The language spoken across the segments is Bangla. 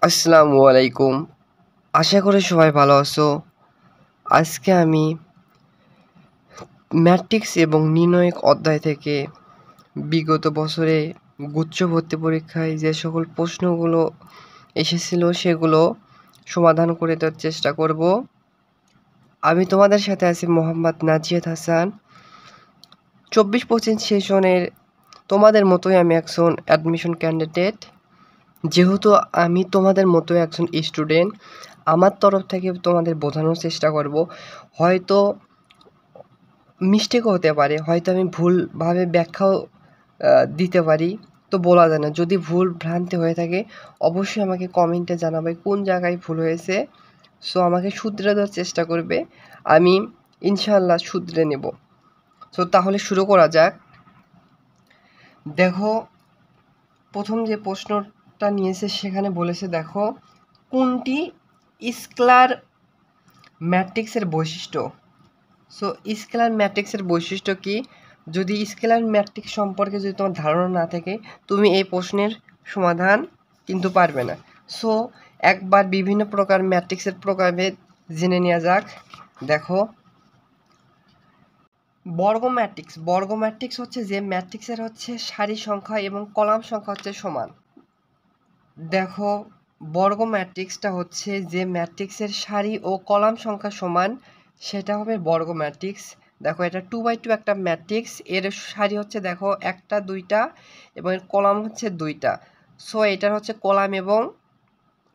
আসসালামু আলাইকুম। আশা করি সবাই ভালো আছো। আজকে আমি ম্যাট্রিক্স এবং নির্ণয়ক অধ্যায় থেকে বিগত বছরে গুচ্ছ ভর্তি পরীক্ষায় যে সকল প্রশ্নগুলো এসেছিল সেগুলো সমাধান করে দেওয়ার চেষ্টা করব। আমি তোমাদের সাথে আছি মোহাম্মদ নাজিয়াত হাসান। 24-25 সেশনের তোমাদের মতোই আমি একজন অ্যাডমিশন ক্যান্ডিডেট। যেহেতু আমি তোমাদের মতো একজন স্টুডেন্ট, আমার তরফ থেকে তোমাদের বোঝানোর চেষ্টা করব। হয়তো মিস্টেকও হতে পারে, হয়তো আমি ভুলভাবে ব্যাখ্যাও দিতে পারি, তো বলা যায় না। যদি ভুল ভ্রান্তি হয়ে থাকে অবশ্যই আমাকে কমেন্টে জানাবে কোন জায়গায় ভুল হয়েছে। সো আমাকে শুধরে দেওয়ার চেষ্টা করবে, আমি ইনশাআল্লাহ শুধরে নেব। সো তাহলে শুরু করা যাক। দেখো, প্রথম যে প্রশ্নটা নিয়েছে সেখানে বলেছে, দেখো কোনটি স্কেলার ম্যাট্রিক্সের বৈশিষ্ট্য। সো স্কেলার ম্যাট্রিক্সের বৈশিষ্ট্য কি? যদি স্কেলার ম্যাট্রিক্স সম্পর্কে যদি তোমার ধারণা না থাকে, তুমি এই প্রশ্নের সমাধান কিন্তু পারবে না। সো একবার বিভিন্ন প্রকার ম্যাট্রিক্সের প্রকারভেদ জেনে নেওয়া যাক। দেখো, বর্গ ম্যাট্রিক্স হচ্ছে যে ম্যাট্রিক্সের হচ্ছে সারি সংখ্যা এবং কলাম সংখ্যা হচ্ছে সমান। দেখো, বর্গ ম্যাট্রিক্সটা হচ্ছে যে ম্যাট্রিক্সের সারি ও কলাম সংখ্যা সমান, সেটা হবে বর্গ ম্যাট্রিক্স। দেখো, এটা 2x2 একটা ম্যাট্রিক্স, এর সারি হচ্ছে দেখো 1টা 2টা এবং এর কলাম হচ্ছে 2টা। সো এটার হচ্ছে কলাম এবং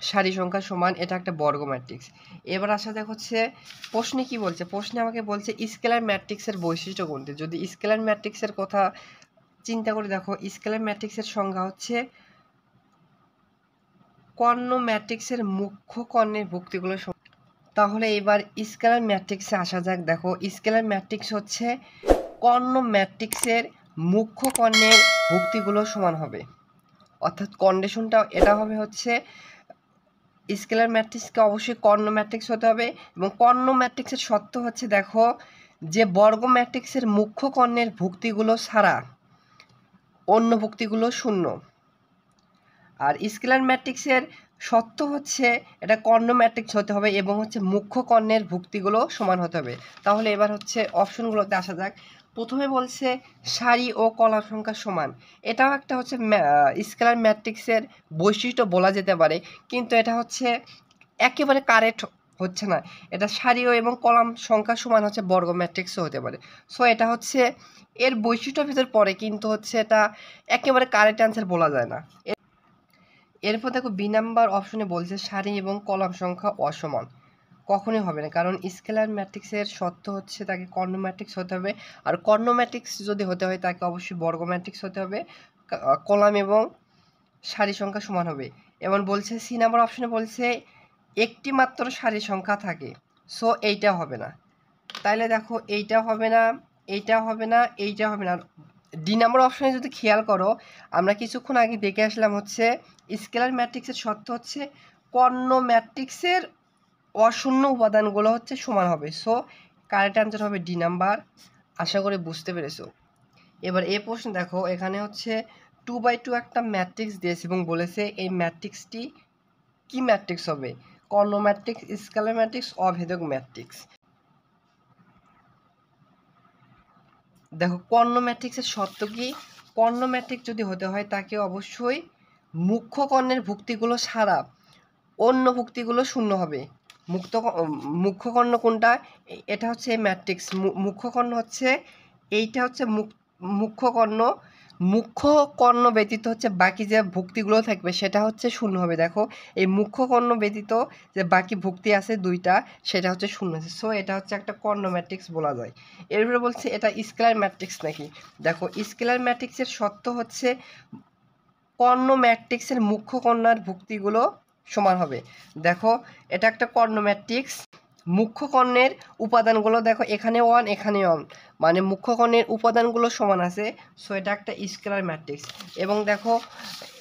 সারি সংখ্যা সমান, এটা একটা বর্গ ম্যাট্রিক্স। এবার আসা দেখো হচ্ছে প্রশ্নে কি বলছে। প্রশ্নে আমাকে বলছে স্কেলার ম্যাট্রিক্সের বৈশিষ্ট্য কোনটি। যদি স্কেলার ম্যাট্রিক্সের কথা চিন্তা করে দেখো, স্কেলার ম্যাট্রিক্সের সংজ্ঞা হচ্ছে কর্ণ ম্যাট্রিক্সের মুখ্য কর্ণের ভুক্তিগুলো। তাহলে এবার স্কেলার ম্যাট্রিক্সে আসা যাক। দেখো, স্কেলার ম্যাট্রিক্স হচ্ছে কর্ণ ম্যাট্রিক্সের মুখ্য কর্ণের ভুক্তিগুলো সমান হবে। অর্থাৎ কন্ডিশনটা এটা হবে হচ্ছে স্কেলার ম্যাট্রিক্সকে অবশ্যই কর্ণ ম্যাট্রিক্স হতে হবে, এবং কর্ণ ম্যাট্রিক্সের শর্ত হচ্ছে দেখো যে বর্গ ম্যাট্রিক্সের মুখ্য কর্ণের ভুক্তিগুলো ছাড়া অন্য ভুক্তিগুলো শূন্য। আর স্কেলার ম্যাট্রিক্সের শর্ত হচ্ছে এটা কর্ণ ম্যাট্রিক্স হতে হবে এবং হচ্ছে মুখ্য কর্ণের ভুক্তিগুলো সমান হতে হবে। তাহলে এবার হচ্ছে অপশনগুলোতে আসা যাক। প্রথমে বলছে সারি ও কলাম সংখ্যা সমান। এটাও একটা হচ্ছে স্কেলার ম্যাট্রিক্সের বৈশিষ্ট্য বলা যেতে পারে, কিন্তু এটা হচ্ছে একেবারে কারেক্ট হচ্ছে না। এটা সারি ও এবং কলাম সংখ্যা সমান হচ্ছে বর্গ ম্যাট্রিক্সও হতে পারে। সো এটা হচ্ছে এর বৈশিষ্ট্যের ভিতর পড়ে, কিন্তু হচ্ছে এটা একেবারে কারেক্ট অ্যান্সার বলা যায় না। এরপর দেখো, বি নাম্বার অপশনে বলছে সারি এবং কলাম সংখ্যা অসমান। কখনোই হবে না, কারণ স্কেলার ম্যাট্রিক্সের শর্ত হচ্ছে তাকে কর্ণ ম্যাট্রিক্স হতে হবে। আর কর্ণ ম্যাট্রিক্স যদি হতে হয় তাকে অবশ্যই বর্গ ম্যাট্রিক্স হতে হবে, কলাম এবং সারি সংখ্যা সমান হবে। এমন বলছে সি নাম্বার অপশনে বলছে একটি মাত্র সারি সংখ্যা থাকে। সো এইটা হবে না। তাইলে দেখো, এইটা হবে না, এইটা হবে না, এইটা হবে না। ডি নাম্বার অপশনে যদি খেয়াল করো, আমরা কিছুক্ষণ আগে দেখে আসলাম হচ্ছে স্কেলার ম্যাট্রিক্সের শর্ত হচ্ছে কর্ণ ম্যাট্রিক্সের অশূন্য উপাদানগুলো হচ্ছে সমান হবে। সো কারেক্ট অ্যান্সার হবে ডি নাম্বার। আশা করি বুঝতে পেরেছো। এবার এই প্রশ্ন দেখো, এখানে হচ্ছে 2x2 একটা ম্যাট্রিক্স দিয়েছে এবং বলেছে এই ম্যাট্রিক্সটি কি ম্যাট্রিক্স হবে, কর্ণ ম্যাট্রিক্স, স্কেলার ম্যাট্রিক্স, অভেদক ম্যাট্রিক্স। দেখো, কর্ণ ম্যাট্রিক্সের শর্ত কি? কর্ণ ম্যাট্রিক্স যদি হতে হয় তাকে অবশ্যই মুখ্য কর্ণের ভুক্তিগুলো ছাড়া অন্য ভুক্তিগুলো শূন্য হবে। মুখ্য কর্ণ কোনটা? এটা হচ্ছে ম্যাট্রিক্স মুখ্য কর্ণ হচ্ছে এইটা হচ্ছে মুখ্য কর্ণ। মুখ্য কর্ণ ব্যতীত হচ্ছে বাকি যে ভুক্তিগুলো থাকবে সেটা হচ্ছে শূন্য হবে। দেখো, এই মুখ্য কর্ণ ব্যতীত যে বাকি ভুক্তি আছে 2টা, সেটা হচ্ছে শূন্য আছে। সো এটা হচ্ছে একটা কর্ণ ম্যাট্রিক্স বলা যায়। এরপরে বলছে এটা স্কেলার ম্যাট্রিক্স নাকি। দেখো, স্কেলার ম্যাট্রিক্সের শর্ত হচ্ছে কর্ণ ম্যাট্রিক্সের মুখ্য কর্ণার ভুক্তিগুলো সমান হবে। দেখো, এটা একটা কর্ণ ম্যাট্রিক্স, মুখ্য কর্ণের উপাদানগুলো দেখো এখানে 1 এখানে 1, মানে মুখ্য কর্ণের উপাদানগুলো সমান আছে। সো এটা একটা স্কেলার ম্যাট্রিক্স। এবং দেখো,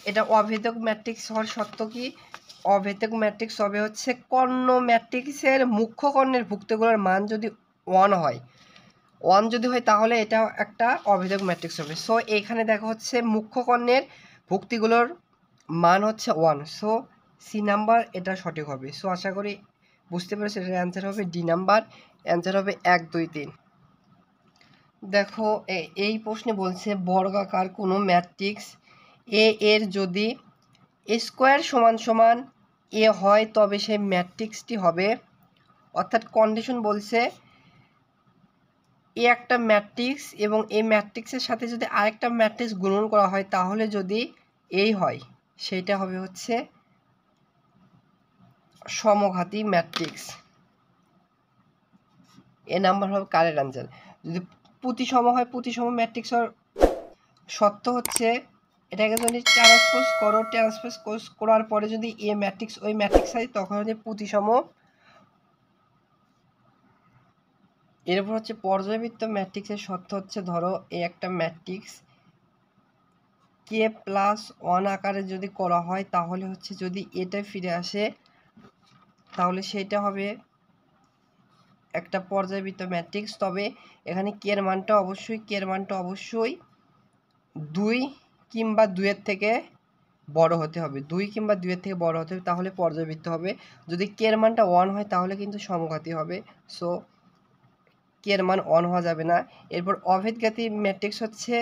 এটা অভেদক ম্যাট্রিক্স হওয়ার শর্ত কি? অভেদক ম্যাট্রিক্স হবে হচ্ছে কর্ণ ম্যাট্রিক্সের মুখ্য কর্ণের ভুক্তিগুলোর মান যদি 1 হয়, 1 যদি হয় তাহলে এটা একটা অভেদক ম্যাট্রিক্স হবে। সো এখানে দেখো হচ্ছে মুখ্য কর্ণের ভুক্তিগুলোর মান হচ্ছে 1। সো সি নাম্বার এটা সঠিক হবে। সো আশা করি বুঝতে পেরেছি, এটার অ্যান্সার হবে ডি নাম্বার, অ্যান্সার হবে 1 2 3। দেখো এই প্রশ্নে বলছে বর্গাকার কোনো ম্যাট্রিক্স এ এর যদি স্কোয়ার সমান সমান এ হয় তবে সেই ম্যাট্রিক্সটি হবে, অর্থাৎ কন্ডিশন বলছে এ একটা ম্যাট্রিক্স এবং এই ম্যাট্রিক্সের সাথে যদি আরেকটা ম্যাট্রিক্স গুণন করা হয় তাহলে যদি এই হয় সেইটা হবে হচ্ছে সমঘাতী ম্যাট্রিক্স। এ নাম্বার হবে কারেক্ট অ্যান্সার। যদি প্রতিসম হয়, প্রতিসম ম্যাট্রিক্সের শর্ত হচ্ছে এটাকে যদি ট্রান্সপোজ করার পরে যদি এ ম্যাট্রিক্স ওই ম্যাট্রিক্স হয় তখন হচ্ছে প্রতিসম। এরপর হচ্ছে পর্যায়বৃত্ত ম্যাট্রিক্সের শর্ত হচ্ছে ধরো এই একটা ম্যাট্রিক্স কে প্লাস 1 আকারে যদি করা হয় তাহলে হচ্ছে যদি এটা ফিরে আসে তাহলে সেটা হবে একটা পর্যায়বৃত্ত ম্যাট্রিক্স। তবে এখানে কে এর মানটা অবশ্যই 2 কিংবা 2 এর থেকে বড় হতে হবে, 2 কিংবা 2 এর থেকে বড় হতে হবে, তাহলে পর্যায়বৃত্ত হবে। যদি কে এর মানটা 1 হয় তাহলে কিন্তু সমঘাতী হবে। সো কে এর মান 1 হওয়া যাবে না। এরপর অভেদঘাতী ম্যাট্রিক্স হচ্ছে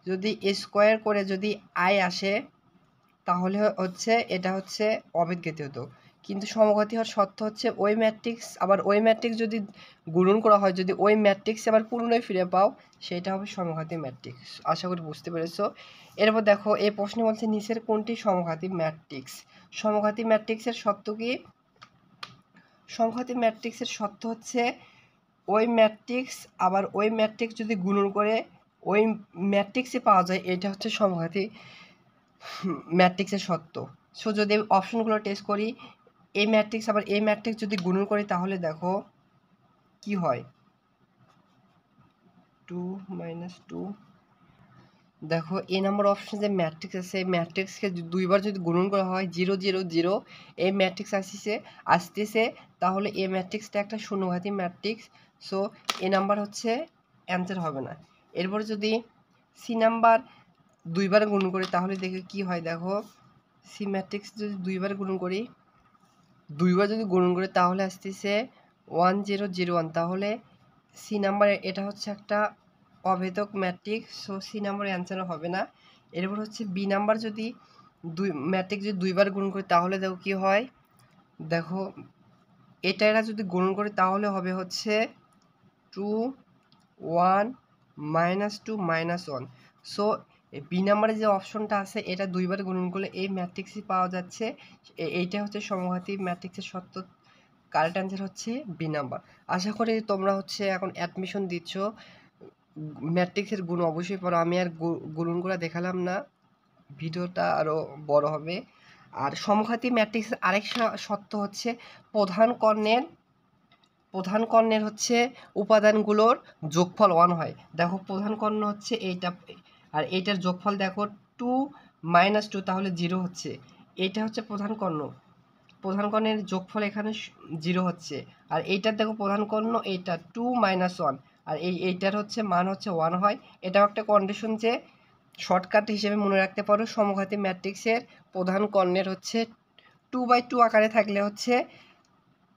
যদি স্কোয়ার করে যদি আই আসে তাহলে হচ্ছে এটা হচ্ছে অভেদঘাতী হতো। কিন্তু সমঘাতী হওয়ার শর্ত হচ্ছে ওই ম্যাট্রিক্স আবার ওই ম্যাট্রিক্স যদি গুণন করা হয়, যদি ওই ম্যাট্রিক্স আবার পুনরায় ফিরে পাও সেটা হবে সমঘাতী ম্যাট্রিক্স। আশা করি বুঝতে পেরেছো। এরপর দেখো এই প্রশ্নে বলছে নিচের কোনটি সমঘাতী ম্যাট্রিক্স। সমঘাতী ম্যাট্রিক্সের শর্ত কি? সমঘাতী ম্যাট্রিক্সের শর্ত হচ্ছে ওই ম্যাট্রিক্স আবার ওই ম্যাট্রিক্স যদি গুণন করে ওই ম্যাট্রিক্সে পাওয়া যায়, এটা হচ্ছে সমঘাতী ম্যাট্রিক্সের শর্ত। সো যদি অপশনগুলো টেস্ট করি, এই ম্যাট্রিক্স আবার এই ম্যাট্রিক্স যদি গুণন করি তাহলে দেখো কি হয়, 2 - 2। দেখো এ নাম্বার অপশন যে ম্যাট্রিক্স আছে এই ম্যাট্রিক্সকে দুইবার যদি গুণন করা হয় 0 0 0 এই ম্যাট্রিক্স আসতেছে তাহলে এই ম্যাট্রিক্সটা একটা শূন্যঘাতী ম্যাট্রিক্স। সো এ নাম্বার হচ্ছে অ্যান্সার হবে না। এরপর যদি সি নাম্বার দুইবার গুণন করি তাহলে দেখে কি হয়, দেখো সি ম্যাট্রিক্স যদি দুইবার গুণন করি তাহলে আসতেছে 1 0 0 1, তাহলে সি নাম্বারে এটা হচ্ছে একটা অভেদক ম্যাট্রিক্স। সো সি নাম্বারের অ্যান্সার হবে না। এরপর হচ্ছে বি নাম্বার যদি ম্যাট্রিক্স যদি দুইবার গুণন করি তাহলে দেখো কি হয়, দেখো এটা যদি গুণন করি তাহলে হবে হচ্ছে 2 1 -2 -1। সো বি নাম্বারে যে অপশনটা আছে এটা দুইবার গুণন করলে এই ম্যাট্রিক্সই পাওয়া যাচ্ছে। এইটা হচ্ছে সমঘাতী ম্যাট্রিক্সের শর্ত। কারেক্ট অ্যান্সার হচ্ছে বি নাম্বার। আশা করি তোমরা হচ্ছে এখন অ্যাডমিশন দিচ্ছ, ম্যাট্রিক্সের গুণ অবশ্যই পড়ো। আমি আর গুণনগুলো দেখালাম না, ভিডিওটা আরও বড় হবে। আর সমঘাতী ম্যাট্রিক্সের আরেক শর্ত হচ্ছে প্রধান কর্ণের হচ্ছে উপাদানগুলোর যোগফল 1 হয়। দেখো প্রধান কর্ণ হচ্ছে এইটা আর এইটার যোগফল দেখো 2 - 2 তাহলে 0 হচ্ছে। এইটা হচ্ছে প্রধান কর্ণের যোগফল এখানে 0 হচ্ছে। আর এইটার দেখো প্রধান কর্ণ এইটা 2 - 1 আর এইটার হচ্ছে মান হচ্ছে 1 হয়। এটাও একটা কন্ডিশন যে শর্টকাট হিসেবে মনে রাখতে পারো, সমঘাতী ম্যাট্রিক্সের প্রধান কর্ণের হচ্ছে 2/2 আকারে থাকলে হচ্ছে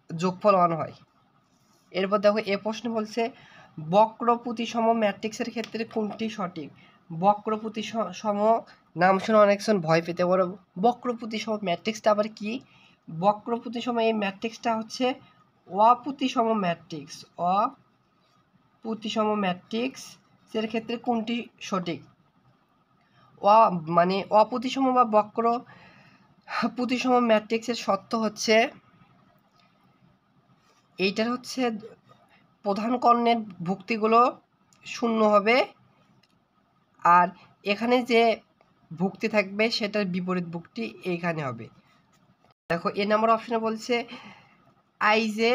যোগফল 1 হয়। এরপর দেখো এ প্রশ্ন বলছে বক্র প্রতিসম ম্যাট্রিক্সের ক্ষেত্রে কোনটি সঠিক। বক্র প্রতিসম নাম শুনে অনেকজন ভয় পেতে পারো। বক্র প্রতিসম ম্যাট্রিক্সটা আবার কি? বক্র প্রতিসম এই ম্যাট্রিক্সটা হচ্ছে অপ্রতিসম ম্যাট্রিক্সের ক্ষেত্রে কোনটি সঠিক? মানে অপ্রতিসম বা বক্র প্রতিসম ম্যাট্রিক্সের শর্ত হচ্ছে এইটার হচ্ছে প্রধান কর্ণের ভুক্তিগুলো 0 হবে আর এখানে যে ভুক্তি থাকবে সেটার বিপরীত ভুক্তি এইখানে হবে। দেখো এ নাম্বার অপশনে বলছে আই জে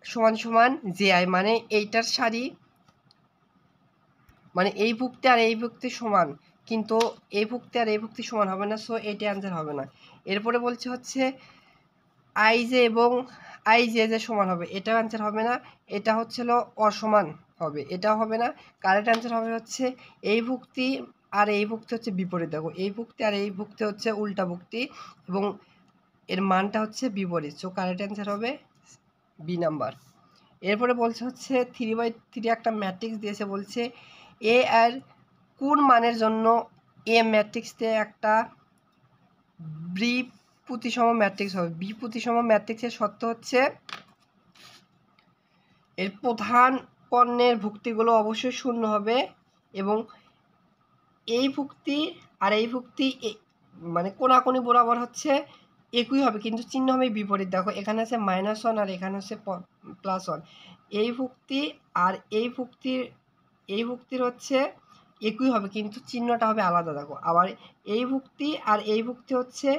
সমান জে আই, মানে এইটার সারি মানে এই ভুক্তি আর এই ভুক্তি সমান, কিন্তু এই ভুক্তি আর এই ভুক্তি সমান হবে না। সো এইটা অ্যান্সার হবে না। এরপরে বলছে হচ্ছে আই জে এবং আই জে যে সমান হবে, এটাও অ্যান্সার হবে না। এটা হচ্ছিল অসমান হবে, এটাও হবে না। কারেক্ট অ্যান্সার হবে হচ্ছে এই ভুক্তি আর এই ভুক্তি হচ্ছে বিপরীত। দেখো এই ভুক্তি আর এই ভুক্তি হচ্ছে উল্টা ভুক্তি এবং এর মানটা হচ্ছে বিপরীত, সো কারেক্ট অ্যান্সার হবে বি নাম্বার। এরপরে বলছে হচ্ছে 3/3 একটা ম্যাট্রিক্স দিয়েছে, বলছে এ আর কোন মানের জন্য এ ম্যাট্রিক্সতে একটা বি প্রতিসম ম্যাট্রিক্স হবে। বি প্রতিসম ম্যাট্রিক্সের শর্ত হচ্ছে এর প্রধান কর্ণের ভুক্তিগুলো অবশ্যই শূন্য হবে এবং এই ভুক্তি আর এই ভুক্তি মানে কোনাকুনি বরাবর হচ্ছে একই হবে, কিন্তু চিহ্ন হবে বিপরীত। দেখো এখানে আছে -1 আর এখানে হচ্ছে +1। এই ভুক্তি আর এই ভুক্তির হচ্ছে একই হবে, কিন্তু চিহ্নটা হবে আলাদা। দেখো আবার এই ভুক্তি আর এই ভুক্তি হচ্ছে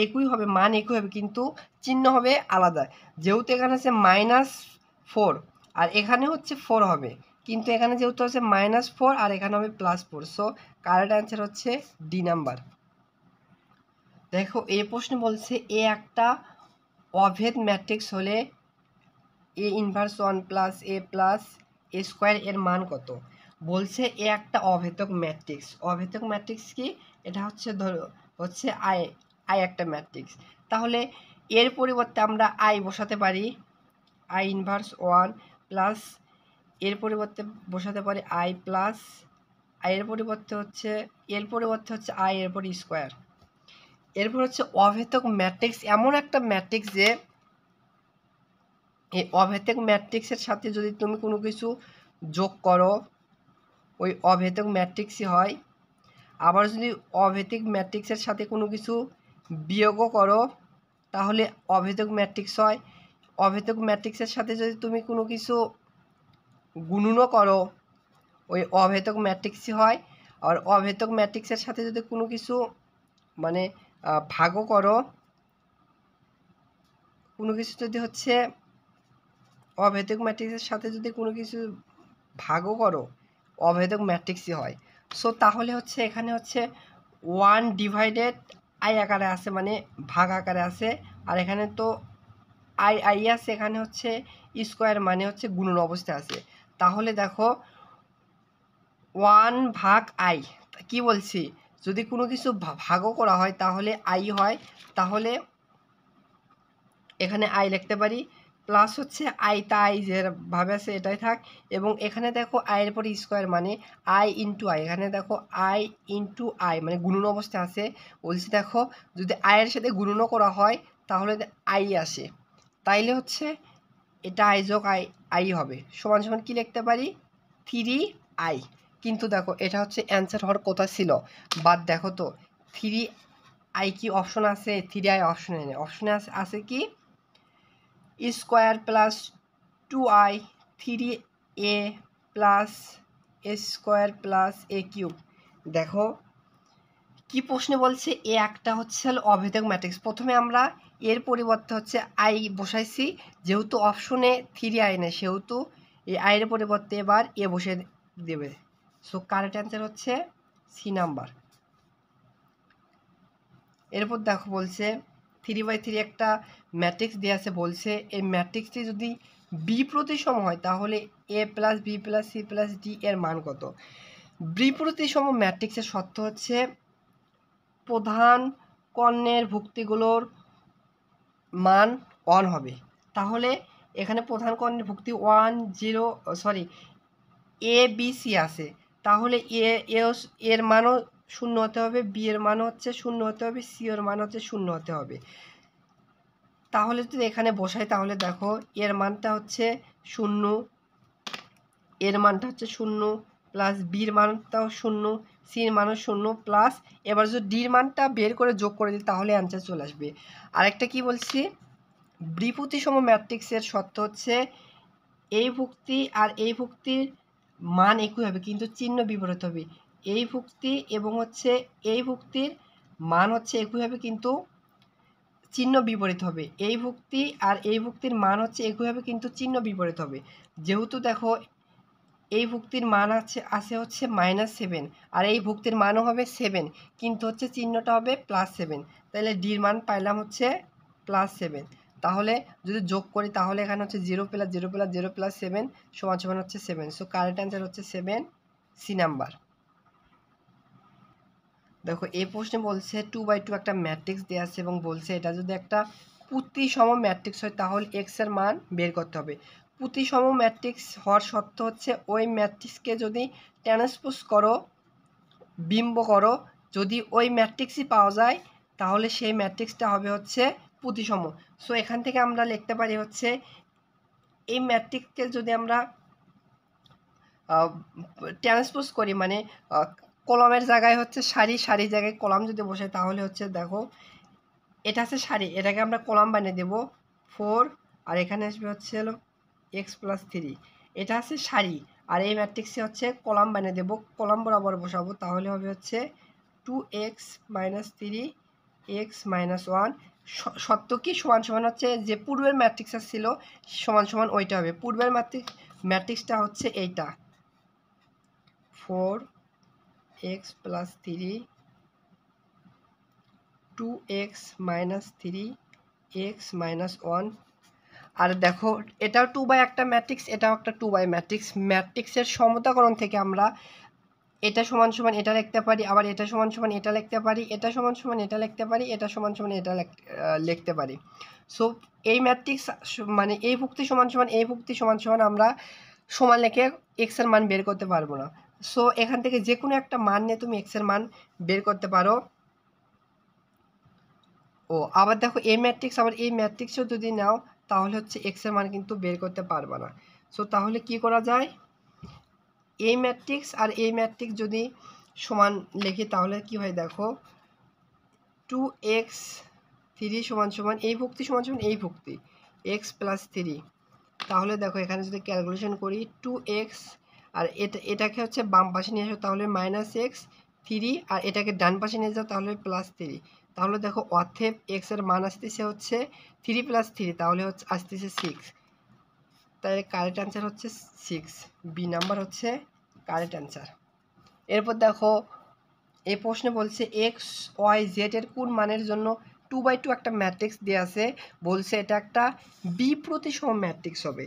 একই হবে, মান একই হবে, কিন্তু চিহ্ন হবে আলাদা। যেহেতু এখানে আছে -4 আর এখানে হচ্ছে 4 হবে, কিন্তু এখানে যেহেতু আছে -4 আর এখানে হবে +4, সো কারেক্ট অ্যান্সার হচ্ছে ডি নাম্বার। দেখো এই প্রশ্নে বলছে এ একটা অভেদ ম্যাট্রিক্স হলে এ ইনভার্স 1 + a স্কোয়ার এর মান কত। বলছে এ একটা অভেদক ম্যাট্রিক্স। অভেদক ম্যাট্রিক্স কি? এটা হচ্ছে ধরো হচ্ছে আই একটা ম্যাট্রিক্স, তাহলে এর পরিবর্তে আমরা আই বসাতে পারি আই ইনভার্স 1 প্লাস এর পরিবর্তে বসাতে পারি আই প্লাস আই এর পরিবর্তে হচ্ছে আই এরপর স্কোয়ার। এরপর হচ্ছে অভেদক ম্যাট্রিক্স এমন একটা ম্যাট্রিক্স যে এই অভেদক ম্যাট্রিক্সের সাথে যদি তুমি কোনো কিছু যোগ করো ওই অভেদক ম্যাট্রিক্সই হয়। আবার যদি অভেদক ম্যাট্রিক্সের সাথে কোনো কিছু বিয়োগও করো তাহলে অভেদক ম্যাট্রিক্স হয়। অভেদক ম্যাট্রিক্সের সাথে যদি তুমি কোনো কিছু গুণনও করো ওই অভেদক ম্যাট্রিক্সই হয়। আর অভেদক ম্যাট্রিক্সের সাথে যদি কোনো কিছু মানে ভাগও করো, কোনো কিছু যদি হচ্ছে অভেদক ম্যাট্রিক্সের সাথে যদি কোনো কিছু ভাগও করো অভেদক ম্যাট্রিক্সই হয়। সো তাহলে হচ্ছে এখানে হচ্ছে 1 আই আকারে আছে, মানে ভাগ আকারে আছে, আর এখানে তো আই আছে, এখানে হচ্ছে স্কোয়ার মানে হচ্ছে গুণন অবস্থায় আছে। তাহলে দেখো 1/i কি বলছি, যদি কোনো কিছু ভাগও করা হয় তাহলে আই হয়, তাহলে এখানে আই লিখতে পারি প্লাস হচ্ছে আই তাই যেভাবে আছে এটাই থাক। এবং এখানে দেখো আইয়ের পরে স্কোয়ার মানে আই ইন্টু আই, এখানে দেখো আই ইন্টু আই মানে গুণন অবস্থায় আছে। বলছি দেখো যদি আয়ের সাথে গুণনও করা হয় তাহলে আই আসে, তাইলে হচ্ছে এটা আই যোগ আই হবে সমান সমান কি লিখতে পারি 3i। কিন্তু দেখো এটা হচ্ছে অ্যান্সার হওয়ার কথা ছিল, বাট দেখো তো 3i কি অপশন আছে? 3i অপশনে নেই, অপশনে আছে কি square plus 2i 3a plus a square plus a cube. দেখো কি প্রশ্নে বলছে এ একটা হচ্ছে অভেদক ম্যাট্রিক্স। প্রথমে আমরা এর পরিবর্তে হচ্ছে আই বসাইছি, যেহেতু অপশনে 3i নেই সেহেতু এই আইয়ের পরিবর্তে এবার এ বসে দেবে। সো কারেক্ট অ্যান্সার হচ্ছে সি নাম্বার। এরপর দেখো বলছে 3/3 একটা ম্যাট্রিক্স দেওয়া আছে, বলছে এই ম্যাট্রিক্সটি যদি বি প্রতিসম হয় তাহলে a plus b plus c plus d এর মান কত। বি প্রতিসম ম্যাট্রিক্সের শর্ত হচ্ছে প্রধান কর্ণের ভুক্তিগুলোর মান 1 হবে। তাহলে এখানে প্রধান কর্ণের ভুক্তি 1 0 এ বি সি আছে, তাহলে এর মানও 0 হতে হবে, বি এর মানও হচ্ছে 0 হতে হবে, সি এর মান হচ্ছে 0 হতে হবে। তাহলে যদি এখানে বসাই তাহলে দেখো এর মানটা হচ্ছে 0, এর মানটা হচ্ছে 0 প্লাস বির মানটাও 0, সির মানও 0 প্লাস এবার যদি ডির মানটা বের করে যোগ করে দিই তাহলে অ্যান্সার চলে আসবে। আরেকটা কি বলছি, বি প্রতিসম ম্যাট্রিক্সের শর্ত হচ্ছে এই ভুক্তি আর এই ভুক্তির মান একই হবে কিন্তু চিহ্ন বিপরীত হবে। এই ভুক্তি এবং হচ্ছে এই ভুক্তির মান হচ্ছে একই হবে কিন্তু চিহ্ন বিপরীত হবে। এই ভুক্তি আর এই ভুক্তির মান হচ্ছে একই হবে কিন্তু চিহ্ন বিপরীত হবে। যেহেতু দেখো এই ভুক্তির মান আছে হচ্ছে -7 আর এই ভুক্তির মানও হবে 7 কিন্তু হচ্ছে চিহ্নটা হবে +7, তাহলে ডির মান পাইলাম হচ্ছে +7। তাহলে যদি যোগ করি তাহলে এখানে হচ্ছে 0 + 0 + 0 + 7 = হচ্ছে 7। সো কারেক্ট অ্যান্সার হচ্ছে 7 সি নাম্বার। দেখো এই প্রশ্নে বলছে 2/2 একটা ম্যাট্রিক্স দেওয়া আছে এবং বলছে এটা যদি একটা প্রতিসম ম্যাট্রিক্স হয় তাহলে এক্স এর মান বের করতে হবে। প্রতিসম ম্যাট্রিক্স হওয়ার শর্ত হচ্ছে ওই ম্যাট্রিক্সকে যদি ট্রান্সপোজ করো, বিম্ব করো, যদি ওই ম্যাট্রিক্সই পাওয়া যায় তাহলে সেই ম্যাট্রিক্সটা হবে হচ্ছে প্রতিসম। সো এখান থেকে আমরা লিখতে পারি হচ্ছে এই ম্যাট্রিক্সকে যদি আমরা ট্রান্সপোজ করি মানে কলামের জায়গায় হচ্ছে সারি, সারি জায়গায় কলাম যদি বসে তাহলে হচ্ছে দেখো এটা আছে সারি, এটাকে আমরা কলাম বানিয়ে দেব 4 আর এখানে আসবে হচ্ছে হলো x+3। এটা আছে সারি আর এই ম্যাট্রিক্সে হচ্ছে কলাম বানিয়ে দেব, কলাম বরাবর বসাবো তাহলে হবে হচ্ছে 2x - 3 x - 1 সত্য কি সমান সমান হচ্ছে যে পূর্বের ম্যাট্রিক্স ছিল সমান সমান ওইটা হবে। পূর্বের ম্যাট্রিক্সটা হচ্ছে এইটা 4x+3 2x - 3 x - 1। আর দেখো এটাও 2/2 একটা ম্যাট্রিক্স, এটাও একটা 2/2 ম্যাট্রিক্স। ম্যাট্রিক্সের সমতাকরণ থেকে আমরা এটা সমান সমান এটা লিখতে পারি, আবার এটা সমান সমান এটা লিখতে পারি, এটা সমান সমান এটা লিখতে পারি, এটা সমান সমান এটা লিখতে পারি। সো এই ম্যাট্রিক্স মানে এই ভুক্তি সমান সমান এই ভুক্তি সমান সমান আমরা সমান লিখে এক্স এর মান বের করতে পারবো না। সো এখান থেকে যে কোনো একটা মান নিয়ে তুমি এক্স এর মান বের করতে পারো। ও আবার দেখো এই ম্যাট্রিক্স আবার এই ম্যাট্রিক্সও যদি নাও তাহলে হচ্ছে এক্স এর মান কিন্তু বের করতে পারবে না। সো তাহলে কি করা যায়, এই ম্যাট্রিক্স আর এই ম্যাট্রিক্স যদি সমান লিখি তাহলে কি হয় দেখো 2x3 সমান সমান এই ভুক্তি সমান সমান এই ভুক্তি x+3। তাহলে দেখো এখানে যদি ক্যালকুলেশন করি 2x আর এটাকে হচ্ছে বাম পাশে নিয়ে আসো তাহলে -x3 আর এটাকে ডান পাশে নিয়ে যাও তাহলে +3। তাহলে দেখো অতএব x এর মান আসতেছে হচ্ছে 3 + 3 তাহলে হচ্ছে আসতেছে 6। তাই কারেক্ট অ্যান্সার হচ্ছে 6, বি নাম্বার হচ্ছে কারেক্ট অ্যান্সার। এরপর দেখো এই প্রশ্নে বলছে এক্স ওয়াই জেড এর কোন মানের জন্য 2/2 একটা ম্যাট্রিক্স দেওয়া আছে, বলছে এটা একটা বি প্রতিসম ম্যাট্রিক্স হবে।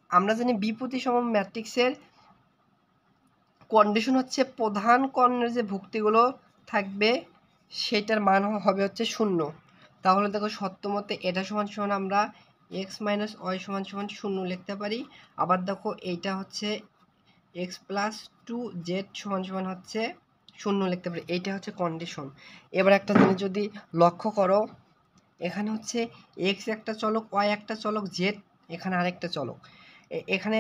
আমরা জানি বি প্রতিসম ম্যাট্রিক্সের কন্ডিশন হচ্ছে প্রধান কর্ণের যে ভুক্তিগুলো থাকবে সেটার মান হবে হচ্ছে 0। তাহলে দেখো সত্য মতে এটা সমান সমান আমরা x - y সমান সমান 0 লিখতে পারি। আবার দেখো এইটা হচ্ছে x+2z সমান সমান হচ্ছে 0 লিখতে পারি, এইটা হচ্ছে কন্ডিশন। এবার একটা জিনিস যদি লক্ষ্য করো, এখানে হচ্ছে x একটা চলক, y একটা চলক, z এখানে আরেকটা চলক। এখানে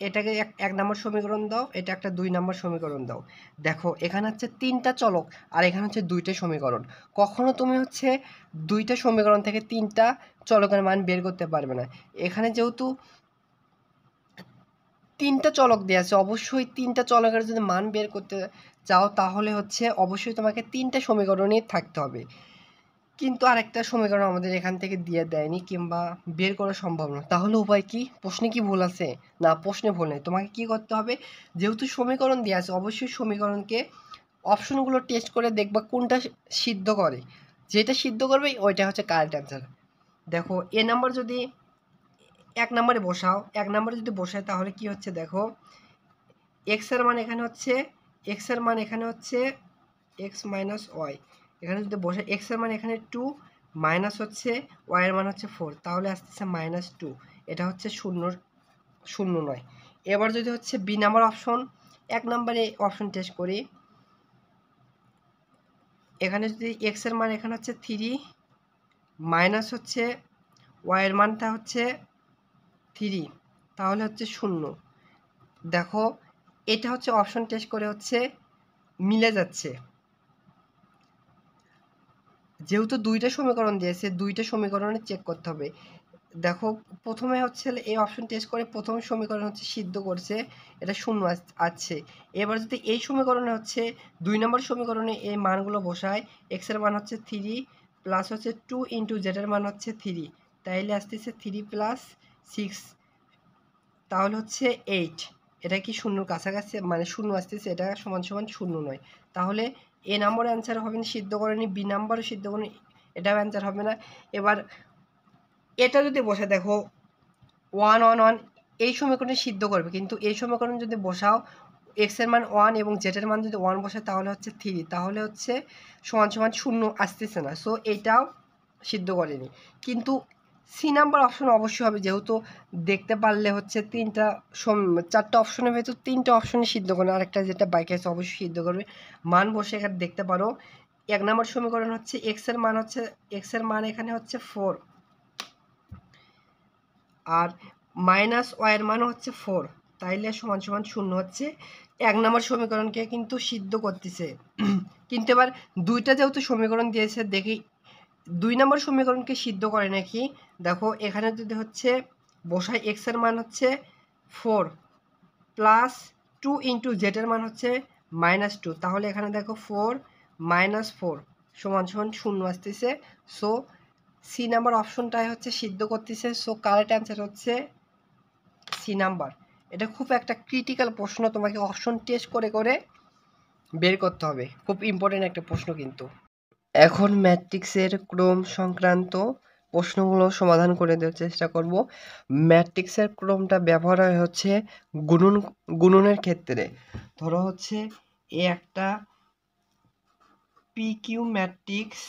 এটাকে এক নম্বর সমীকরণ দাও, এটা একটা 2 নম্বর সমীকরণ দাও। দেখো এখানে হচ্ছে 3টা চলক আর এখানে হচ্ছে 2টা সমীকরণ। কখনো তুমি হচ্ছে 2টা সমীকরণ থেকে 3টা চলকের মান বের করতে পারবে না। এখানে যেহেতু 3টা চলক দেওয়া আছে, অবশ্যই 3টা চলকের যদি মান বের করতে চাও তাহলে হচ্ছে অবশ্যই তোমাকে 3টা সমীকরণই থাকতে হবে। কিন্তু আরেকটা সমীকরণ আমাদের এখান থেকে দিয়ে দেয়নি কিংবা বের করা সম্ভব না। তাহলে উপায় কি? প্রশ্নে কি ভুল আছে? না, প্রশ্নে ভুল নেই। তোমাকে কি করতে হবে, যেহেতু সমীকরণ দেওয়া আছে অবশ্যই সমীকরণকে অপশনগুলো টেস্ট করে দেখবা কোনটা সিদ্ধ করে, যেটা সিদ্ধ করবে ওইটা হচ্ছে কারেক্ট অ্যান্সার। দেখো এ নাম্বার যদি 1 নম্বরে বসাও, 1 নম্বরে যদি বসায় তাহলে কি হচ্ছে দেখো এক্স এর মান এখানে হচ্ছে x - y, এখানে যদি বসে x এর মান এখানে 2 মাইনাস হচ্ছে y এর মান হচ্ছে 4 তাহলে আসতেছে -2, এটা হচ্ছে 0 নয়। এবার যদি হচ্ছে বি নাম্বার অপশন 1 নম্বরে অপশন টেস্ট করি, এখানে যদি x এর মান এখানে হচ্ছে 3 মাইনাস হচ্ছে y এর মানটা হচ্ছে 3 তাহলে হচ্ছে 0। দেখো এটা হচ্ছে অপশন টেস্ট করে হচ্ছে মিলে যাচ্ছে, যেহেতু 2টা সমীকরণ দিয়েছে 2টা সমীকরণে চেক করতে হবে। দেখো প্রথমে হচ্ছে এই অপশন টেস্ট করে প্রথম সমীকরণ হচ্ছে সিদ্ধ করছে, এটা 0 আছে। এবার যদি এই সমীকরণে হচ্ছে 2 নম্বর সমীকরণে এই মানগুলো বসায়, x এর মান হচ্ছে 3 প্লাস হচ্ছে 2 ইন্টু z এর মান হচ্ছে 3, তাইলে আসতেছে 3 + 6 তাহলে হচ্ছে 8। এটা কি 0 কাছাকাছি মানে 0 আসতেছে, এটা সমান সমান 0 নয়। তাহলে এ নাম্বার অ্যান্সার হবে না, সিদ্ধ করেনি। বি নাম্বারও সিদ্ধ করেনি, এটাও অ্যান্সার হবে না। এবার এটা যদি বসে দেখো 1 1 1 এই সমীকরণে সিদ্ধ করবে, কিন্তু এই সমীকরণ যদি বসাও এক্স এর মান 1 এবং জেড এর মান যদি 1 বসে তাহলে হচ্ছে 3, তাহলে হচ্ছে সমান সমান 0 আসতেছে না, সো এটাও সিদ্ধ করেনি। কিন্তু সি নাম্বার অপশন অবশ্যই হবে, যেহেতু দেখতে পারলে হচ্ছে 4টা অপশনের ভেতর 3টা অপশনে সিদ্ধ করে, আরেকটা যেটা বাইকে আছে অবশ্যই সিদ্ধ করবে। মান বসে এখানে দেখতে পারো। 1 নম্বর সমীকরণ হচ্ছে এক্স এর মান এখানে হচ্ছে 4, আর মাইনাস ওয়াই এর মান হচ্ছে 4, তাইলে সমান সমান 0 হচ্ছে। 1 নম্বর সমীকরণকে কিন্তু সিদ্ধ করতেছে। কিন্তু এবার দুইটা যেহেতু সমীকরণ দিয়েছে, দেখি 2 নম্বর সমীকরণকে সিদ্ধ করে নাকি। দেখো এখানে যদি হচ্ছে বসাই, এক্স এর মান হচ্ছে 4 প্লাস 2 ইন্টু জেড এর মান হচ্ছে -2, তাহলে এখানে দেখো 4 - 4 সমান সমান 0 আসতেছে। সো সি নাম্বার অপশনটাই হচ্ছে সিদ্ধ করতেছে। সো কারেক্ট অ্যান্সার হচ্ছে সি নাম্বার। এটা খুব একটা ক্রিটিক্যাল প্রশ্ন, তোমাকে অপশন টেস্ট করে করে বের করতে হবে, খুব ইম্পর্টেন্ট একটা প্রশ্ন কিন্তু। এখন ম্যাট্রিক্সের ক্রম সংক্রান্ত প্রশ্নগুলো সমাধান করে দেওয়ার চেষ্টা করব। ম্যাট্রিক্সের ক্রমটা ব্যবহার হয় হচ্ছে গুণনের ক্ষেত্রে। ধরো হচ্ছে এ একটা পি কিউ ম্যাট্রিক্স,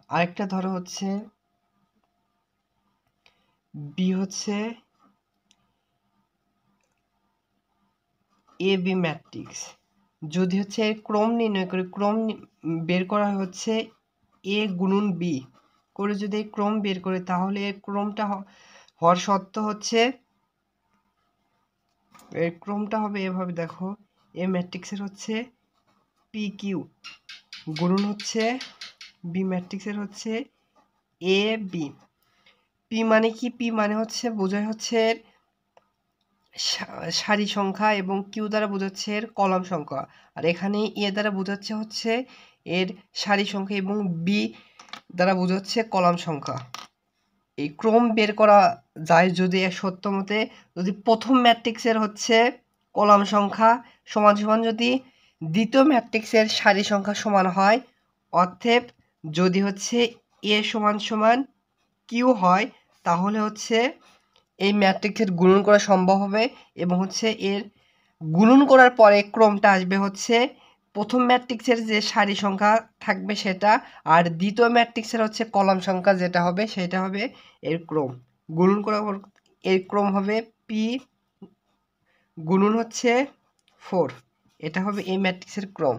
আরেকটা ধরো হচ্ছে বি হচ্ছে এ বি ম্যাট্রিক্স। যদি হচ্ছে এর ক্রম নির্ণয় করে, ক্রম বের করা হচ্ছে এ গুণন বি করে, যদি এই ক্রম বের করে তাহলে এর ক্রমটা হওয়ার শর্ত হচ্ছে, এর ক্রমটা হবে এভাবে। দেখো এ ম্যাট্রিক্সের হচ্ছে পি কিউ গুণন হচ্ছে বি ম্যাট্রিক্সের হচ্ছে এ বি। পি মানে কি? পি মানে হচ্ছে বোঝায় হচ্ছে এর সারি সংখ্যা, এবং কিউ দ্বারা বোঝাচ্ছে এর কলাম সংখ্যা, আর এখানে এ দ্বারা বোঝাচ্ছে হচ্ছে এর সারি সংখ্যা, এবং বি দ্বারা বোঝাচ্ছে কলাম সংখ্যা। এই ক্রম বের করা যায় যদি এক সত্য মতে, যদি প্রথম ম্যাট্রিক্সের হচ্ছে কলাম সংখ্যা সমান সমান যদি দ্বিতীয় ম্যাট্রিক্সের সারি সংখ্যা সমান হয়, অতএব যদি হচ্ছে এ সমান সমান কিউ হয়, তাহলে হচ্ছে এই ম্যাট্রিক্সের গুণন করা সম্ভব হবে, এবং হচ্ছে এর গুণন করার পরে ক্রমটা আসবে হচ্ছে প্রথম ম্যাট্রিক্সের যে সারি সংখ্যা থাকবে সেটা, আর দ্বিতীয় ম্যাট্রিক্সের হচ্ছে কলাম সংখ্যা যেটা হবে সেটা হবে এর ক্রম। গুণন করার পর এর ক্রম হবে পি গুণন হচ্ছে 4, এটা হবে এই ম্যাট্রিক্সের ক্রম।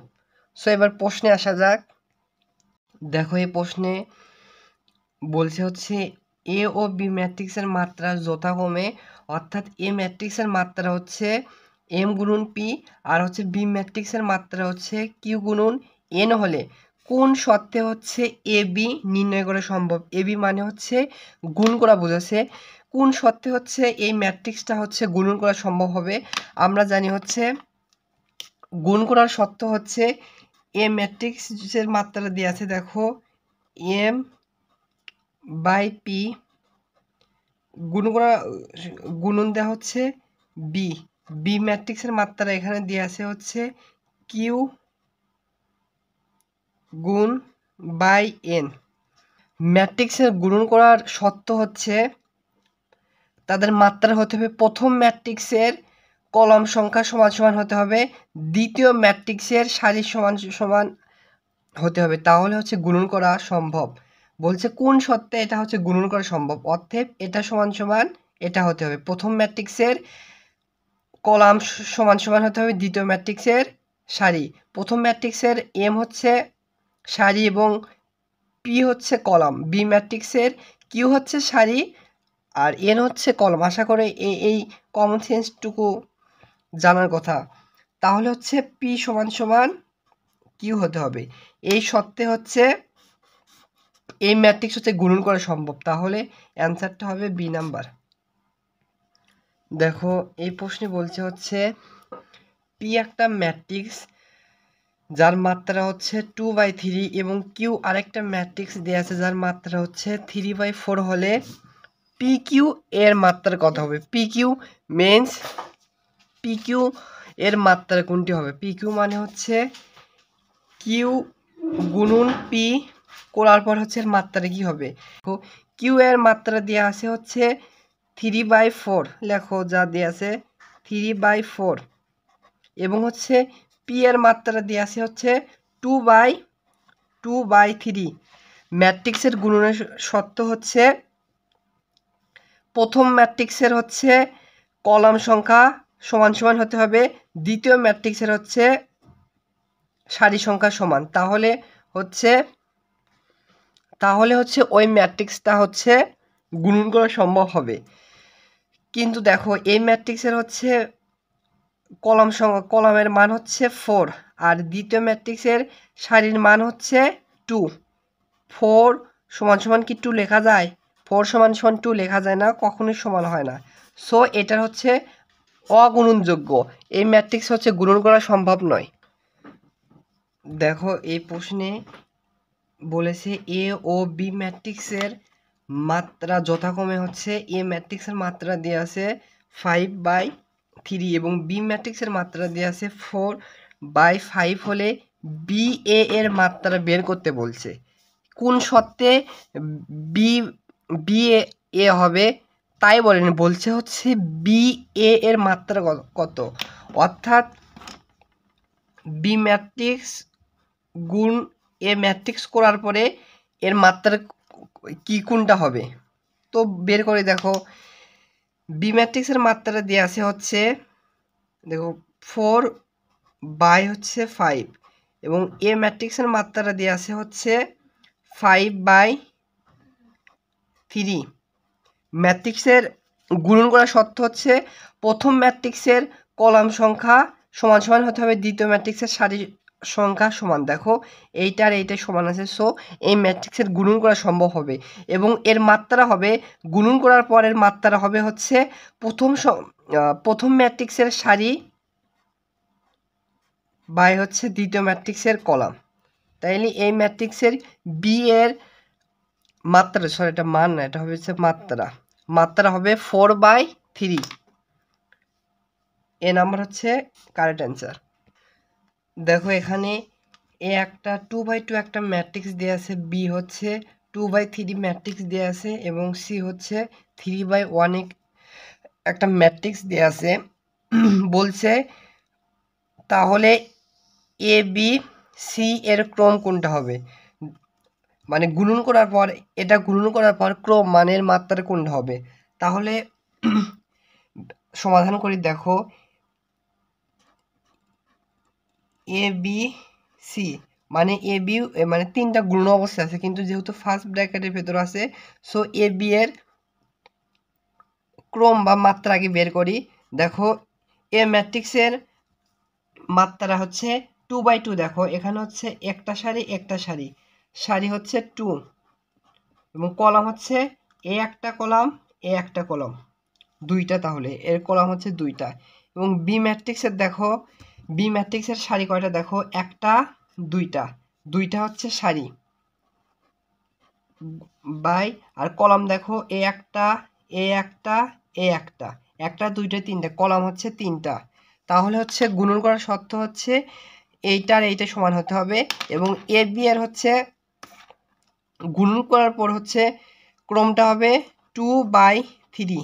সো এবার প্রশ্নে আসা যাক। দেখো এই প্রশ্নে বলছে হচ্ছে এ ও বি ম্যাট্রিক্সের মাত্রা যথাক্রমে, অর্থাৎ এ ম্যাট্রিক্সের মাত্রা হচ্ছে এম গুণন পি, আর হচ্ছে বি ম্যাট্রিক্সের মাত্রা হচ্ছে কিউ গুণন এন হলে কোন শর্তে হচ্ছে এ বি নির্ণয় করা সম্ভব। এ বি মানে হচ্ছে গুণ করা বোঝাচ্ছে, কোন শর্তে হচ্ছে এই ম্যাট্রিক্সটা হচ্ছে গুণন করা সম্ভব হবে। আমরা জানি হচ্ছে গুণ করার শর্ত হচ্ছে এ ম্যাট্রিক্সের মাত্রা দিয়ে আছে, দেখো এম বাই পি গুণন দেওয়া হচ্ছে বি, বি ম্যাট্রিক্সের মাত্রা এখানে দিয়ে আছে হচ্ছে কিউ গুণ বাই এন। ম্যাট্রিক্সের গুণন করার শর্ত হচ্ছে তাদের মাত্রা হতে হবে প্রথম ম্যাট্রিক্সের কলাম সংখ্যা সমান সমান হতে হবে দ্বিতীয় ম্যাট্রিক্সের সারি সমান সমান হতে হবে, তাহলে হচ্ছে গুণন করা সম্ভব। বলছে কোন শর্তে এটা হচ্ছে গুণন করা সম্ভব, অতএব এটা সমান সমান এটা হতে হবে প্রথম ম্যাট্রিক্সের কলাম সমান সমান হতে হবে দ্বিতীয় ম্যাট্রিক্সের সারি। প্রথম ম্যাট্রিক্সের এম হচ্ছে সারি এবং পি হচ্ছে কলাম, বি ম্যাট্রিক্সের কিউ হচ্ছে সারি আর এন হচ্ছে কলাম। আশা করে এই কমন সেন্সটুকু জানার কথা। তাহলে হচ্ছে পি সমান সমান কিউ হতে হবে, এই শর্তে হচ্ছে এই ম্যাট্রিক্স হচ্ছে গুণন করা সম্ভব, তাহলে অ্যান্সারটা হবে বি নাম্বার। দেখো এই প্রশ্নে বলছে হচ্ছে পি একটা ম্যাট্রিক্স যার মাত্রা হচ্ছে 2/3 এবং কিউ আরেকটা ম্যাট্রিক্স দেওয়া আছে যার মাত্রা হচ্ছে 3/4 হলে পি কিউ এর মাত্রার কত হবে। P Q means P Q এর মাত্রা কোনটি হবে? পি কিউ মানে হচ্ছে কিউ গুণন পি করার পর হচ্ছে এর মাত্রা কি হবে। কিউ এর মাত্রা দেওয়া আছে হচ্ছে 3/4, লেখো যা দেওয়া আছে 3/4 এবং হচ্ছে পি এর মাত্রা দিয়ে আছে হচ্ছে 2/3। ম্যাট্রিক্সের গুণনের শর্ত হচ্ছে প্রথম ম্যাট্রিক্সের হচ্ছে কলাম সংখ্যা সমান সমান হতে হবে, দ্বিতীয় ম্যাট্রিক্সের হচ্ছে সারি সংখ্যা সমান, তাহলে হচ্ছে ওই ম্যাট্রিক্সটা হচ্ছে গুণন করা সম্ভব হবে। কিন্তু দেখো এই ম্যাট্রিক্সের হচ্ছে কলামের মান হচ্ছে 4 আর দ্বিতীয় ম্যাট্রিক্সের সারির মান হচ্ছে 2। 4 সমান সমান কি 2 লেখা যায়? 4 সমান সমান 2 লেখা যায় না, কখনোই সমান হয় না। সো এটার হচ্ছে অগুণনযোগ্য, এই ম্যাট্রিক্স হচ্ছে গুণন করা সম্ভব নয়। দেখো এই প্রশ্নে বলেছে এ ও বি ম্যাট্রিক্সের মাত্রা যথাক্রমে হচ্ছে এ ম্যাট্রিক্সের মাত্রা দিয়ে আছে 5/3 এবং বি ম্যাট্রিক্সের মাত্রা দিয়ে আছে 4/5 হলে বি এর মাত্রা বের করতে বলছে। কোন শর্তে বি বি এ হবে তাই বলছে হচ্ছে বি এর মাত্রা কত, অর্থাৎ বি ম্যাট্রিক্স গুণ এ ম্যাট্রিক্স করার পরে এর মাত্রা কি কোনটা হবে। তো বের করে দেখো, বি ম্যাট্রিক্সের মাত্রা দেওয়া আছে হচ্ছে দেখো 4/5 এবং এ ম্যাট্রিক্সের মাত্রা দেওয়া আছে হচ্ছে 5/3। ম্যাট্রিক্সের গুণন করার শর্ত হচ্ছে প্রথম ম্যাট্রিক্সের কলাম সংখ্যা সমান সমান হতে হবে দ্বিতীয় ম্যাট্রিক্সের সারি সংখ্যা সমান। দেখো এইটা আর এইটা সমান আছে, সো এই ম্যাট্রিক্সের গুণন করা সম্ভব হবে এবং এর মাত্রা হবে গুণন করার পরের মাত্রা হবে হচ্ছে প্রথম ম্যাট্রিক্সের সারি বাই হচ্ছে দ্বিতীয় ম্যাট্রিক্সের কলাম। তাইলে এই ম্যাট্রিক্সের বি এর মাত্রা, সরি এটা মান না, এটা হবে হচ্ছে মাত্রা হবে 4/3। এ নাম্বার হচ্ছে কারেক্ট অ্যান্সার। দেখো এখানে এ একটা 2/2 একটা ম্যাট্রিক্স দেওয়া আছে, বি হচ্ছে 2/3 ম্যাট্রিক্স দেওয়া আছে এবং সি হচ্ছে 3/1 একটা ম্যাট্রিক্স দেওয়া আছে। বলছে তাহলে এ বি সি এর ক্রম কোনটা হবে, মানে গুণন করার পর এটা গুণন করার পর ক্রম মানের মাত্রা কোনটা হবে। তাহলে সমাধান করি, দেখো এ বি সি মানে এ বি মানে তিনটা গুণ অবস্থায় আছে, কিন্তু যেহেতু ফার্স্ট ব্র্যাকেটের ভেতর আছে, সো এ বি এর ক্রম বা মাত্রা আগে বের করি। দেখো এ ম্যাট্রিক্সের মাত্রা হচ্ছে 2/2, দেখো এখানে হচ্ছে একটা সারি হচ্ছে 2 এবং কলাম হচ্ছে এ একটা কলাম দুইটা, তাহলে এর কলাম হচ্ছে দুইটা। এবং বি ম্যাট্রিক্সের দেখো বি ম্যাট্রিক্সের সারি কয়টা, দেখো একটা দুইটা হচ্ছে সারি বাই আর কলাম দেখো একটা দুইটা তিনটা, কলাম হচ্ছে তিনটা। তাহলে হচ্ছে গুণন করার শর্ত হচ্ছে এইটার এইটা সমান হতে হবে এবং এ বি এর হচ্ছে গুণন করার পর হচ্ছে ক্রমটা হবে 2/3।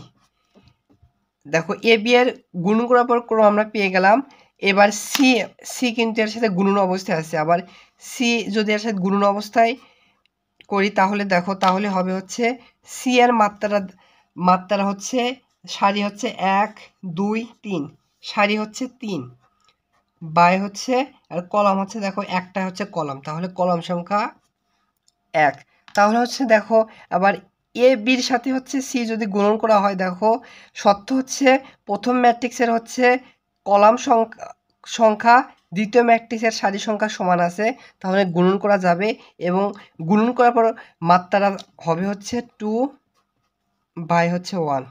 দেখো এ বি এর গুণন করার পর ক্রম আমরা পেয়ে গেলাম। এবার সি কিন্তু এর সাথে গুণন অবস্থায় আছে, আবার সি যদি এর সাথে গুণন অবস্থায় করি তাহলে দেখো তাহলে হবে হচ্ছে সি এর মাত্রা হচ্ছে সারি হচ্ছে 1 2 3, সারি হচ্ছে 3 বাই হচ্ছে আর কলাম হচ্ছে দেখো একটা হচ্ছে কলাম, তাহলে কলাম সংখ্যা 1। তাহলে হচ্ছে দেখো আবার এ বির সাথে হচ্ছে সি যদি গুণন করা হয়, দেখো শর্ত হচ্ছে প্রথম ম্যাট্রিক্সের হচ্ছে কলাম সংখ্যা দ্বিতীয় ম্যাট্রিক্সের সারি সংখ্যা সমান আছে, তাহলে গুণন করা যাবে এবং গুণন করার পর মাত্রা হবে হচ্ছে 2/1।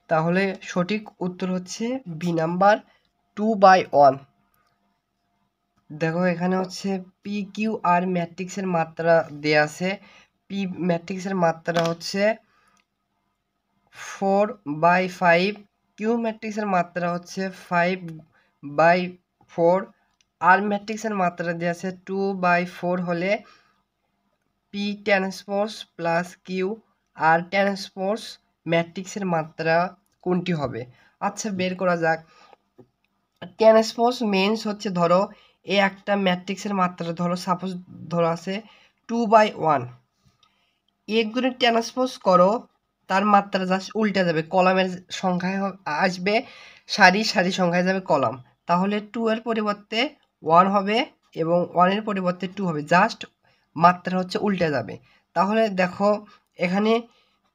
তাহলে সঠিক উত্তর হচ্ছে বি নাম্বার 2/1। দেখো এখানে হচ্ছে পি কিউ আর ম্যাট্রিক্সের মাত্রা দেয়া আছে। পি ম্যাট্রিক্সের মাত্রা হচ্ছে 4/5, কিউ ম্যাট্রিক্সের মাত্রা হচ্ছে 5/4, আর ম্যাট্রিক্সের মাত্রা দেওয়া আছে 2/4 হলে P transpose plus Q R transpose ম্যাট্রিক্সের মাত্রা কোনটি হবে? আচ্ছা, বের করা যাক। ট্রান্সপোজ মেন্স হচ্ছে, ধরো এই একটা ম্যাট্রিক্সের মাত্রা ধরো সাপোজ ধরো আছে 2/1, এগুলো ট্রান্সপোজ করো, তার মাত্রা জাস্ট উল্টে যাবে, কলামের সংখ্যায় আসবে সারি, সারি সংখ্যায় যাবে কলাম, তাহলে 2 এর পরিবর্তে 1 হবে এবং 1 এর পরিবর্তে 2 হবে, জাস্ট মাত্রা হচ্ছে উল্টে যাবে। তাহলে দেখো এখানে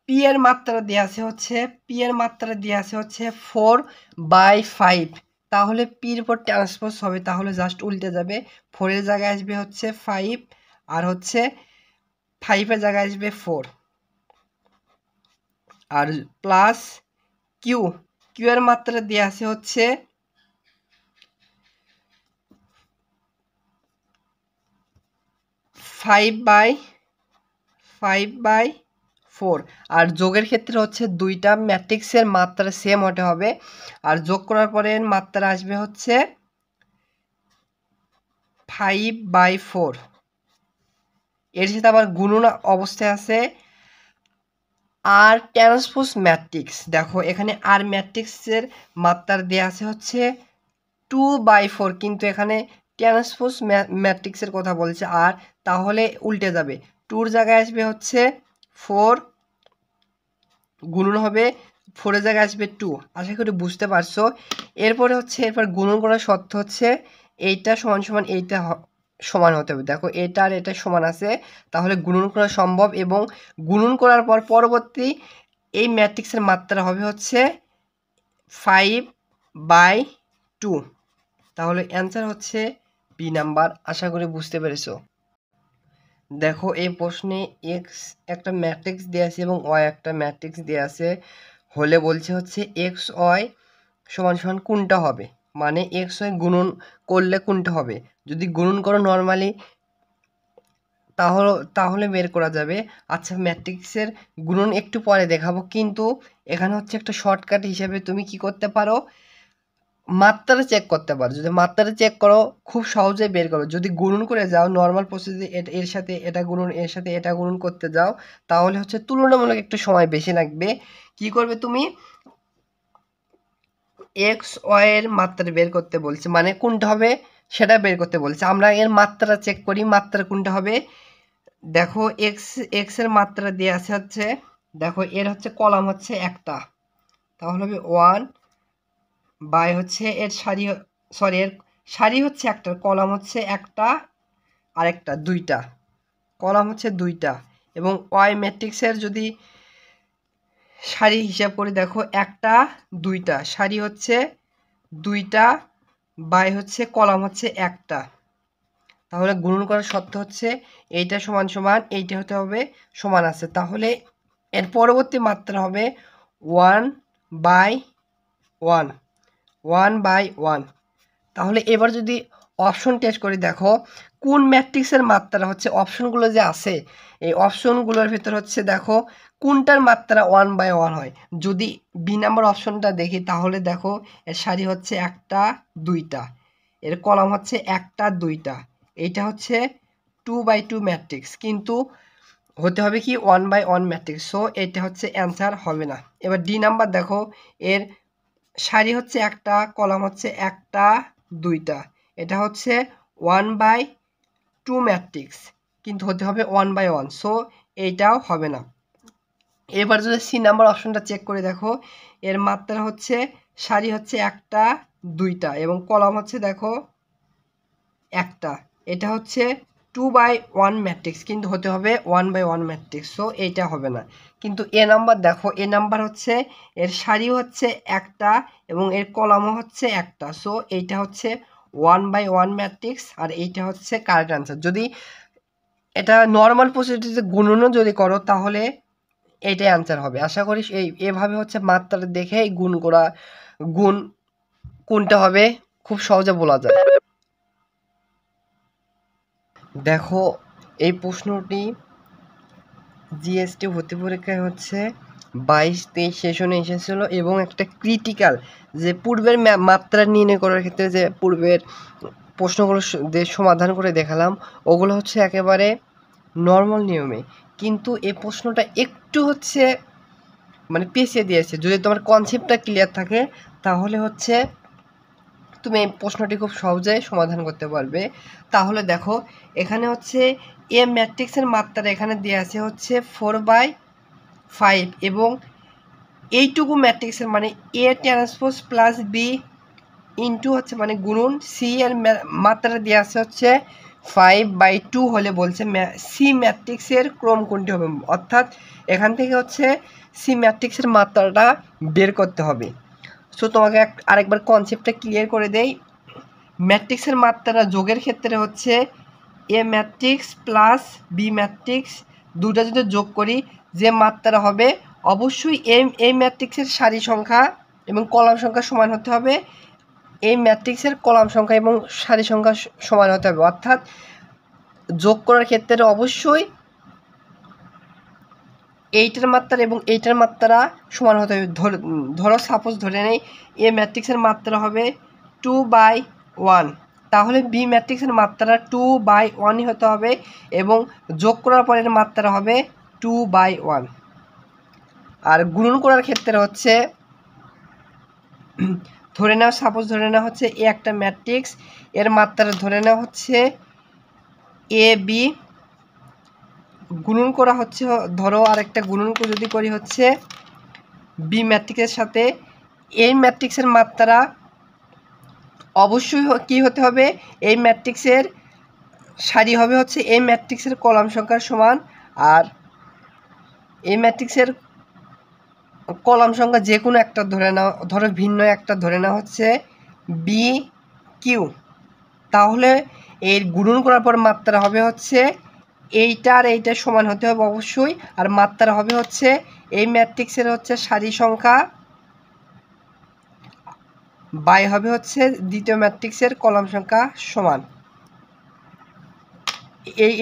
পি এর মাত্রা দেওয়া আছে হচ্ছে, পি এর মাত্রা দেওয়া আছে হচ্ছে 4/5, তাহলে পির উপর ট্রান্সপোজ হবে, তাহলে জাস্ট উল্টে যাবে, 4 এর জায়গায় আসবে হচ্ছে 5, আর হচ্ছে 5 এর জায়গায় আসবে 4, আর প্লাস কিউ, কিউ এর মাত্রা দেওয়া আছে হচ্ছে 5/4, আর যোগের ক্ষেত্রে হচ্ছে দুইটা ম্যাট্রিক্সের মাত্রা সেম হতে হবে, আর যোগ করার পরে মাত্রা আসবে হচ্ছে 5/4, এর সাথে আবার গুণন অবস্থায় আছে আর ট্রান্সপোজ ম্যাট্রিক্স। দেখো এখানে আর ম্যাট্রিক্সের মাত্রা দেওয়া আছে হচ্ছে 2/4, কিন্তু এখানে ট্রান্সপোজ ম্যাট্রিক্সের কথা বলছে আর, তাহলে উল্টে যাবে, 2 জায়গায় আসবে হচ্ছে 4, গুণন হবে 4 এর জায়গায় আসবে 2। আশা করি বুঝতে পারছো। এরপরে হচ্ছে এরপর গুণন করার শর্ত হচ্ছে এইটা সমান সমান এইটা সমান হতে হবে। দেখো এটা আর এটা সমান আছে, তাহলে গুণন করা সম্ভব, এবং গুণন করার পর পরবর্তী এই ম্যাট্রিক্সের মাত্রা হবে হচ্ছে 5/2, তাহলে অ্যান্সার হচ্ছে বি নাম্বার। আশা করি বুঝতে পেরেছো। দেখো এই প্রশ্নে এক্স একটা ম্যাট্রিক্স দেওয়া আছে এবং ওয়াই একটা ম্যাট্রিক্স দেওয়া আছে, হলে বলছে হচ্ছে এক্স ওয়াই সমান সমান কোনটা হবে, মানে এক্স ওয়াই গুণন করলে কোনটা হবে। যদি গুণন করো নর্মালি তাহলে তাহলে বের করা যাবে। আচ্ছা, ম্যাট্রিক্সের গুণন একটু পরে দেখাবো, কিন্তু এখানে হচ্ছে একটা শর্টকাট হিসেবে তুমি কি করতে পারো, মাত্রা চেক করতে পারো। যদি মাত্রা চেক করো খুব সহজেই বের করো। যদি গুণন করে যাও নর্মাল প্রসেসে, এর সাথে এটা গুণন, এর সাথে এটা গুণন করতে যাও, তাহলে হচ্ছে তুলনামূলক একটু সময় বেশি লাগবে। কি করবে তুমি, এক্স ওয়াই এর মাত্রা বের করতে বলছে, মানে কোনটা হবে সেটা বের করতে বলছে। আমরা এর মাত্রা চেক করি, মাত্রা কোনটা হবে। দেখো এক্স এক্স এর মাত্রা দেওয়া আছে হচ্ছে, দেখো এর হচ্ছে কলাম হচ্ছে একটা, তাহলে হবে 1 বাই হচ্ছে এর সারি, সরি এর সারি হচ্ছে একটা, কলাম হচ্ছে একটা, আরেকটা দুইটা, কলাম হচ্ছে দুইটা, এবং ওয়াই ম্যাট্রিক্সের যদি সারি হিসাব করে দেখো একটা দুইটা, সারি হচ্ছে দুইটা, বাই হচ্ছে কলাম হচ্ছে একটা, তাহলে গুণন করার শর্ত হচ্ছে এইটা সমান সমান এইটা হতে হবে সমান আছে, তাহলে এর পরবর্তী মাত্রা হবে 1/1, 1/1। তাহলে এবার যদি অপশন টেস্ট করে দেখো কোন ম্যাট্রিক্সের মাত্রা হচ্ছে, অপশনগুলো যে আছে এই অপশনগুলোর ভিতর হচ্ছে দেখো কোনটার মাত্রা 1/1 হয়। যদি বি নাম্বার অপশনটা দেখি তাহলে দেখো এর সারি হচ্ছে একটা দুইটা, এর কলাম হচ্ছে একটা দুইটা, এইটা হচ্ছে 2/2 ম্যাট্রিক্স, কিন্তু হতে হবে কি 1/1 ম্যাট্রিক্স, সো এটা হচ্ছে অ্যান্সার হবে না। এবার ডি নাম্বার দেখো, এর সারি হচ্ছে একটা, কলাম হচ্ছে একটা দুইটা, এটা হচ্ছে 1/2 ম্যাট্রিক্স, কিন্তু হতে হবে 1/1, সো এইটাও হবে না। এবার যদি সি নাম্বার অপশনটা চেক করে দেখো, এর মাত্রা হচ্ছে সারি হচ্ছে একটা দুইটা এবং কলাম হচ্ছে দেখো একটা, এটা হচ্ছে 2/1 ম্যাট্রিক্স, কিন্তু হতে হবে 1/1 ম্যাট্রিক্স, সো এইটা হবে না। কিন্তু এ নাম্বার দেখো, এ নাম্বার হচ্ছে এর সারি হচ্ছে একটা এবং এর কলামও হচ্ছে একটা, সো এইটা হচ্ছে 1/1 ম্যাট্রিক্স, আর এইটা হচ্ছে কারেক্ট আনসার। যদি এটা নর্মাল প্রসিডিউরে গুণনও যদি করো তাহলে এইটাই আনসার হবে। আশা করি এভাবে হচ্ছে মাত্রা দেখে গুণ করা, গুণ কোনটা হবে খুব সহজে বলা যায়। দেখো এই প্রশ্নটি জিএসটি ভর্তি পরীক্ষায় হচ্ছে 22-23 সেশনে এসেছিল, এবং একটা ক্রিটিক্যাল যে পূর্বের মাত্রা নির্ণয় করার ক্ষেত্রে যে পূর্বের প্রশ্নগুলো যে সমাধান করে দেখালাম ওগুলো হচ্ছে একেবারে নর্মাল নিয়মে, কিন্তু এই প্রশ্নটা একটু হচ্ছে মানে পেঁচিয়ে দিয়েছে। যদি তোমার কনসেপ্টটা ক্লিয়ার থাকে তাহলে হচ্ছে তুমি এই প্রশ্নটি খুব সহজেই সমাধান করতে পারবে। তাহলে দেখো এখানে হচ্ছে এ ম্যাট্রিক্সের মাত্রা এখানে দেওয়া আছে হচ্ছে 4/5 এবং এইটুকু ম্যাট্রিক্সের মানে A transpose plus B into হচ্ছে মানে গুণন সি এর মাত্রা দেওয়া আছে হচ্ছে 5/2 হলে বলছে সি ম্যাট্রিক্সের ক্রম কোনটি হবে, অর্থাৎ এখান থেকে হচ্ছে সি ম্যাট্রিক্সের মাত্রাটা বের করতে হবে। সো তোমাকে আরেকবার কনসেপ্টটা ক্লিয়ার করে দেই। ম্যাট্রিক্সের মাত্রা যোগের ক্ষেত্রে হচ্ছে এ ম্যাট্রিক্স প্লাস বি ম্যাট্রিক্স দুটা যদি যোগ করি যে মাত্রা হবে অবশ্যই এই ম্যাট্রিক্সের সারি সংখ্যা এবং কলাম সংখ্যা সমান হতে হবে, এই ম্যাট্রিক্সের কলাম সংখ্যা এবং সারি সংখ্যা সমান হতে হবে। অর্থাৎ যোগ করার ক্ষেত্রে অবশ্যই এইটার মাত্রা এবং এইটার মাত্রা সমান হতে হবে। ধরো সাপোজ ধরে নেই এ ম্যাট্রিক্সের মাত্রা হবে 2/1, তাহলে বি ম্যাট্রিক্সের মাত্রা 2/1ই হতে হবে এবং যোগ করার পরের মাত্রা হবে 2/1। আর গুণন করার ক্ষেত্রে হচ্ছে ধরে নাও সাপোজ ধরে নেওয়া হচ্ছে এ একটা ম্যাট্রিক্স, এর মাত্রা ধরে নেওয়া হচ্ছে এ বি, গুণন করা হচ্ছে ধরো আরেকটা গুণন যদি করি হচ্ছে বি ম্যাট্রিক্সের সাথে, এই ম্যাট্রিক্সের মাত্রা অবশ্যই কী হতে হবে, এই ম্যাট্রিক্সের সারি হবে হচ্ছে এই ম্যাট্রিক্সের কলাম সংখ্যার সমান, আর এই ম্যাট্রিক্সের কলাম সংখ্যা যে কোনো একটা ধরে নাও, ধরো ভিন্ন একটা ধরে নেওয়া হচ্ছে বি কিউ, তাহলে এর গুণন করার পর মাত্রা হবে হচ্ছে এইটা আর এইটা সমান হতে হবে অবশ্যই, আর মাত্রা হবে হচ্ছে এই ম্যাট্রিক্সের হচ্ছে সারি সংখ্যা বাই হবে হচ্ছে দ্বিতীয় ম্যাট্রিক্সের কলাম সংখ্যা সমান।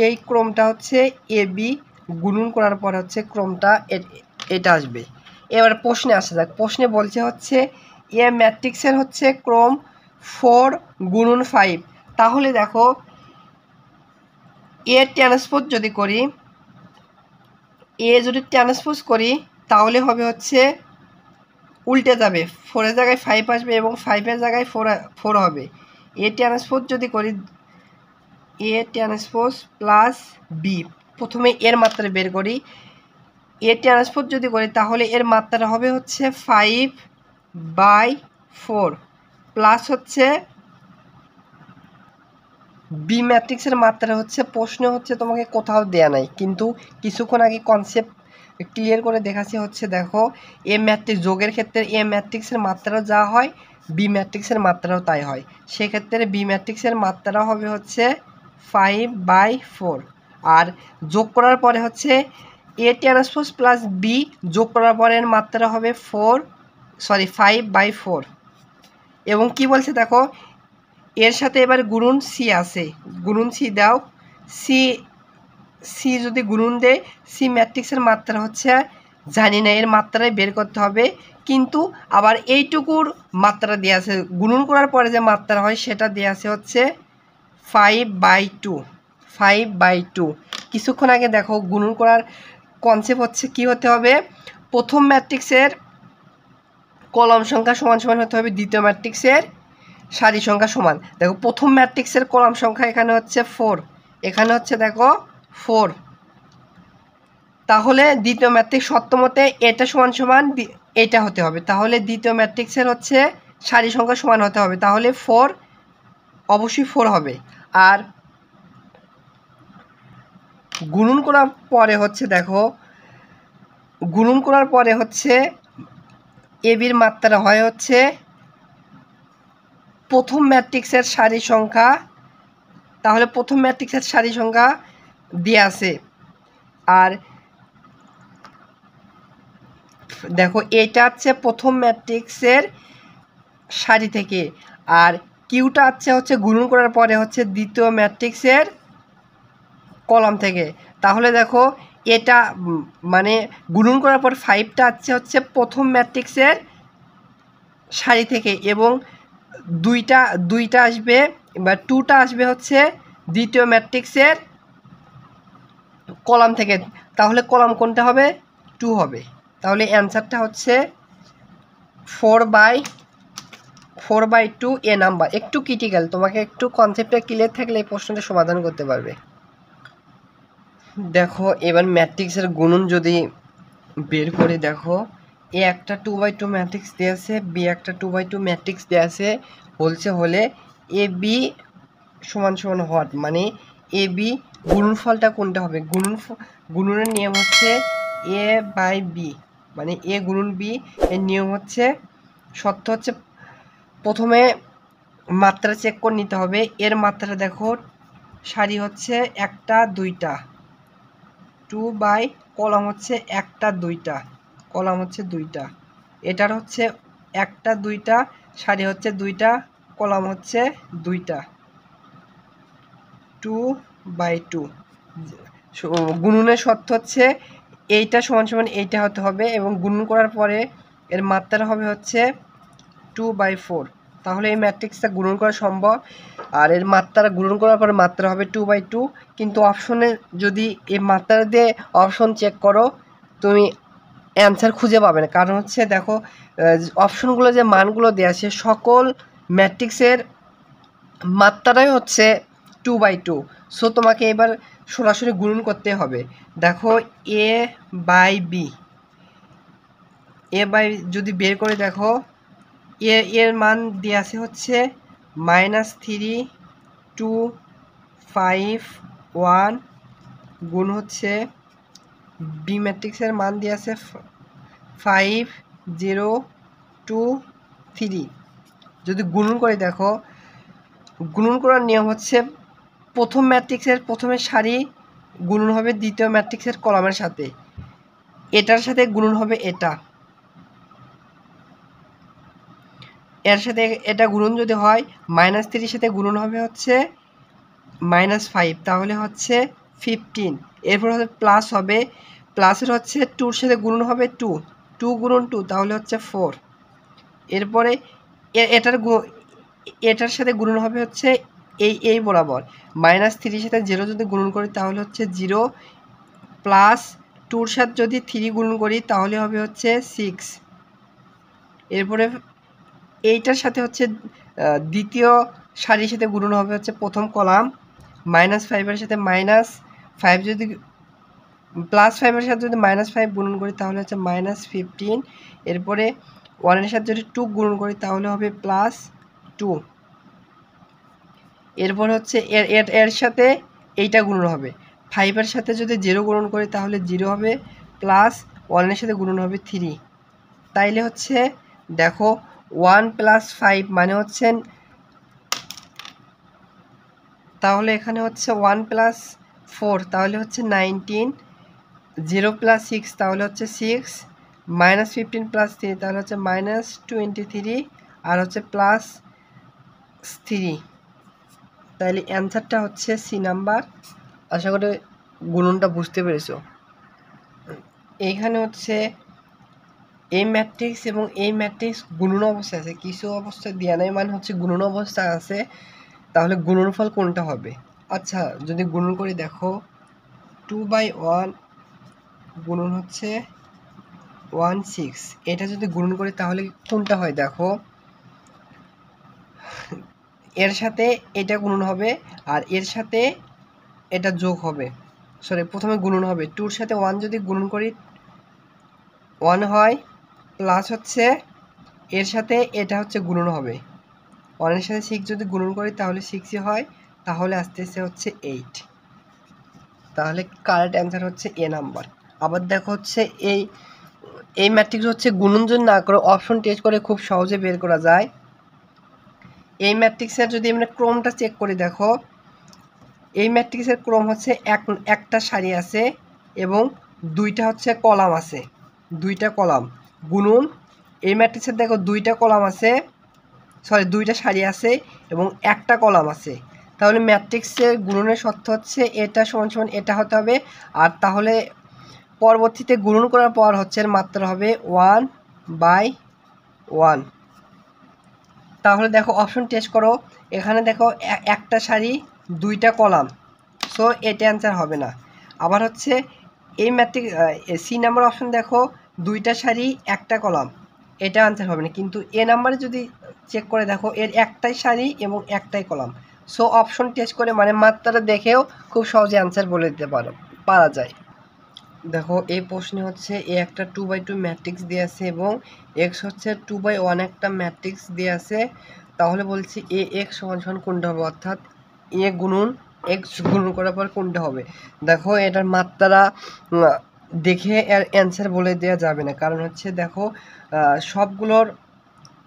এই ক্রমটা হচ্ছে এ বি গুণন করার পর হচ্ছে ক্রমটা এটা আসবে। এবার প্রশ্নে আসা যাক। প্রশ্নে বলছে হচ্ছে এ ম্যাট্রিক্সের হচ্ছে ক্রম 4x5, তাহলে দেখো এ ট্রান্সপোজ যদি করি, এ যদি ট্রান্সপোজ করি তাহলে হবে হচ্ছে উল্টে যাবে, 4-এর জায়গায় 5 আসবে এবং 5-এর জায়গায় 4 হবে। এ ট্রান্সপোজ যদি করি এ ট্রান্সপোজ প্লাস বি, প্রথমে এর মাত্রা বের করি, এ ট্রান্সপোজ যদি করি তাহলে এর মাত্রা হবে হচ্ছে 5/4 প্লাস হচ্ছে বি ম্যাট্রিক্সের মাত্রা হচ্ছে প্রশ্ন হচ্ছে তোমাকে কোথাও দেয়া নাই, কিন্তু কিছুক্ষণ আগে কনসেপ্ট ক্লিয়ার করে দেখাচ্ছি হচ্ছে দেখো এ ম্যাট্রিক্স যোগের ক্ষেত্রে এ ম্যাট্রিক্সের মাত্রাও যা হয় বি ম্যাট্রিক্সের মাত্রাও তাই হয়, সেক্ষেত্রে বি ম্যাট্রিক্সের মাত্রা হবে হচ্ছে 5/4, আর যোগ করার পরে হচ্ছে এ ট্রান্সপোজ প্লাস বি যোগ করার পরের মাত্রা হবে 5/4 এবং কি বলছে দেখো এর সাথে এবার গুণন সি আছে, গুণন সি দাও, সি যদি গুণন দেয় সি ম্যাট্রিক্সের মাত্রা হচ্ছে জানি না, এর মাত্রায় বের করতে হবে, কিন্তু আবার এইটুকুর মাত্রা দেওয়া আছে, গুণন করার পরে যে মাত্রা হয় সেটা দেওয়া আছে হচ্ছে 5/2। কিছুক্ষণ আগে দেখো গুণন করার কনসেপ্ট হচ্ছে কি হতে হবে, প্রথম ম্যাট্রিক্সের কলাম সংখ্যা সমান সমান হতে হবে দ্বিতীয় ম্যাট্রিক্সের সারি সংখ্যা সমান। দেখো প্রথম ম্যাট্রিক্সের কলাম সংখ্যা এখানে হচ্ছে 4, এখানে হচ্ছে দেখো 4, তাহলে দ্বিতীয় ম্যাট্রিক্স সত্যমতে এটা সমান সমান এটা হতে হবে, তাহলে দ্বিতীয় ম্যাট্রিক্সের হচ্ছে সারি সংখ্যা সমান হতে হবে, তাহলে 4 অবশ্যই 4 হবে। আর গুণন করার পরে হচ্ছে দেখো গুণন করার পরে হচ্ছে এবির মাত্রা হয় হচ্ছে প্রথম ম্যাট্রিক্সের সারি সংখ্যা, তাহলে প্রথম ম্যাট্রিক্সের সারি সংখ্যা দিয়ে আছে, আর দেখো এটা হচ্ছে প্রথম ম্যাট্রিক্সের সারি থেকে, আর কিউটা হচ্ছে গুণন করার পরে হচ্ছে দ্বিতীয় ম্যাট্রিক্সের কলাম থেকে, তাহলে দেখো এটা মানে গুণন করার পর 5টা হচ্ছে প্রথম ম্যাট্রিক্সের সারি থেকে এবং দুইটা আসবে বা 2টা আসবে হচ্ছে দ্বিতীয় ম্যাট্রিক্সের কলাম থেকে, তাহলে কলাম কোনটা হবে 2 হবে। তাহলে অ্যান্সারটা হচ্ছে 4/2 এ নাম্বার। একটু ক্রিটিক্যাল, তোমাকে একটু কনসেপ্টটা ক্লিয়ার থাকলে এই প্রশ্নটা সমাধান করতে পারবে। দেখো এবার ম্যাট্রিক্সের গুণন যদি বের করে দেখো, এ একটা 2/2 ম্যাট্রিক্স দেওয়া আছে, বি একটা 2/2 ম্যাট্রিক্স দেওয়া আছে, হলে এ বি সমান সমান হট, মানে এ বি গুণনফলটা কোনটা হবে? গুণনের নিয়ম হচ্ছে এ বাই বি, মানে এ গুণন বি। এর নিয়ম হচ্ছে, সত্য হচ্ছে প্রথমে মাত্রা চেক করে নিতে হবে। এর মাত্রা দেখো সারি হচ্ছে একটা দুইটা, 2 বাই কলাম হচ্ছে একটা দুইটা, কলাম হচ্ছে দুইটা। এটার হচ্ছে একটা দুইটা, সারি হচ্ছে দুইটা, কলাম হচ্ছে দুইটা, 2/2। গুণনের শর্ত হচ্ছে এইটা সমান সমান এইটা হতে হবে, এবং গুণন করার পরে এর মাত্রা হবে হচ্ছে 2/4। তাহলে এই ম্যাট্রিক্সটা গুণন করা সম্ভব। আর এর মাত্রা গুণন করার পরে মাত্রা হবে 2/2। কিন্তু অপশনে যদি এই মাত্রা দিয়ে অপশন চেক করো, তুমি অ্যান্সার খুঁজে পাবে না। কারণ হচ্ছে দেখো অপশনগুলো যে মানগুলো দেওয়া আছে সকল ম্যাট্রিক্সের মাত্রাটাই হচ্ছে 2/2। সো তোমাকে এবার সরাসরি গুণন করতে হবে। দেখো এ বাই বি, এ বাই যদি বের করে দেখো, এর মান দেওয়া আছে হচ্ছে -3 2 5 1 গুণ হচ্ছে বি ম্যাট্রিক্সের মান দেওয়া আছে 5 0 2 3। যদি গুণন করে দেখো, গুণন করার নিয়ম হচ্ছে প্রথম ম্যাট্রিক্সের প্রথমের সারি গুণন হবে দ্বিতীয় ম্যাট্রিক্সের কলামের সাথে, এটার সাথে গুণন হবে এটা, এর সাথে এটা গুণন যদি হয় -3 সাথে গুণন হবে হচ্ছে -5, তাহলে হচ্ছে 15। এরপর হচ্ছে প্লাস হবে, প্লাসের হচ্ছে 2 এর সাথে গুণন হবে 2, 2 গুণন 2 তাহলে হচ্ছে 4। এরপরে এটার সাথে গুণন হবে হচ্ছে এই বরাবর, -3 সাথে 0 যদি গুণন করি তাহলে হচ্ছে 0, প্লাস 2 সাথে যদি 3 গুণন করি তাহলে হবে হচ্ছে 6। এরপরে এইটার সাথে হচ্ছে দ্বিতীয় সারির সাথে গুণন হবে হচ্ছে প্রথম কলাম, -5 এর সাথে -5 যদি +5 এর সাথে যদি -5 গুণন করি তাহলে হচ্ছে -15। এরপরে 1 এর সাথে যদি 2 গুণন করি তাহলে হবে +2। এরপর হচ্ছে এর সাথে এইটা গুণন হবে, 5 এর সাথে যদি 0 গুণন করি তাহলে 0 হবে, প্লাস 1 এর সাথে গুণন হবে 3। তাইলে হচ্ছে দেখো 1 + 5 মানে হচ্ছে, তাহলে এখানে হচ্ছে 1 + 4 তাহলে হচ্ছে 19, 0 + 6 তাহলে হচ্ছে 6, -15 + 3 তাহলে হচ্ছে -23, আর হচ্ছে +3। তাহলে অ্যান্সারটা হচ্ছে সি নাম্বার। আশা করি গুণনটা বুঝতে পেরেছো। এইখানে হচ্ছে এই ম্যাট্রিক্স এবং এই ম্যাট্রিক্স গুণন অবস্থায় আছে, কিছু অবস্থায় দেওয়া নাই মানে হচ্ছে গুণন অবস্থায় আছে, তাহলে গুণনফল কোনটা হবে? আচ্ছা যদি গুণন করি দেখো, 2/1 গুণন হচ্ছে 16, এটা যদি গুণন করি তাহলে কোনটা হয়? দেখো এর সাথে এটা গুণন হবে আর এর সাথে এটা যোগ হবে, সরি প্রথমে গুণন হবে, 2 এর সাথে 1 যদি গুণন করি 1 হয়, প্লাস হচ্ছে এর সাথে এটা হচ্ছে গুণন হবে, 1 এর সাথে 6 যদি গুণন করি তাহলে 6ই হয়, তাহলে আস্তে আস্তে হচ্ছে 8। তাহলে কারেক্ট অ্যান্সার হচ্ছে এ নাম্বার। আবার দেখো হচ্ছে এই ম্যাট্রিক্স হচ্ছে গুণন যদি না করে অপশন টেস্ট করে খুব সহজে বের করা যায়। এই ম্যাট্রিক্সের যদি আমরা ক্রমটা চেক করি দেখো, এই ম্যাট্রিক্সের ক্রম হচ্ছে একটা সারি আছে এবং দুইটা হচ্ছে কলাম আছে, দুইটা কলাম গুণন। এই ম্যাট্রিক্সের দেখো দুইটা কলাম আছে, সরি দুইটা সারি আছে এবং একটা কলাম আছে। তাহলে ম্যাট্রিক্সের গুণনের শর্ত হচ্ছে এটা সমান সমান এটা হতে হবে, আর তাহলে পরবর্তীতে গুণন করার পর হচ্ছে মাত্রা হবে 1/1। তাহলে দেখো অপশন টেস্ট করো, এখানে দেখো একটা সারি দুইটা কলাম, সো এটা অ্যান্সার হবে না। আবার হচ্ছে এই ম্যাট্রিক্স সি নাম্বার অপশন দেখো, দুইটা সারি একটা কলাম, এটা আনসার হবে না। কিন্তু এ নাম্বারে যদি চেক করে দেখো এর একটাই সারি এবং একটাই কলাম। সো অপশন টেস্ট করে মানে মাত্রাটা দেখেও খুব সহজে আনসার বলে দিতে পারা যায়। দেখো এই প্রশ্নে হচ্ছে এ একটা 2/2 ম্যাট্রিক্স দিয়ে আছে এবং এক্স হচ্ছে 2/1 একটা ম্যাট্রিক্স দিয়ে আছে। তাহলে বলছি এ এক্স সমান সমান কোনটা হবে, অর্থাৎ এ গুণন এক্স গুণন করার পর কোনটা হবে। দেখো এটার মাত্রা দেখে এর অ্যান্সার বলে দেওয়া যাবে না, কারণ হচ্ছে দেখো সবগুলোর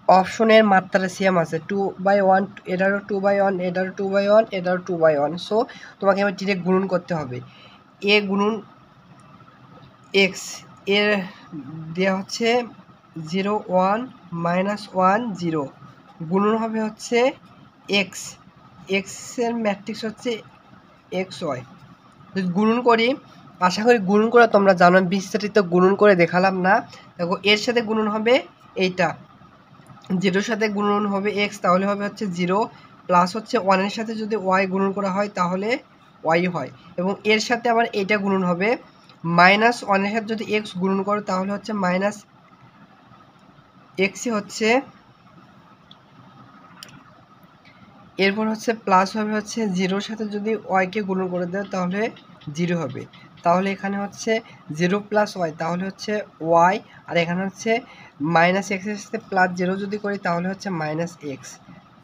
অপশনের মাত্রা সেম আছে। 2/1, এটারও 2/1, এটারও 2/1, এটারও 2/1। সো তোমাকে এবার ডিরেক্ট গুণন করতে হবে। এ গুণন এক্স এর দেওয়া হচ্ছে 0 1 -1 0, গুণন হবে হচ্ছে এক্স, এক্সের ম্যাট্রিক্স হচ্ছে এক্স ওয়াই। যদি গুণন করি, আশা করি গুণন করে তোমরা জানো, বিস্তারিত গুণন করে দেখালাম না। দেখো এর সাথে গুণন হবে এইটা, 0-র সাথে গুণন হবে এক্স, তাহলে হবে হচ্ছে 0, প্লাস হচ্ছে 1-এর সাথে যদি ওয়াই গুণন করা হয় তাহলে ওয়াই হয়, এবং এর সাথে আবার এইটা গুণন হবে -1-এর সাথে যদি এক্স গুণন করো তাহলে হচ্ছে মাইনাস এক্সই হচ্ছে, এরপর হচ্ছে প্লাস হবে হচ্ছে 0-র সাথে যদি ওয়াইকে গুণন করে দেয় তাহলে 0 হবে। তাহলে এখানে হচ্ছে 0 + ওয়াই তাহলে হচ্ছে ওয়াই, আর এখানে হচ্ছে -এক্সের সাথে +0 যদি করি তাহলে হচ্ছে -এক্স।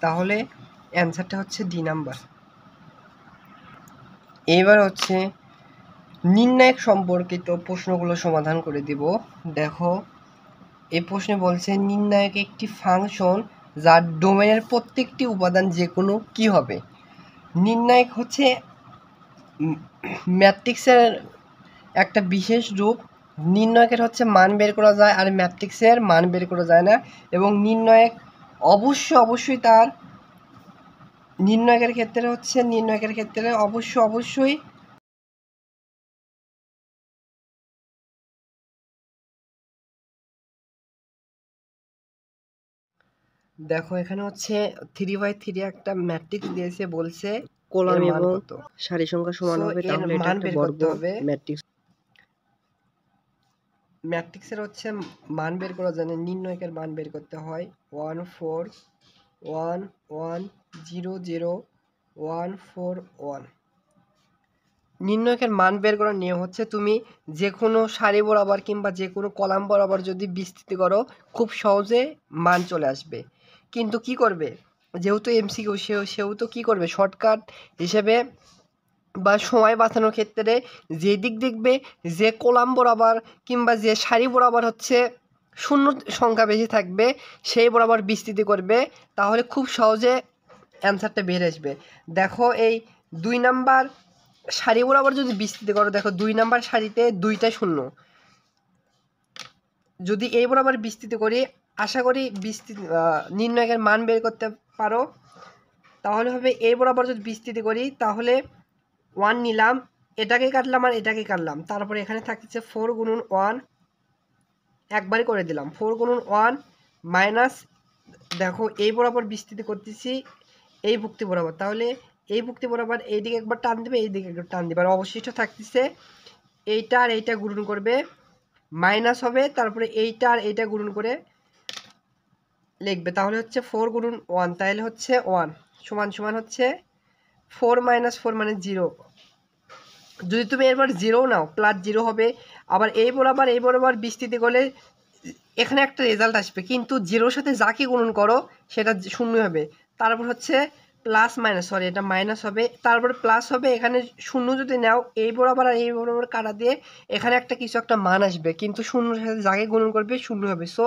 তাহলে অ্যান্সারটা হচ্ছে ডি নাম্বার। এবার হচ্ছে নির্ণায়ক সম্পর্কিত প্রশ্নগুলো সমাধান করে দিব। দেখো এই প্রশ্নে বলছে নির্ণায়ক একটি ফাংশন যার ডোমেনের প্রত্যেকটি উপাদান যে কোনো কি হবে। নির্ণায়ক হচ্ছে ম্যাট্রিক্সের একটা বিশেষ রূপ। নির্ণায়কের হচ্ছে মান বের করা যায় আর ম্যাট্রিক্সের মান বের করা যায় না, এবং নির্ণায়ক অবশ্যই তার নির্ণায়কের ক্ষেত্রে অবশ্যই দেখো এখানে হচ্ছে 3/3 একটা ম্যাট্রিক্স দিয়েছে, বলছে কলাম এবং সারি সংখ্যা সমান হবে, তাহলে এটা একটা বর্গ ম্যাট্রিক্স। ম্যাট্রিক্সের হচ্ছে মান বের করা যায় না, নির্ণায়কের মান বের করতে হয় 1 4 1 1 0 0 1 4 1। নির্ণায়কের মান বের করার নিয়ম হচ্ছে তুমি যে কোনো সারি বরাবর কিংবা যে কোনো কলাম বরাবর যদি বিস্তৃতি করো খুব সহজে মান চলে আসবে। কিন্তু কি করবে, যেহেতু এমসিকিউ সেহেতু কি করবে, শর্টকাট হিসেবে বা সময় বাঁচানোর ক্ষেত্রে যে দিক দেখবে যে কলাম বরাবর কিংবা যে সারি বরাবর হচ্ছে শূন্য সংখ্যা বেশি থাকবে সেই বরাবর বিস্তৃতি করবে, তাহলে খুব সহজে অ্যান্সারটা বের আসবে। দেখো এই 2 নাম্বার সারি বরাবর যদি বিস্তৃতি করো, দেখো 2 নাম্বার সারিতে 2টা শূন্য, যদি এই বরাবর বিস্তৃতি করি আশা করি নির্ণায়কের মান বের করতে পারো। তাহলে হবে এই বরাবর যদি বিস্তৃতি করি তাহলে 1 নিলাম, এটাকে কাটলাম আর এটাকে কাটলাম, তারপরে এখানে থাকছে 4 গুণন 1, একবারই করে দিলাম 4 গুণন 1 মাইনাস, দেখো এই বরাবর বিস্তৃতি করতেছি এই ভুক্তি বরাবর, তাহলে এই ভুক্তি বরাবর এইদিকে একবার টান দেবে এইদিকে একবার টান দেবে, আর অবশিষ্ট থাকতেছে এইটা আর এইটা গুণন করবে মাইনাস হবে, তারপরে এইটা আর এইটা গুণন করে লিখবে, তাহলে হচ্ছে 4 গুণন 1, তাহলে হচ্ছে 1 সমান সমান হচ্ছে 4 - 4 মানে 0। যদি তুমি এরপর 0 নাও +0 হবে, আবার এই বরাবর বিস্তৃতি করলে এখানে একটা রেজাল্ট আসবে, কিন্তু 0-র সাথে যাকে গুণন করো সেটা 0 হবে, তারপর হচ্ছে এটা মাইনাস হবে, তারপরে প্লাস হবে, এখানে 0 যদি নাও এই বরাবর আর এই বরাবর কাটা দিয়ে এখানে একটা কিছু একটা মান আসবে, কিন্তু 0-র সাথে যাকে গুণন করবে 0 হবে। সো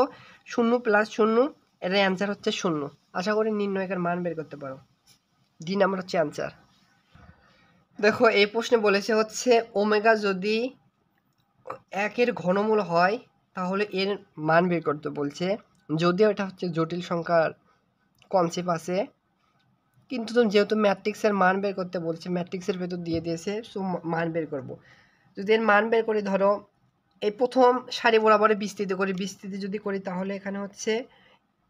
0 + 0, এর অ্যান্সার হচ্ছে 0। আশা করি নির্ণায়কের মান বের করতে পারো। ডি নাম্বার হচ্ছে অ্যান্সার। দেখো এই প্রশ্নে বলেছে হচ্ছে ওমেগা যদি 1-এর ঘনমূল হয় তাহলে এর মান বের করতে বলছে, যদিও এটা হচ্ছে জটিল সংখ্যার কনসেপ্ট আছে, কিন্তু তুমি যেহেতু ম্যাট্রিক্সের মান বের করতে বলছে ম্যাট্রিক্সের ভেতর দিয়ে দিয়েছে, সো মান বের করব। যদি এর মান বের করি, ধরো এই প্রথম সারি বরাবরে বিস্তৃতি যদি করি তাহলে এখানে হচ্ছে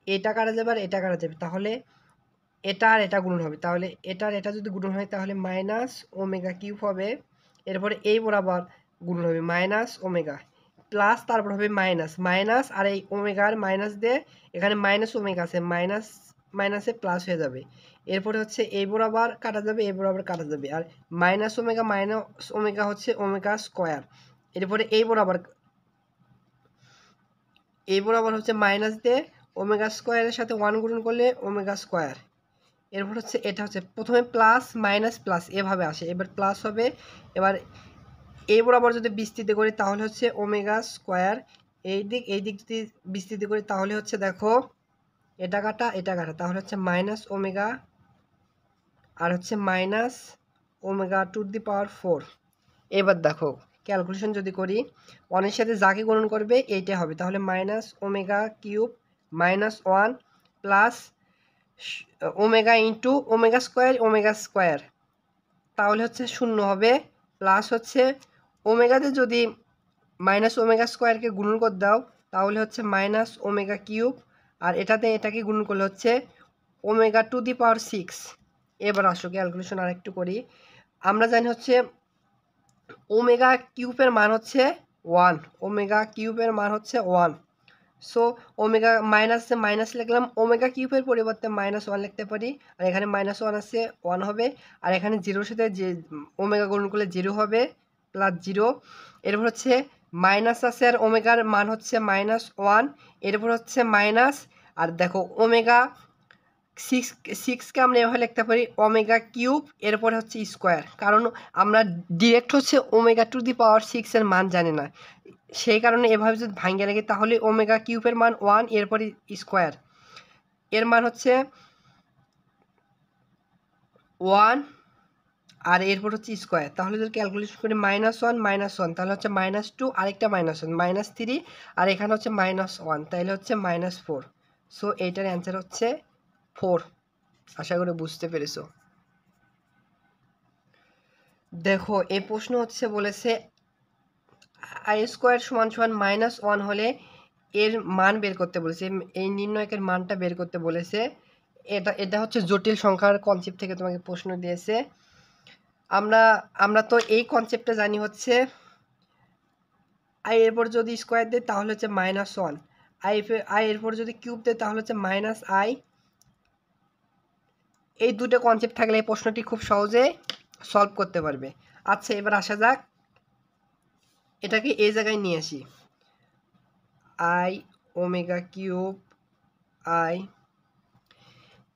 এটা কাটা যাবে আর এটা কাটা যাবে, তাহলে এটা আর এটা গুণন হবে, তাহলে এটা আর এটা যদি গুণন হয় তাহলে -ω³ হবে, এরপরে এই বরাবর গুণন হবে -ω, প্লাস তারপর হবে মাইনাস মাইনাস, আর এই ওমেগার মাইনাস দিয়ে এখানে মাইনাস ওমেগা আছে, মাইনাস মাইনাসে প্লাস হয়ে যাবে। এরপরে হচ্ছে এই বরাবর কাটা যাবে, এই বরাবর কাটা যাবে, আর মাইনাস ওমেগা হচ্ছে ওমেগা স্কোয়ার। এরপরে এই বরাবর হচ্ছে মাইনাস দিয়ে ওমেগা স্কোয়ারের সাথে 1 গুণন করলে ওমেগা স্কোয়ার। এরপর হচ্ছে এটা হচ্ছে প্রথমে প্লাস মাইনাস প্লাস এভাবে আসে, এবার প্লাস হবে। এবার এই বরাবর যদি বিস্তৃত করি তাহলে হচ্ছে ওমেগা স্কোয়ার, এই দিক যদি বিস্তৃত করি তাহলে হচ্ছে দেখো এটা কাটা তাহলে হচ্ছে মাইনাস ওমেগা আর হচ্ছে মাইনাস ওমেগা টু দি পাওয়ার 4। এবার দেখো ক্যালকুলেশন যদি করি 1 এর সাথে যাকে গুণন করবে এইটা হবে, তাহলে minus omega cube minus 1 plus omega into omega square, তাহলে হচ্ছে 0 হবে, প্লাস হচ্ছে ওমেগাতে যদি মাইনাস ওমেগা স্কোয়ারকে গুণন করে দাও তাহলে হচ্ছে মাইনাস ওমেগা কিউব, আর এটাকে গুণন করলে হচ্ছে ওমেগা টু দি পাওয়ার 6। এবার আসো ক্যালকুলেশন আর একটু করি। আমরা জানি হচ্ছে ওমেগা কিউবের মান হচ্ছে 1, ওমেগা কিউবের মান হচ্ছে 1। সো ওমেগা মাইনাস লিখলাম, ওমেগা কিউবের পরিবর্তে -1 লিখতে পারি, আর এখানে -1 আছে 1 হবে, আর এখানে জিরোর সাথে যে ওমেগা গুণ করলে 0 হবে প্লাস 0। এরপর হচ্ছে মাইনাস আছে আর ওমেগার মান হচ্ছে -1, এরপর হচ্ছে মাইনাস, আর দেখো ওমেগা 6কে আমরা এভাবে লিখতে পারি ওমেগা কিউব, এরপরে হচ্ছে স্কোয়ার, কারণ আমরা ডিরেক্ট হচ্ছে ওমেগা টু দি পাওয়ার 6 এর মান জানি না, সেই কারণে এভাবে যদি ভাঙিয়ে রাখি তাহলে ওমেগা কিউবের মান 1, এরপরে স্কোয়ার এর মান হচ্ছে 1, আর এরপর হচ্ছে স্কোয়ার, তাহলে যদি ক্যালকুলেশন করি -1 তাহলে হচ্ছে -2, আরেকটা -1 -3, আর এখানে হচ্ছে -1 তাহলে হচ্ছে -4। সো এইটার অ্যান্সার হচ্ছে 4। আশা করি বুঝতে পেরেছো। দেখো এই প্রশ্ন হচ্ছে বলেছে i² = -1 হলে এর মান বের করতে বলেছে, এই নির্ণয়কের মানটা বের করতে বলেছে। এটা হচ্ছে জটিল সংখ্যার কনসেপ্ট থেকে তোমাকে প্রশ্ন দিয়েছে। আমরা তো এই কনসেপ্টটা জানি হচ্ছে আই এরপর যদি স্কোয়ার দেয় তাহলে হচ্ছে -1, আই এরপর যদি কিউব দেয় তাহলে হচ্ছে -i। এই দুটো কনসেপ্ট থাকলে এই প্রশ্নটি খুব সহজে সলভ করতে পারবে। আচ্ছা এবার আসা যাক, এটাকে এই জায়গায় নিয়ে আসি, আই ওমেগা কিউব আই।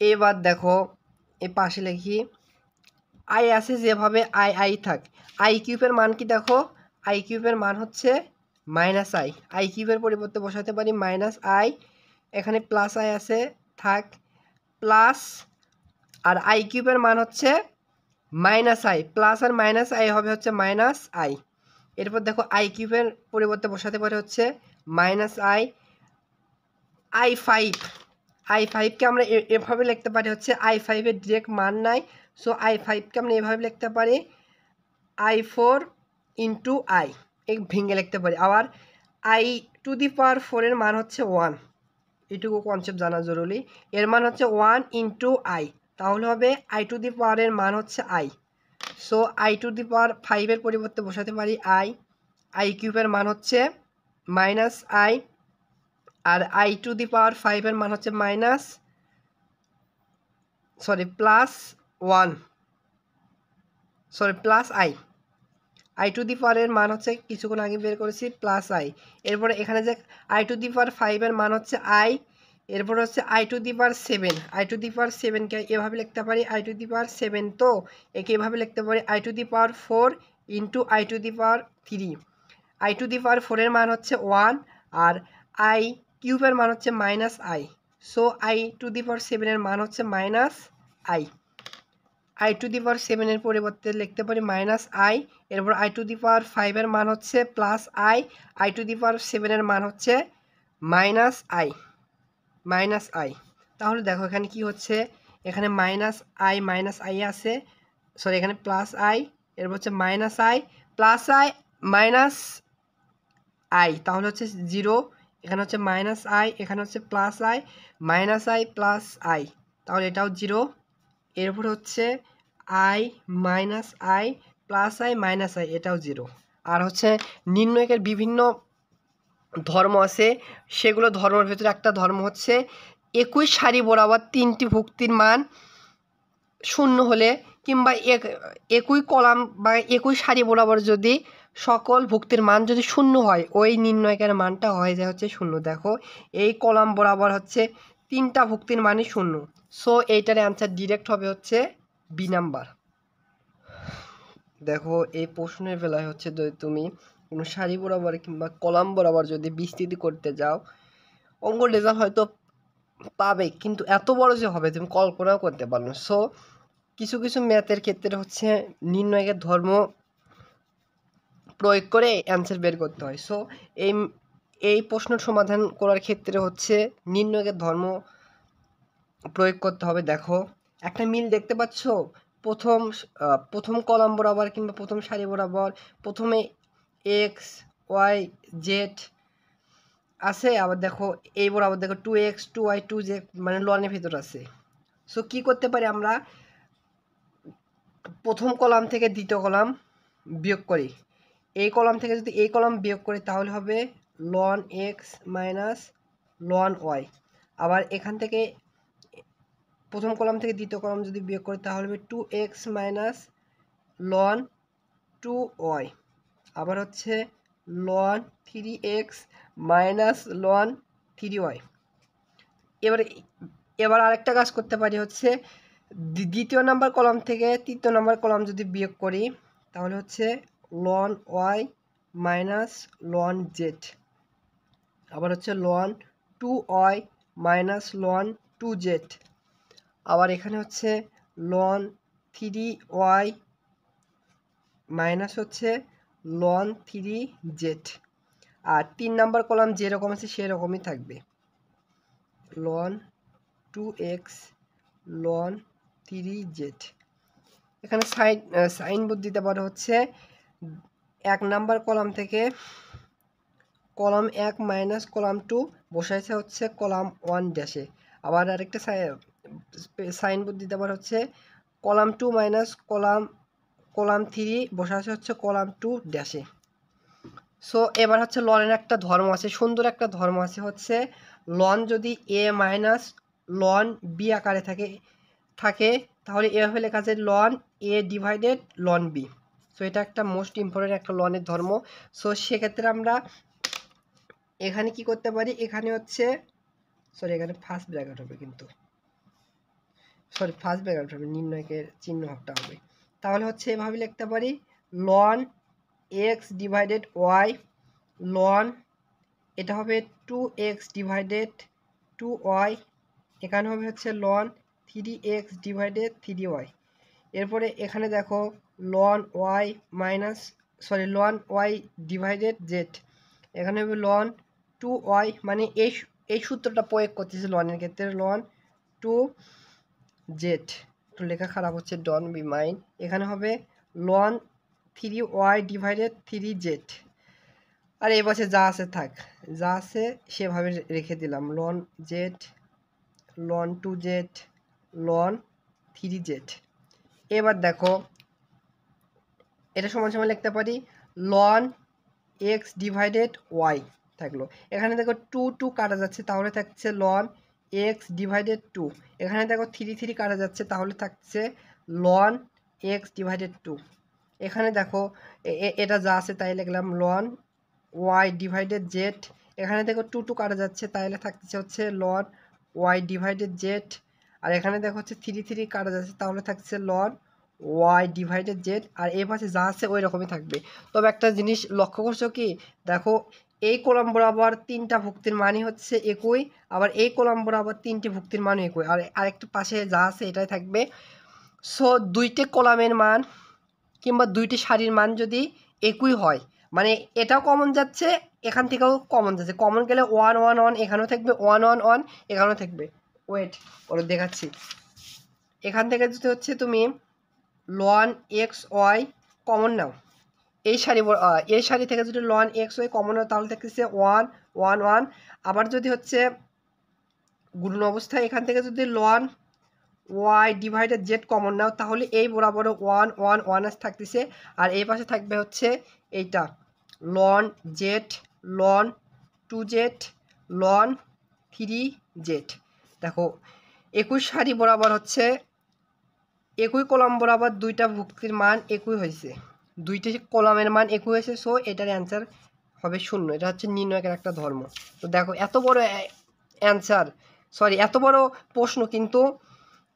এবার দেখো এই পাশে লিখি আই আছে যেভাবে আই থাক, আই কিউবের মান কি দেখো, আই কিউবের মান হচ্ছে -i, আই কিউবের পরিবর্তে বসাতে পারি -i, এখানে প্লাস আই আছে থাক প্লাস, আর আই কিউবের মান হচ্ছে -i, প্লাস আর -i হবে হচ্ছে -i। এরপর দেখো আই কিউবের পরিবর্তে বসাতে পারে হচ্ছে -i, i5কে আমরা এভাবে লিখতে পারি হচ্ছে i5 এর ডিরেক্ট মান নাই, সো i5কে আমরা এভাবে লিখতে পারি i4 × i, এই ভেঙে লিখতে পারি। আবার i⁴ এর মান হচ্ছে 1, এটুকু কনসেপ্ট জানা জরুরি। এর মান হচ্ছে 1 × i, তাহলে হবে i⁴ এর মান হচ্ছে i। সো i⁵ এর পরিবর্তে বসাতে পারি i কিউবের মান হচ্ছে -i, আর i⁵ এর মান হচ্ছে প্লাস i⁵ এর মান হচ্ছে কিছুক্ষণ আগে বের করেছি +i। এরপরে এখানে যে i⁵ এর মান হচ্ছে i, এরপর হচ্ছে i⁵কে এভাবে লিখতে পারি i⁵, তো একে এভাবে লিখতে পারি i⁴ × i⁵, i⁴ এর মান হচ্ছে 1, আর i কিউবের মান হচ্ছে -i, সো i⁵ এর মান হচ্ছে -i। i⁵ এর পরিবর্তে লিখতে পারি -i, এরপর i⁵ এর মান হচ্ছে +i, i⁵ এর মান হচ্ছে -i। তাহলে দেখো এখানে কি হচ্ছে, এখানে -i আছে, সরি এখানে +i, এরপর হচ্ছে -i +i -i, তাহলে হচ্ছে 0, এখানে হচ্ছে -i, এখানে হচ্ছে +i -i +i, তাহলে এটাও 0। এরপর হচ্ছে i -i +i -i, এটাও 0। আর হচ্ছে নির্ণয়কের বিভিন্ন ধর্ম আছে, সেগুলো ধর্মের ভিতরে একটা ধর্ম হচ্ছে একই সারি বরাবর তিনটি ভুক্তির মান শূন্য হলে কিংবা একই কলাম বা একই সারি বরাবর যদি সকল ভুক্তির মান যদি শূন্য হয়, ওই নির্ণয়কের মানটা হয়ে যায় হচ্ছে শূন্য। দেখো এই কলাম বরাবর হচ্ছে তিনটা ভুক্তির মানই শূন্য। সো এইটার অ্যান্সার ডিরেক্ট হবে হচ্ছে বি নাম্বার। দেখো এই প্রশ্নের বেলায় হচ্ছে যদি তুমি কোনো সারি বরাবর কিংবা কলাম বরাবর যদি বিস্তৃতি করতে যাও, অঙ্ক রেজাল্ট হয়তো পাবে, কিন্তু এত বড় যে হবে তুমি কল্পনাও করতে পারো না। সো কিছু কিছু ম্যাথের ক্ষেত্রে হচ্ছে নির্ণয়কের ধর্ম প্রয়োগ করে অ্যান্সার বের করতে হয়। সো এই এই প্রশ্নের সমাধান করার ক্ষেত্রে হচ্ছে নির্ণয়কের ধর্ম প্রয়োগ করতে হবে। দেখো একটা মিল দেখতে পাচ্ছ, প্রথম কলাম বরাবর কিংবা প্রথম সারি বরাবর প্রথমে এক্স ওয়াই জেড আছে, আবার দেখো এই বরাবর দেখো 2x 2y 2z মানে লনের ভিতর আছে। সো কি করতে পারি আমরা, প্রথম কলাম থেকে দ্বিতীয় কলাম বিয়োগ করি, এই কলাম থেকে যদি এই কলাম বিয়োগ করি তাহলে হবে ln x minus ln y. আবার এখান থেকে প্রথম কলাম থেকে দ্বিতীয় কলাম যদি বিয়োগ করি তাহলে হবে 2x মাইনাস লন 2y। আবার হচ্ছে loan 3x minus loan 3y। এবার আরেকটা কাজ করতে পারি হচ্ছে দ্বিতীয় নাম্বার কলাম থেকে তৃতীয় নাম্বার কলাম যদি বিয়োগ করি তাহলে হচ্ছে ln y minus ln z. আবার হচ্ছে loan 2y minus loan 2z। আবার এখানে হচ্ছে লন 3y মাইনাস হচ্ছে লন 3z। আর 3 নাম্বার কলাম যেরকম আছে সেরকমই থাকবে, লন 2x লন 3z। এখানে সাইন বোর্ড দিতে পারে হচ্ছে 1 নাম্বার কলাম থেকে কলাম 1 মাইনাস কলাম 2 বসাইছে হচ্ছে কলাম 1 ড্যাশে। আবার আরেকটা সাইন বোর্ড দিতে পারে হচ্ছে কলাম 2 মাইনাস কলাম 3 বসাইছে হচ্ছে কলাম 2 ড্যাশে। সো এবার হচ্ছে লনের একটা ধর্ম আছে, সুন্দর একটা ধর্ম আছে হচ্ছে লন যদি এ মাইনাস লন বি আকারে থাকে তাহলে এভাবে লেখা যায় লন এ ডিভাইডেড লন বি। সো এটা একটা মোস্ট ইম্পর্টেন্ট একটা লনের ধর্ম। সো সেক্ষেত্রে আমরা এখানে কি করতে পারি, এখানে হচ্ছে এখানে ফার্স্ট ব্র্যাকেট হবে, কিন্তু ফার্স্ট ব্র্যাকেট হবে, নির্ণয়কের চিহ্নটা হবে। তাহলে হচ্ছে এভাবে লিখতে পারি ln x divided y ln, এটা হবে 2x ডিভাইডেড 2y, এখানে হবে হচ্ছে লন 3x ডিভাইডেড 3y। এরপরে এখানে দেখো ln y minus ln y divided z, এখানে হবে লন 2y, মানে এই সূত্রটা প্রয়োগ করতেছে লনের ক্ষেত্রে লন 2z। একটু লেখা খারাপ হচ্ছে, ডন বি মাইন্ড। এখানে হবে লন 3y ডিভাইডেড 3z। আর এই পাশে যা আছে থাক, যা আছে সেভাবে রেখে দিলাম, loan Z loan 2z loan 3z। এবার দেখো এটা সমান সমান লিখতে পারি লন এক্স ডিভাইডেড ওয়াই থাকলো। এখানে দেখো 2 2 কাটা যাচ্ছে তাহলে থাকছে লন এক্স ডিভাইডেড 2। এখানে দেখো 3 3 কাটা যাচ্ছে তাহলে থাকছে লন এক্স ডিভাইডেড 2। এখানে দেখো এটা যা আছে তাই লিখলাম লন ওয়াই ডিভাইডেড জেড। এখানে দেখো 2 2 কাটা যাচ্ছে তাহলে থাকছে হচ্ছে লন ওয়াই ডিভাইডেড জেড। আর এখানে দেখো হচ্ছে 3 3 কাটা যাচ্ছে তাহলে থাকছে লন ওয়াই ডিভাইডেড জেড। আর এই পাশে যা আছে ওই রকমই থাকবে। তবে একটা জিনিস লক্ষ্য করছো কি, দেখো এই কলাম বরাবর তিনটা ভুক্তির মানই হচ্ছে একই, আবার এই কলাম বরাবর তিনটি ভুক্তির মানও একই, আর আরেকটা পাশে যা আছে এটাই থাকবে। সো দুইটি কলামের মান কিংবা দুইটি সারির মান যদি একই হয়, মানে এটাও কমন যাচ্ছে এখান থেকেও কমন যাচ্ছে, কমন গেলে 1 1 1 এখানেও থাকবে, 1 1 1 এখানেও থাকবে। ওয়েট ওরা দেখাচ্ছি, এখান থেকে যদি হচ্ছে তুমি লন এক্স ওয়াই কমন নাও, এই সারি থেকে যদি লন এক্স ওয়াই কমন নাও তাহলে থাকতেছে 1 1 1। আবার যদি হচ্ছে গুণন অবস্থায় এখান থেকে যদি ln y divided z common নাও তাহলে এই বরাবর 1 1 1 থাকতেছে। আর এই পাশে থাকবে হচ্ছে এইটা loan Z loan 2z ln 3z। দেখো একই সারি বরাবর হচ্ছে একই কলাম বরাবর দুইটা ভুক্তির মান একই হয়েছে, দুইটা কলামের মান একই হয়েছে, সো এটার অ্যান্সার হবে 0। এটা হচ্ছে নির্ণয়কের একটা ধর্ম। তো দেখো এত বড় অ্যান্সার, সরি এত বড় প্রশ্ন, কিন্তু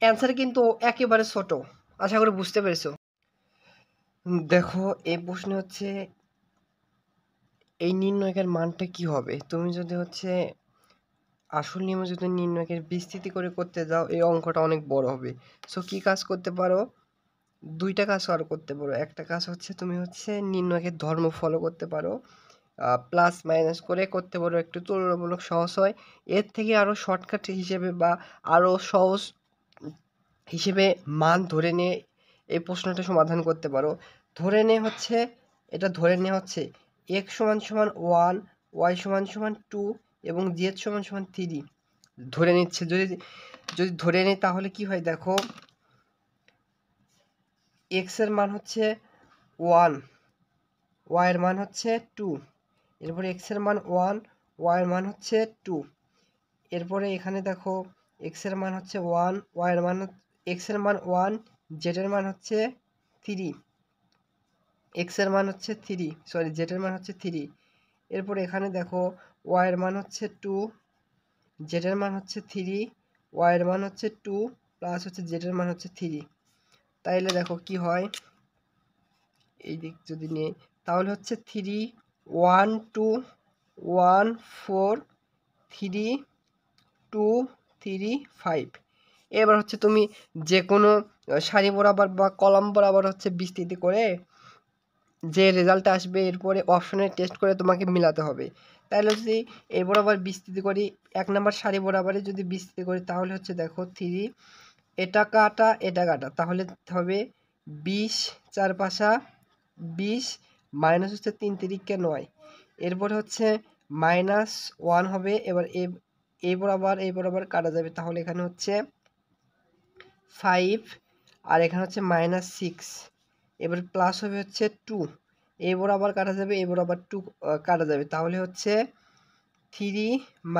অ্যান্সার কিন্তু একেবারে ছোট। আশা করি বুঝতে পেরেছো। দেখো এই প্রশ্ন হচ্ছে এই নির্ণয়কের মানটা কি হবে। তুমি যদি হচ্ছে আসল নিয়মে যদি নির্ণয়কের বিস্তৃতি করে করতে যাও এই অঙ্কটা অনেক বড় হবে। সো কি কাজ করতে পারো, দুইটা কাজ আর করতে পারো। একটা কাজ হচ্ছে তুমি হচ্ছে নির্ণয়কের ধর্ম ফলো করতে পারো, প্লাস মাইনাস করে করতে পারো, একটু তুলনামূলক সহজ হয়। এর থেকে আরও শর্টকাট হিসেবে বা আরও সহজ হিসেবে মান ধরে নিয়ে এই প্রশ্নটা সমাধান করতে পারো। ধরে নে হচ্ছে এটা ধরে নেওয়া হচ্ছে x = 1, y = 2 এবং z = 3 ধরে নিচ্ছে। যদি ধরে নিই তাহলে কি হয় দেখো, x এর মান হচ্ছে 1, y এর মান হচ্ছে 2, এরপরে x এর মান 1, y এর মান হচ্ছে 2, এরপরে এখানে দেখো x এর মান হচ্ছে 1, y এর মান x এর মান 1, z এর মান হচ্ছে 3, x এর মান হচ্ছে 3, সরি z এর মান হচ্ছে 3, এরপরে এখানে দেখো y এর মান হচ্ছে 2, z এর মান হচ্ছে 3, y এর মান হচ্ছে 2 প্লাস হচ্ছে z এর মান হচ্ছে 3। তাইলে দেখো কি হয়, এই দিক যদি নিয়ে তাহলে হচ্ছে 3 1 2 1 4 3 2 3 5। এবার হচ্ছে তুমি যে কোনো সারি বরাবর বা কলাম বরাবর হচ্ছে বিস্তৃতি করে যে রেজাল্ট আসবে এরপরে অপশনে টেস্ট করে তোমাকে মিলাতে হবে। তাহলে যদি এই বরাবর বিস্তৃতি করি, 1 নম্বর সারি বরাবরে যদি বিস্তৃতি করি তাহলে হচ্ছে দেখো 3 এটা কাটা এটা কাটা, তাহলে হবে 20 4 5 20 মাইনাস হচ্ছে 3 3 9, এরপরে হচ্ছে -1 হবে। এবার এই বরাবর কাটা যাবে, তাহলে এখানে হচ্ছে 5 আর এখানে হচ্ছে -6, এবার প্লাস হবে হচ্ছে 2, এই বরাবর কাটা যাবে, এই বরাবর 2 কাটা যাবে, তাহলে হচ্ছে 3 -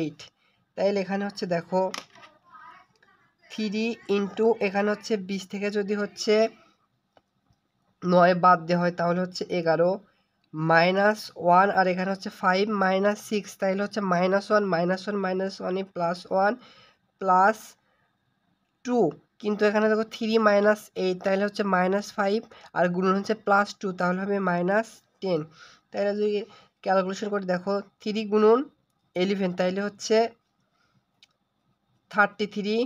8। তাইলে এখানে হচ্ছে দেখো 3 ইন্টু এখানে হচ্ছে 20 থেকে যদি হচ্ছে 9 বাদ দেওয়া হয় তাহলে হচ্ছে 11 -1 আর এখানে হচ্ছে 5 -6, তাইলে হচ্ছে -1 -1 +1 +2, কিন্তু এখানে দেখো 3 - 8 তাহলে হচ্ছে -5 আর গুণন হচ্ছে +2 তাহলে হবে -10। তাহলে যদি ক্যালকুলেশন করে দেখো 3 গুণন 11 তাইলে হচ্ছে 33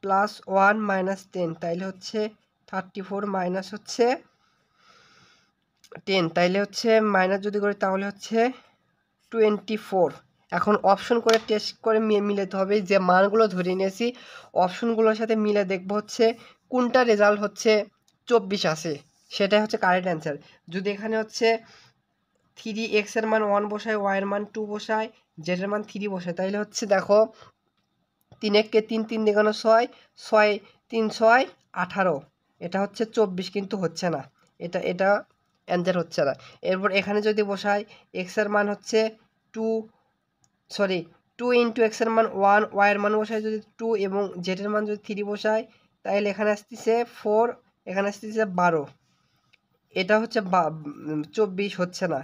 +1 -10 তাইলে হচ্ছে 34 মাইনাস হচ্ছে 10, তাইলে হচ্ছে মাইনাস যদি করি তাহলে হচ্ছে 24। এখন অপশন করে টেস্ট করে মিলাতে হবে, যে মানগুলো ধরে নিয়েছি অপশনগুলোর সাথে মিলে দেখবো হচ্ছে কোনটা রেজাল্ট হচ্ছে 24 আসে, সেটাই হচ্ছে কারেক্ট অ্যান্সার। যদি এখানে হচ্ছে 3x এর মান 1 বসায়, y এর মান 2 বসায়, z এর মান 3 বসায়, তাইলে হচ্ছে দেখো 3 1 3 3 দেখানো 6 6 3 6 18, এটা হচ্ছে 24 কিন্তু হচ্ছে না, এটা অ্যান্সার হচ্ছে না। এরপর এখানে যদি বসাই x এর মান হচ্ছে 2 ইন্টু x এর মান 1, y এর মান বসায় যদি 2 এবং z এর মান যদি 3 বসায় তাহলে এখানে আসতেছে 4, এখানে আসতেছে 12, এটা হচ্ছে 24 হচ্ছে না।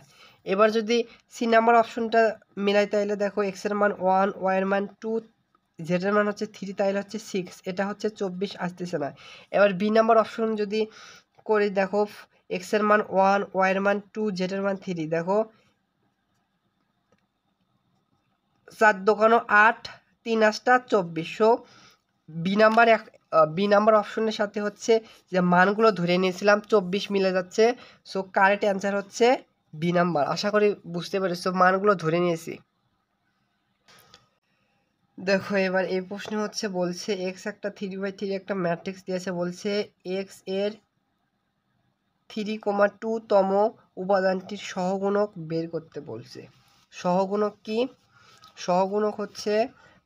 এবার যদি সি নাম্বার অপশনটা মিলাই তাহলে দেখো x এর মান 1, y এর মান 2, z এর মান হচ্ছে 3, তাহলে হচ্ছে 6, এটা হচ্ছে 24 আসতেছে না। এবার বি নাম্বার অপশন যদি করি দেখো x এর মান 1, y এর মান 2, z এর মান 3, দেখো 4 দোকানো 8 3 8 24। সো বি নাম্বার অপশনের সাথে হচ্ছে যে মানগুলো ধরে নিয়েছিলাম 24 মিলে যাচ্ছে। সো কারেক্ট অ্যান্সার হচ্ছে বি নাম্বার। আশা করি বুঝতে পেরেছো, মানগুলো ধরে নিয়েছি। দেখো এবার এই প্রশ্নে হচ্ছে বলছে x একটা 3/3 একটা ম্যাট্রিক্স দিয়েছে, বলছে x এর 3,2 তম উপাদানটির সহগুণক বের করতে বলছে। সহগুণক কি? সহগুণক হচ্ছে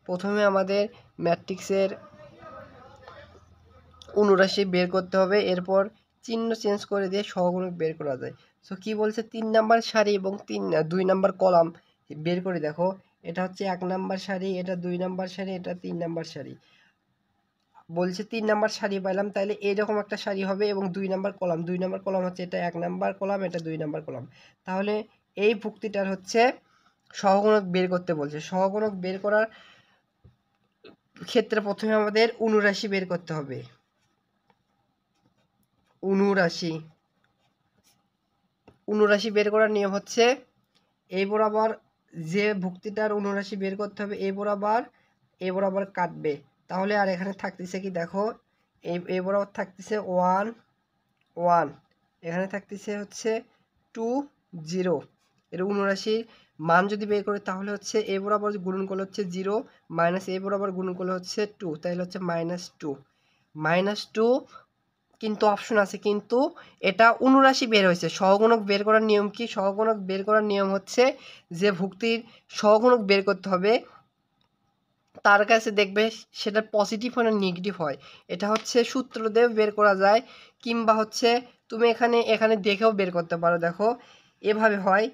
প্রথমে আমাদের ম্যাট্রিক্সের অনুরাশি বের করতে হবে, এরপর চিহ্ন চেঞ্জ করে দিয়ে সহগুণক বের করা যায়। সো কি বলছে 3 নাম্বার সারি এবং 2 নাম্বার কলাম বের করে দেখো। এটা হচ্ছে 1 নাম্বার সারি, এটা 2 নাম্বার সারি, এটা 3 নাম্বার সারি। বলছে 3 নাম্বার সারি পাইলাম, তাহলে এরকম একটা সারি হবে এবং 2 নাম্বার কলাম, 2 নাম্বার কলাম হচ্ছে এটা 1 নাম্বার কলাম, এটা 2 নাম্বার কলাম। তাহলে এই ভুক্তিটার হচ্ছে সহগুণক বের করতে বলছে। সহগুণক বের করার ক্ষেত্রে প্রথমে আমাদের অনুরাশি বের করতে হবে। অনুরাশি বের করার নিয়ম হচ্ছে এই বরাবর যে ভুক্তিটার অনুরাশি বের করতে হবে এই বরাবর কাটবে। তাহলে আর এখানে থাকতেছে কি দেখো, এই বরাবর থাকতেছে 1 1, এখানে থাকতেছে হচ্ছে 2 0। এর অনুরাশির মান যদি বের করি তাহলে হচ্ছে এই বরাবর গুণন করলে হচ্ছে 0 মাইনাস এই বরাবর গুণন করলে হচ্ছে 2, তাহলে হচ্ছে -2 কিন্তু অপশন আছে, কিন্তু এটা অনুরাশি বের হয়েছে। সহগুণক বের করার নিয়ম কি? সহগুণক বের করার নিয়ম হচ্ছে যে ভুক্তির সহগুণক বের করতে হবে তার কাছে দেখবে সেটা পজিটিভ হয় না নেগেটিভ হয়। এটা হচ্ছে সূত্র দিয়ে বের করা যায়, কিংবা হচ্ছে তুমি এখানে দেখেও বের করতে পারো। দেখো এভাবে হয়।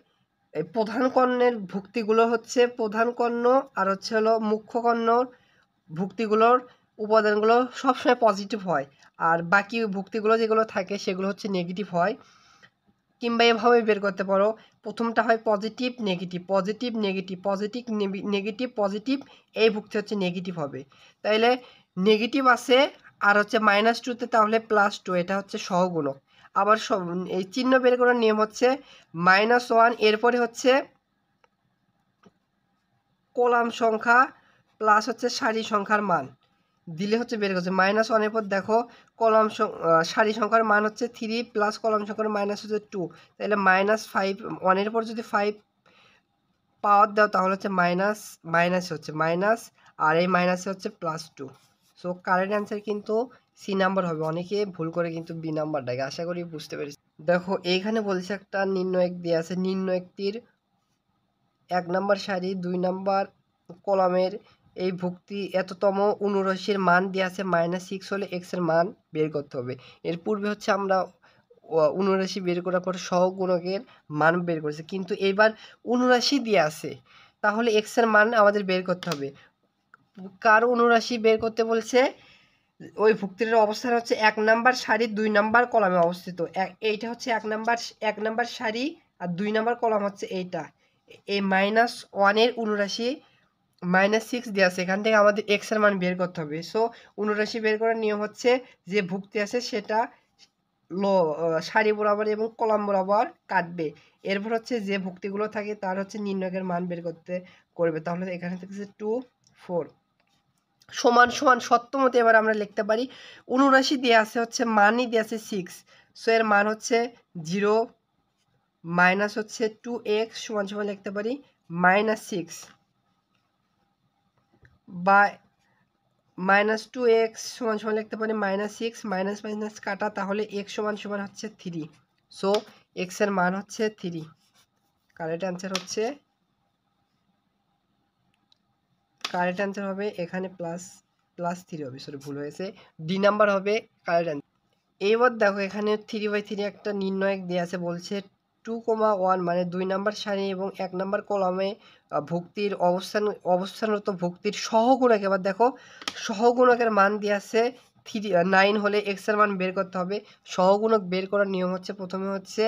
এই প্রধান কর্ণের ভুক্তিগুলো হচ্ছে প্রধান কর্ণ আর হচ্ছে হলো মুখ্য কর্ণর ভুক্তিগুলোর উপাদানগুলো সবসময় পজিটিভ হয়, আর বাকি ভুক্তিগুলো যেগুলো থাকে সেগুলো হচ্ছে নেগেটিভ হয়। কিংবা এভাবে বের করতে পারো, প্রথমটা হয় positive negative positive negative positive negative positive, এই ভুক্তি হচ্ছে নেগেটিভ হবে। তাইলে নেগেটিভ আছে আর হচ্ছে -2তে, তাহলে +2, এটা হচ্ছে সহগুণক। আবার এই চিহ্ন বের করার নিয়ম হচ্ছে -1 এরপরে হচ্ছে কলাম সংখ্যা প্লাস হচ্ছে সারি সংখ্যার মান দিলে হচ্ছে বের করছে। -1 এর পর দেখো কলাম সারি সংখ্যার মান হচ্ছে 3 প্লাস কলাম সংখ্যার মাইনাস হচ্ছে 2, তাহলে -5, 1 এর পর যদি 5 পাওয়ার দাও তাহলে হচ্ছে মাইনাস হচ্ছে মাইনাস, আর এই মাইনাসে হচ্ছে +2। সো কারেক্ট অ্যান্সার কিন্তু সি নাম্বার হবে। অনেকে ভুল করে কিন্তু বি নাম্বার ডাকে। আশা করি বুঝতে পেরেছি। দেখো এইখানে বলছে একটা নির্ণয়ক দিয়ে আছে। নির্ণয়কটির 1 নাম্বার সারি 2 নাম্বার কলামের এই ভুক্তি এততম অনুরাশির মান দিয়ে আছে -6 হলে x এর মান বের করতে হবে। এর পূর্বে হচ্ছে আমরা অনুরাশি বের করার পর সহগুণকের মান বের করেছি, কিন্তু এবার অনুরাশি দিয়ে আছে, তাহলে x এর মান আমাদের বের করতে হবে। কার অনুরাশি বের করতে বলছে? ওই ভুক্তির অবস্থান হচ্ছে 1 নাম্বার সারি 2 নাম্বার কলামে অবস্থিত। এইটা হচ্ছে 1 নাম্বার সারি আর 2 নাম্বার কলাম হচ্ছে এইটা। এই -1 এর অনুরাশি -6 দেওয়া আছে, এখান থেকে আমাদের x এর মান বের করতে হবে। সো অনুরাশি বের করার নিয়ম হচ্ছে যে ভুক্তি আছে সেটা সারি বরাবর এবং কলাম বরাবর কাটবে। এরপর হচ্ছে যে ভুক্তিগুলো থাকে তার হচ্ছে নির্ণয়কের মান বের করবে। তাহলে এখানে থাকছে 2 4 সমান সমান সত্য মতো এবার আমরা লিখতে পারি। অনুরাশি দিয়ে আছে হচ্ছে মানই দিয়ে আছে 6, সো এর মান হচ্ছে 0 মাইনাস হচ্ছে 2x সমান সমান লিখতে পারি -6, বা -2x সমান সমান লিখতে পারি -6, মাইনাস মাইনাস কাটা, তাহলে x সমান সমান হচ্ছে 3। সো x এর মান হচ্ছে 3। কারেক্ট অ্যান্সার হবে এখানে +3 হবে, সরি ভুল হয়েছে, ডি নাম্বার হবে কারেক্ট অ্যান্সার। এইবার দেখো এখানে 3/3 একটা নির্ণয়ক দেওয়া আছে, বলছে 2,1 মানে 2 নাম্বার সারি এবং 1 নাম্বার কলামে ভুক্তির অবস্থানরত ভুক্তির সহগুণক। এবার দেখো সহগুণকের মান দিয়ে আছে 9 হলে x এর মান বের করতে হবে। সহগুণক বের করার নিয়ম হচ্ছে প্রথমে হচ্ছে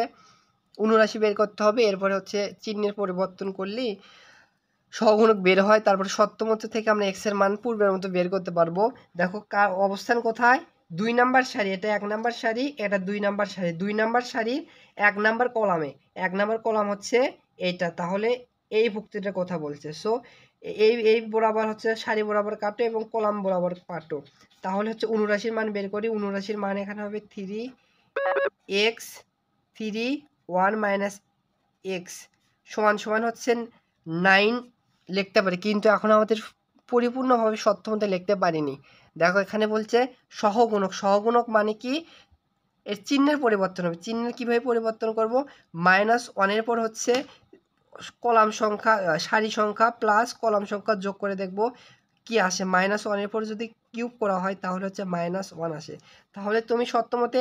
অনুরাশি বের করতে হবে, এরপরে হচ্ছে চিহ্নের পরিবর্তন করলেই সহগুণক বের হয়। তারপরে সত্যমত থেকে আমরা x এর মান পূর্বের মতো বের করতে পারবো। দেখো কার অবস্থান কোথায়? 2 নাম্বার সারি, এটা 1 নাম্বার সারি, এটা 2 নাম্বার সারি। 2 নাম্বার সারির 1 নাম্বার কলামে, 1 নাম্বার কলাম হচ্ছে এইটা, তাহলে এই ভুক্তিটার কথা বলছে। সো এই বরাবর হচ্ছে সারি বরাবর কাটো এবং কলাম বরাবর কাটো, তাহলে হচ্ছে অনুরাশির মান বের করি। অনুরাশির মান এখানে হবে 3x 3 1 মাইনাস x সমান সমান হচ্ছে 9 লিখতে পারি, কিন্তু এখন আমাদের পরিপূর্ণভাবে সত্য মতো লিখতে পারিনি। দেখো এখানে বলছে সহগুণক মানে কি? এর চিহ্নের পরিবর্তন হবে। চিহ্নের কিভাবে পরিবর্তন করব? -1 এর পর হচ্ছে কলাম সংখ্যা সারি সংখ্যা প্লাস কলাম সংখ্যা যোগ করে দেখব কি আসে। -1 এর পর যদি কিউব করা হয় তাহলে হচ্ছে -1 আসে। তাহলে তুমি সত্যমতে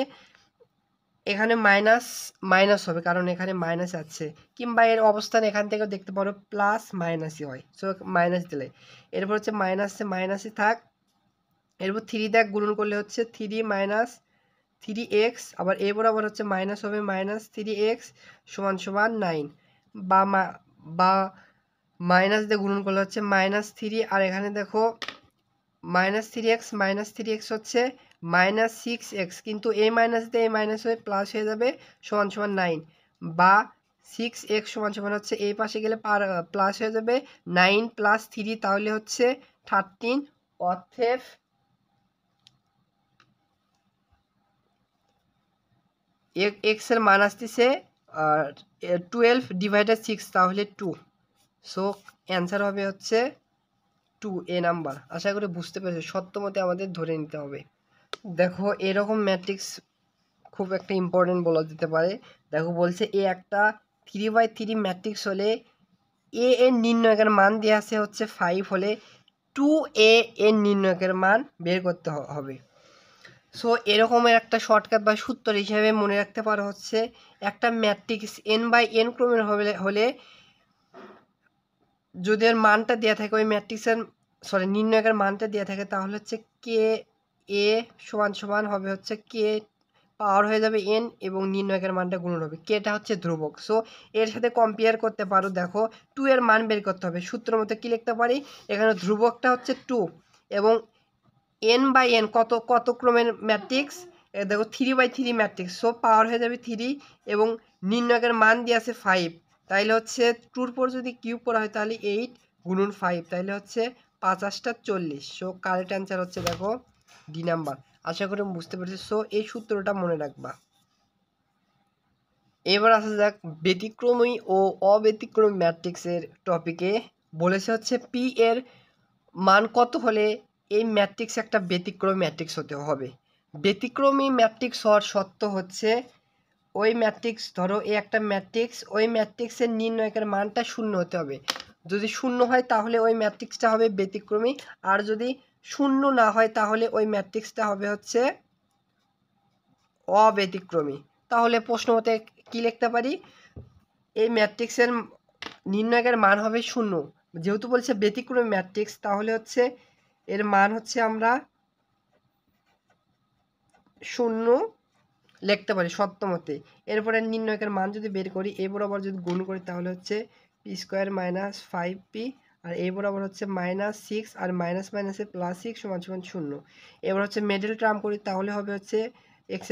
এখানে মাইনাস মাইনাস হবে, কারণ এখানে মাইনাস আছে, কিংবা এর অবস্থান এখান থেকেও দেখতে পারো প্লাস মাইনাসই হয়। সো মাইনাস দিলে এরপর হচ্ছে মাইনাসে মাইনাসই থাক। এরপর 3 দিয়ে গুণন করলে হচ্ছে 3 মাইনাস 3x, আবার এ বরাবর হচ্ছে মাইনাস হবে মাইনাস 3x সমান সমান 9, বা মাইনাস দিয়ে গুণন করলে হচ্ছে -3, আর এখানে দেখো -3x হচ্ছে -6x, কিন্তু এই মাইনাস দিয়ে এই মাইনাস হয়ে প্লাস হয়ে যাবে সমান সমান 9, বা 6x সমান সমান হচ্ছে এই পাশে গেলে প্লাস হয়ে যাবে 9 + 3, তাহলে হচ্ছে 13। অতএব এক্স এর মান আসতেছে 12/6, তাহলে 2। সো অ্যান্সার হবে হচ্ছে 2 এ নাম্বার। আশা করি বুঝতে পেরেছো, সত্যমতে আমাদের ধরে নিতে হবে। দেখো এরকম ম্যাট্রিক্স খুব একটা ইম্পর্টেন্ট বলা যেতে পারে। দেখো বলছে এ একটা 3/3 ম্যাট্রিক্স হলে এ এর নির্ণয়কের মান দেওয়া আছে হচ্ছে 5 হলে 2a এর নির্ণয়কের মান বের করতে হবে। সো এরকমের একটা শর্টকাট বা সূত্র হিসেবে মনে রাখতে পারো হচ্ছে একটা ম্যাট্রিক্স n/n ক্রমের হলে যদি এর মানটা দেওয়া থাকে, ওই ম্যাট্রিক্সের নির্ণয়কের মানটা দেওয়া থাকে, তাহলে হচ্ছে কে এ সমান সমান হবে হচ্ছে কে পাওয়ার হয়ে যাবে n, এবং নির্ণয়কের মানটা গুণন হবে, কেটা হচ্ছে ধ্রুবক। সো এর সাথে কম্পেয়ার করতে পারো। দেখো 2 এর মান বের করতে হবে, সূত্র মতো কি লিখতে পারি, এখানে ধ্রুবকটা হচ্ছে 2 এবং n/n কত ক্রমের ম্যাট্রিক্স, দেখো 3/3 ম্যাট্রিক্স, সো পাওয়ার হয়ে যাবে 3 এবং নির্ণয়কের মান দিয়ে আছে 5, তাইলে হচ্ছে 2 পর যদি কিউব করা হয় তাহলে 8 গুণন 5, তাইলে হচ্ছে 5 × 40। সো কারেক্ট অ্যান্সার হচ্ছে দেখো ডি নাম্বার। আশা করি বুঝতে পেরেছি। সো এই সূত্রটা মনে রাখবা। এবার আসা যাক ব্যতিক্রমী ও অব্যতিক্রমী ম্যাট্রিক্সের টপিকে। বলেছে হচ্ছে পি এর মান কত হলে এই ম্যাট্রিক্স একটা ব্যতিক্রমী ম্যাট্রিক্স হতে হবে। ব্যতিক্রমী ম্যাট্রিক্স হওয়ার শর্ত হচ্ছে ওই ম্যাট্রিক্স, ধরো এই একটা ম্যাট্রিক্স, ওই ম্যাট্রিক্সের নির্ণয়কের মানটা 0 হতে হবে। যদি 0 হয় তাহলে ওই ম্যাট্রিক্সটা হবে ব্যতিক্রমী, আর যদি 0 না হয় তাহলে ওই ম্যাট্রিক্সটা হবে হচ্ছে অব্যতিক্রমী। তাহলে প্রশ্ন মতে কি লিখতে পারি, এই ম্যাট্রিক্সের নির্ণয়কের মান হবে 0, যেহেতু বলছে ব্যতিক্রমী ম্যাট্রিক্স, তাহলে হচ্ছে এর মান হচ্ছে আমরা 0 লিখতে পারি সত্যমতে। এরপরে নির্ণয়কের মান যদি বের করি, এ বরাবর যদি গুণ করি তাহলে হচ্ছে p² - 5p, আর এ বরাবর হচ্ছে -6, আর মাইনাস মাইনাসে +6 = 0। এবার হচ্ছে মিডল টার্ম করি, তাহলে হবে হচ্ছে x²,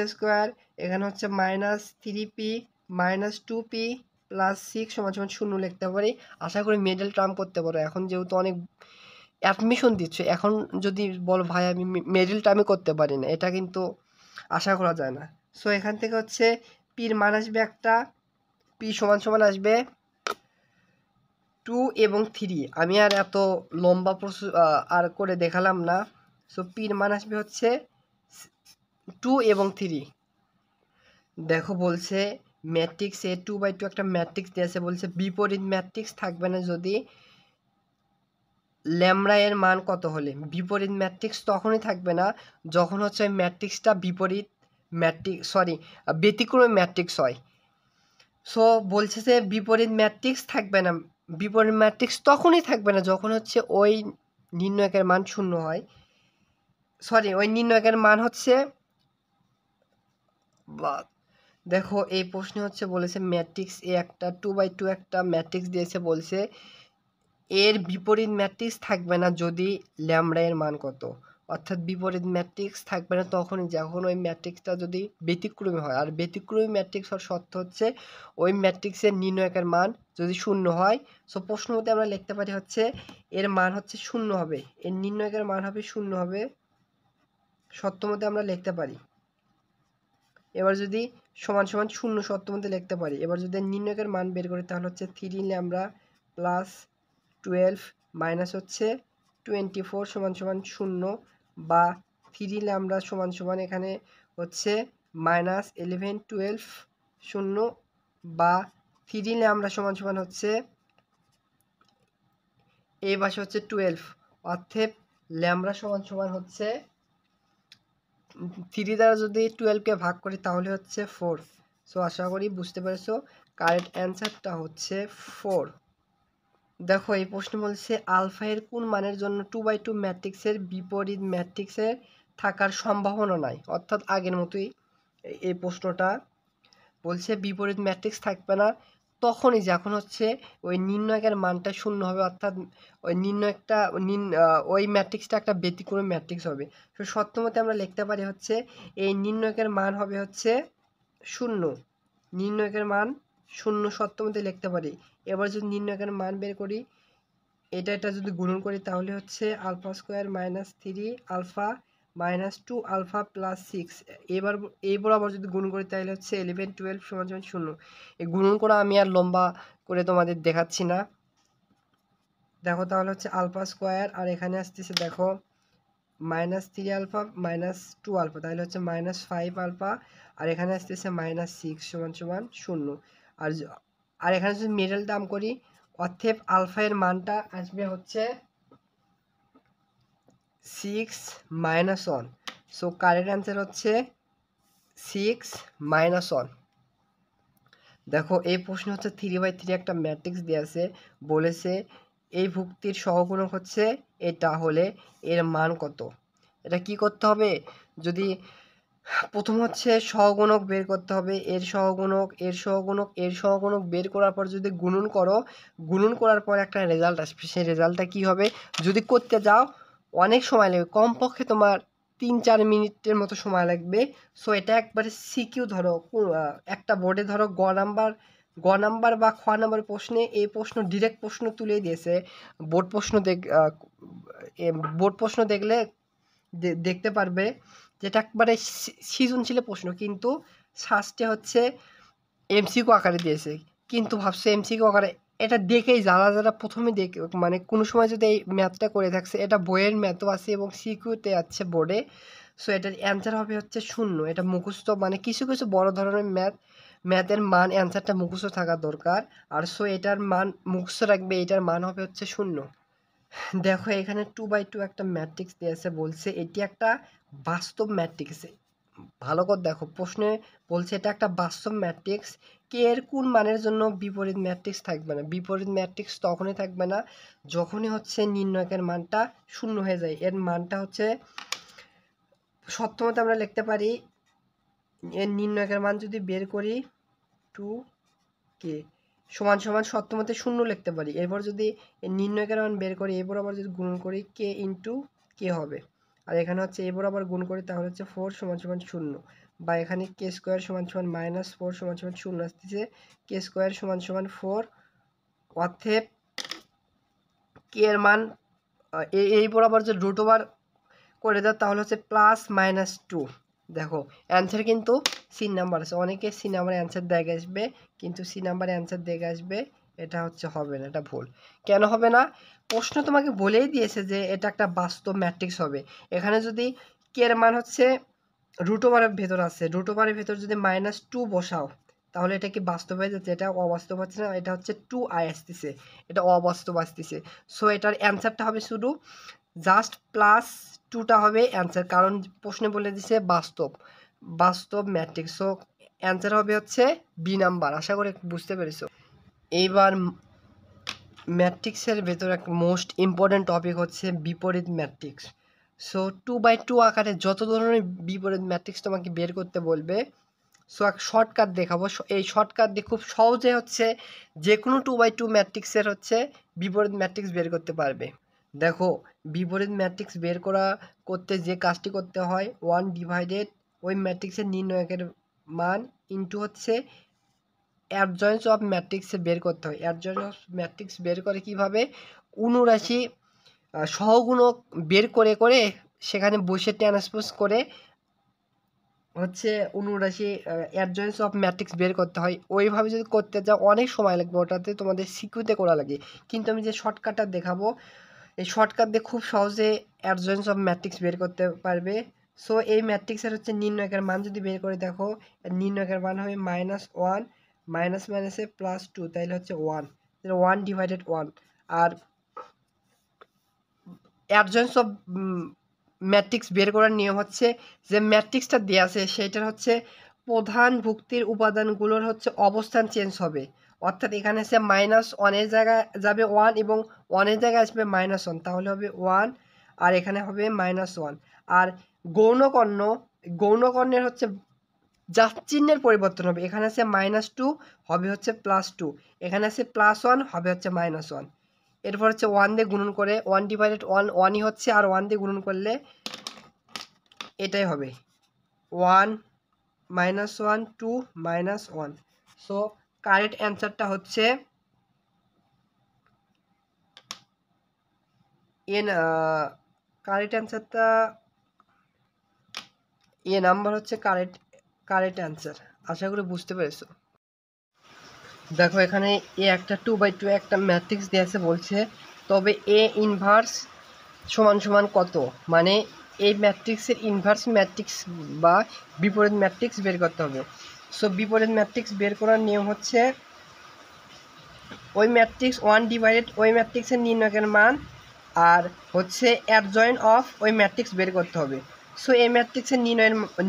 এখানে হচ্ছে -3p - 2p + 6 = 0 লিখতে পারি। আশা করি মিডল টার্ম করতে পারো। এখন যেহেতু অনেক অ্যাডমিশন দিচ্ছে, এখন যদি বলো ভাই আমি মিডল টার্মই করতে পারি না, এটা কিন্তু আশা করা যায় না। সো এখান থেকে হচ্ছে পির মান আসবে একটা, পি সমান সমান আসবে 2 এবং 3। আমি আর এত লম্বা আর করে দেখালাম না। সো পির মান আসবে হচ্ছে 2 এবং 3। দেখো বলছে ম্যাট্রিক্স এ 2/2 একটা ম্যাট্রিক্স দিয়েছে, বলছে বিপরীত ম্যাট্রিক্স থাকবে না যদি ল্যামডা এর মান কত হলে। বিপরীত ম্যাট্রিক্স তখনই থাকবে না যখন হচ্ছে ম্যাট্রিক্সটা বিপরীত ব্যতিক্রমী ম্যাট্রিক্স হয়। সো বলছে যে বিপরীত ম্যাট্রিক্স থাকবে না, বিপরীত ম্যাট্রিক্স তখনই থাকবে না যখন হচ্ছে ওই নির্ণয়কের মান 0 হয়, ওই নির্ণয়কের মান হচ্ছে দেখো এই প্রশ্নে হচ্ছে বলেছে ম্যাট্রিক্স এ একটা 2/2 একটা ম্যাট্রিক্স দিয়েছে, বলছে এর বিপরীত ম্যাট্রিক্স থাকবে না যদি ল্যামডা এর মান কত, অর্থাৎ বিপরীত ম্যাট্রিক্স থাকবে না তখনই যখন ওই ম্যাট্রিক্সটা যদি ব্যতিক্রমী হয়। আর ব্যতিক্রমী ম্যাট্রিক্স হওয়ার শর্ত হচ্ছে ওই ম্যাট্রিক্সের নির্ণয়কের মান যদি 0 হয়। সো প্রশ্ন মতে আমরা লিখতে পারি হচ্ছে এর মান হচ্ছে 0 হবে, এর নির্ণয়কের মান হবে 0 হবে, শর্ত মতে আমরা লিখতে পারি। এবার যদি সমান সমান 0 শর্ত মতে লিখতে পারি। এবার যদি নির্ণয়কের মান বের করি তাহলে হচ্ছে 3 ল্যামডা প্লাস 12 মাইনাস হচ্ছে 24 = 0, বা 3 ল্যামডা সমান সমান এখানে হচ্ছে -11 12 0, বা 3 ল্যামডা সমান সমান হচ্ছে এই পাশে হচ্ছে 12, অর্থাৎ ল্যামডা সমান সমান হচ্ছে 3 দ্বারা যদি 12কে ভাগ করি তাহলে হচ্ছে 4। সো আশা করি বুঝতে পেরেছো, কারেক্ট অ্যান্সারটা হচ্ছে 4। দেখো এই প্রশ্ন বলছে আলফা এর কোন মানের জন্য 2/2 ম্যাট্রিক্সের বিপরীত ম্যাট্রিক্সের থাকার সম্ভাবনা নাই। অর্থাৎ আগের মতোই এই প্রশ্নটা বলছে বিপরীত ম্যাট্রিক্স থাকবে না তখনই যখন হচ্ছে ওই নির্ণয়কের মানটা শূন্য হবে, অর্থাৎ ওই নির্ণয়কটা ওই ম্যাট্রিক্সটা একটা ব্যতিক্রমী ম্যাট্রিক্স হবে। তো সত্যমতে আমরা লিখতে পারি হচ্ছে এই নির্ণয়কের মান হবে হচ্ছে শূন্য, নির্ণয়কের মান শূন্য সত্যমতে লিখতে পারি। এবার যদি নির্ণয়কের মান বের করি, এটা যদি গুণন করি তাহলে হচ্ছে alpha square minus 3 alpha minus 2 alpha plus 6। এবার আবার যদি গুণ করি তাহলে হচ্ছে 11 12 সমান সমান 0। এই গুণন করা আমি আর লম্বা করে তোমাদের দেখাচ্ছি না। দেখো তাহলে হচ্ছে আলফা স্কোয়ার আর এখানে আসতেছে দেখো মাইনাস 3 আলফা মাইনাস 2 আলফা, তাহলে হচ্ছে মাইনাস 5 আলফা আর এখানে আসতেছে মাইনাস 6 সমান সমান 0। আর এখানে যদি মিডল টার্ম করি অতএব আলফা এর মানটা আসবে হচ্ছে 6 মাইনাস 1। সো কারেক্ট অ্যান্সার হচ্ছে 6 মাইনাস 1। দেখো এই প্রশ্ন হচ্ছে 3/3 একটা ম্যাট্রিক্স দেওয়া আছে, বলেছে এই ভুক্তির সহগুণক হচ্ছে এটা হলে এর মান কত। এটা কি করতে হবে, যদি প্রথম হচ্ছে সহগুণক বের করতে হবে, এর সহগুণক এর সহগুণক এর সহগুণক বের করার পর যদি গুণন করো, গুণন করার পর একটা রেজাল্ট আসবে, সেই রেজাল্টটা কি হবে যদি করতে যাও অনেক সময় লাগবে, কমপক্ষে তোমার 3-4 মিনিটের মতো সময় লাগবে। সো এটা একবারে সিকিউ ধরো একটা বোর্ডে ধরো গ নাম্বার বা খ নাম্বার প্রশ্নে এই প্রশ্ন ডিরেক্ট প্রশ্ন তুলে দিয়েছে। বোর্ড প্রশ্ন বোর্ড প্রশ্ন দেখলে দেখতে পারবে যেটা একবারে সৃজনশীল প্রশ্ন, কিন্তু শাস্তি হচ্ছে এমসিকিউ আকারে দিয়েছে। কিন্তু ভাবছে এমসিকিউ আকারে, এটা দেখেই যারা প্রথমে দেখে মানে কোনো সময় যদি এই ম্যাথটা করে থাকছে, এটা বইয়ের ম্যাথও আছে এবং সিকিউতে আছে বোর্ডে। সো এটার অ্যান্সার হবে হচ্ছে 0। এটা মুখস্থ মানে কিছু কিছু বড় ধরনের ম্যাথের মান অ্যান্সারটা মুখস্থ থাকা দরকার। আর সো এটার মান মুখস্থ রাখবে, এটার মান হবে হচ্ছে 0। দেখো এখানে 2/2 একটা ম্যাট্রিক্স দিয়েছে, বলছে এটি একটা বাস্তব ম্যাট্রিক্স। ভালো করে দেখো প্রশ্নে বলছে এটা একটা বাস্তব ম্যাট্রিক্স, কে এর কোন মানের জন্য বিপরীত ম্যাট্রিক্স থাকবে না। বিপরীত ম্যাট্রিক্স তখনই থাকবে না যখনই হচ্ছে নির্ণয়কের মানটা 0 হয়ে যায়। এর মানটা হচ্ছে সত্যমতে আমরা লিখতে পারি, এর নির্ণয়কের মান যদি বের করি 2k সমান সমান সত্যমতে 0 লিখতে পারি। এরপর যদি এর নির্ণয়কের মান বের করি, এরপর আবার যদি গুণ করি k ইন্টু k হবে। আর এখানে হচ্ছে এরপর আবার গুণ করি তাহলে হচ্ছে 4 সমান সমান 0, বা এখানে k স্কোয়ার সমান সমান মাইনাস 4 সমান সমান 0 আসতেছে, k স্কোয়ার সমান সমান 4। অতএব k এর মান এরপর আবার যদি রুট ওভার করে দাও তাহলে হচ্ছে প্লাস মাইনাস 2। দেখো অ্যান্সার কিন্তু সি নাম্বার আছে, অনেকে সি নাম্বার অ্যান্সার দেখে আসবে, কিন্তু সি নাম্বার অ্যান্সার দেখে আসবে এটা হচ্ছে হবে না, এটা ভুল। কেন হবে না, প্রশ্ন তোমাকে বলেই দিয়েছে যে এটা একটা বাস্তব ম্যাট্রিক্স হবে। এখানে যদি কে এর মান হচ্ছে রুট ওভারের ভেতর আছে, রুট ওভারের ভেতর যদি -2 বসাও তাহলে এটা কি বাস্তব হয়ে যাচ্ছে, এটা অবাস্তব হচ্ছে না, এটা হচ্ছে 2i আসতেছে, এটা অবাস্তব আসতেছে। সো এটার অ্যান্সারটা হবে শুধু জাস্ট +2টা হবে অ্যান্সার, কারণ প্রশ্নে বলে দিছে বাস্তব ম্যাট্রিক্স। সো অ্যান্সার হবে হচ্ছে বি নাম্বার। আশা করি বুঝতে পেরেছো। এইবার ম্যাট্রিক্সের ভেতর একটা মোস্ট ইম্পর্ট্যান্ট টপিক হচ্ছে বিপরীত ম্যাট্রিক্স। সো 2/2 আকারে যত ধরনের বিপরীত ম্যাট্রিক্স তোমাকে বের করতে বলবে, সো এক শর্টকাট দেখাবো, এই শর্টকাট দিয়ে খুব সহজে হচ্ছে যে কোনো 2/2 ম্যাট্রিক্সের হচ্ছে বিপরীত ম্যাট্রিক্স বের করতে পারবে। দেখো বিপরীত ম্যাট্রিক্স বের করতে যে কাজটি করতে হয়, 1 ডিভাইডেড ওই ম্যাট্রিক্সের নির্ণয়কের মান ইন্টু হচ্ছে অ্যাডজয়েন্স অফ ম্যাট্রিক্সে বের করতে হয়। অ্যাডজয়েন্স অফ ম্যাট্রিক্স বের করে কিভাবে, অনুরাশি সহগুণক বের করে সেখানে বসে ট্রান্সপোজ করে হচ্ছে অনুরাশি অ্যাডজয়েন্স অফ ম্যাট্রিক্স বের করতে হয়। ওইভাবে যদি করতে যাও অনেক সময় লাগবে, ওটাতে তোমাদের সিকিউতে করা লাগে। কিন্তু আমি যে শর্টকাটটা দেখাবো, এই শর্টকাট দিয়ে খুব সহজে অ্যাডজয়েন্স অফ ম্যাট্রিক্স বের করতে পারবে। সো এই ম্যাট্রিক্সের হচ্ছে নির্ণয়কের মান যদি বের করে দেখো, নির্ণয়কের মান হবে -1 মাইনাস মাইনাসে +2, তাইলে হচ্ছে 1, 1 ডিভাইডেড 1। আর অ্যাডজয়েন্স অফ ম্যাট্রিক্স বের করার নিয়ম হচ্ছে যে ম্যাট্রিক্সটা দেওয়া আছে সেইটার হচ্ছে প্রধান ভুক্তির উপাদানগুলোর হচ্ছে অবস্থান চেঞ্জ হবে, অর্থাৎ এখানে সে -1-এর জায়গায় যাবে 1 এবং 1-এর জায়গায় আসবে -1, তাহলে হবে 1 আর এখানে হবে -1। আর গৌণকর্ণের হচ্ছে জাস্ট চিহ্নের পরিবর্তন হবে, এখানে আছে -2 হবে হচ্ছে +2, এখানে আছে +1 হবে হচ্ছে -1। এরপর হচ্ছে 1 দিয়ে গুণন করে 1/1 1ই হচ্ছে, আর 1 দিয়ে গুণন করলে এটাই হবে 1 -1 2 -1। সো কারেক্ট অ্যান্সারটা হচ্ছে কারেক্ট অ্যান্সারটা নাম্বার হচ্ছে কারেক্ট অ্যান্সার। আশা করি বুঝতে পেরেছো। দেখো এখানে একটা 2/2 একটা ম্যাট্রিক্স দেওয়া আছে, বলছে তবে এ ইনভার্স সমান কত, মানে এই ম্যাট্রিক্সের ইনভার্স ম্যাট্রিক্স বা বিপরীত ম্যাট্রিক্স বের করতে হবে। সো বিপরীত ম্যাট্রিক্স বের করার নিয়ম হচ্ছে ওই ম্যাট্রিক্স 1 ওই ম্যাট্রিক্সের নির্ণয়কের মান আর হচ্ছে অ্যাডজয়েন্ট অফ ওই ম্যাট্রিক্স বের করতে হবে। সো এই ম্যাট্রিক্সের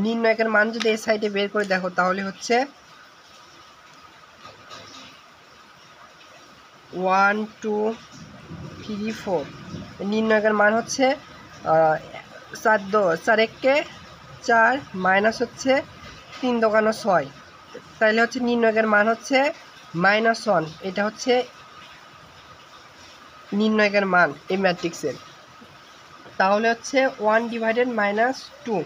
নির্ণয়কের মান যদি এই সাইডে বের করে দেখো তাহলে হচ্ছে 1 2 3 4, নির্ণয়কের মান হচ্ছে 4 1 4 মাইনাস হচ্ছে 3 2 6, তাহলে হচ্ছে নির্ণয়কের মান হচ্ছে -1। এটা হচ্ছে নির্ণয়কের মান এই ম্যাট্রিক্সের, তাহলে হচ্ছে 1/-2।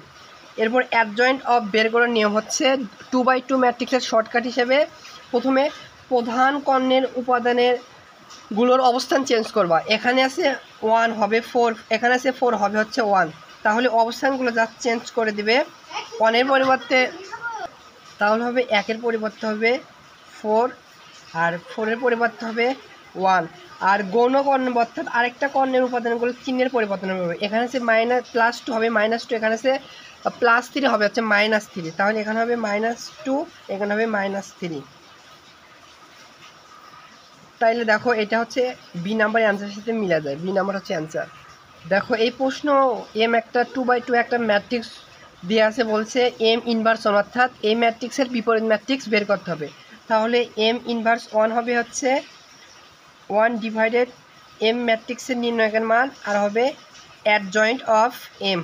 এরপর অ্যাডজয়েন্ট অফ বের করার নিয়ম হচ্ছে 2/2 ম্যাট্রিক্সের শর্টকাট হিসেবে প্রথমে প্রধান কর্ণের উপাদানের গুলোর অবস্থান চেঞ্জ করবা। এখানে আছে 1 হবে 4, এখানে আছে 4 হবে হচ্ছে 1, তাহলে অবস্থানগুলো যা চেঞ্জ করে দিবে 1-এর পরিবর্তে, তাহলে হবে 1-এর পরিবর্তে হবে 4 আর 4-এর পরিবর্তে হবে 1। আর গৌণ কর্ণ অর্থাৎ আরেকটা কর্ণের উপাদানগুলো চিহ্নের পরিবর্তন হবে, এখানে আছে +2 হবে -2, এখানে আছে +3 হবে হচ্ছে -3, তাহলে এখানে হবে -2 এখানে হবে -3। তাইলে দেখো এটা হচ্ছে বি নাম্বার অ্যান্সারের সাথে মিলা যায়, বি নাম্বার হচ্ছে অ্যান্সার। দেখো এই প্রশ্ন একটা 2/2 একটা ম্যাট্রিক্স দিয়ে আছে, বলছে এম ইনভার্স 1, অর্থাৎ এই ম্যাট্রিক্সের বিপরীত ম্যাট্রিক্স বের করতে হবে। তাহলে এম ইনভার্স 1 হবে হচ্ছে 1/m ম্যাট্রিক্সের নির্ণয়কের মান আর হবে অ্যাডজয়েন্ট অফ এম।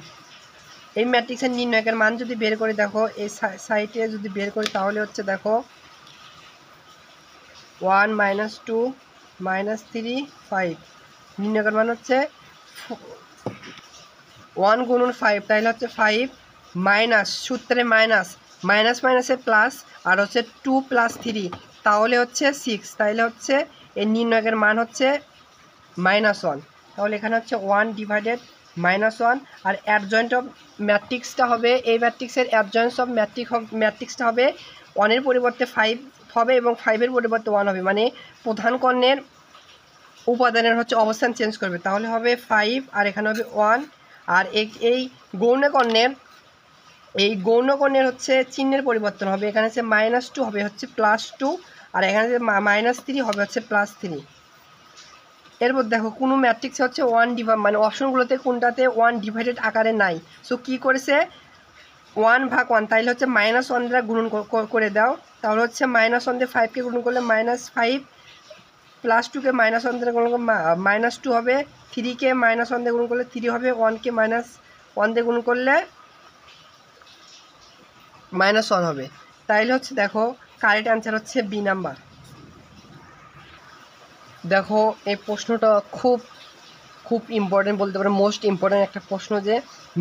এই ম্যাট্রিক্সের নির্ণয়কের মান যদি বের করে দেখো এই সাইটে যদি বের করি তাহলে হচ্ছে দেখো 1 -2 -3 5, নির্ণয়কের মান হচ্ছে 1 গুণন 5, তাহলে হচ্ছে 5 মাইনাস সূত্রে মাইনাসে প্লাস আর হচ্ছে 2 + 3, তাহলে হচ্ছে 6, তাহলে হচ্ছে এর নির্ণয়কের মান হচ্ছে -1। তাহলে এখানে হচ্ছে 1/-1 আর অ্যাডজয়েন্ট অফ ম্যাট্রিক্সটা হবে এই ম্যাট্রিক্সের অ্যাডজয়েন্ট অফ ম্যাট্রিক্সটা হবে 1-এর পরিবর্তে 5 হবে এবং 5-এর পরিবর্তে 1 হবে, মানে প্রধান কর্ণের উপাদানের হচ্ছে অবস্থান চেঞ্জ করবে, তাহলে হবে 5 আর এখানে হবে 1। আর এই গৌণকর্ণের হচ্ছে চিহ্নের পরিবর্তন হবে, এখানে হচ্ছে -2 হবে হচ্ছে +2 আর এখানে -3 হবে হচ্ছে +3। এরপর দেখো কোনো ম্যাট্রিক্স হচ্ছে মানে অপশনগুলোতে কোনটাতে 1 আকারে নাই, সো কি করেছে 1/1, তাইলে হচ্ছে -1 দ্বারা গুণন করে দাও, তাহলে হচ্ছে -1 দিয়ে 5কে গুণন করলে -5 +2কে -1 দ্বারা গুণন করলে -2 হবে, 3কে -1 দিয়ে গুণন করলে 3 হবে, 1কে -1 দিয়ে গুণন করলে -1 হবে। তাইলে হচ্ছে দেখো কারেক্ট অ্যান্সার হচ্ছে বি নাম্বার। দেখো এই প্রশ্নটা খুব ইম্পর্টেন্ট বলতে পারো, মোস্ট ইম্পর্টেন্ট একটা প্রশ্ন, যে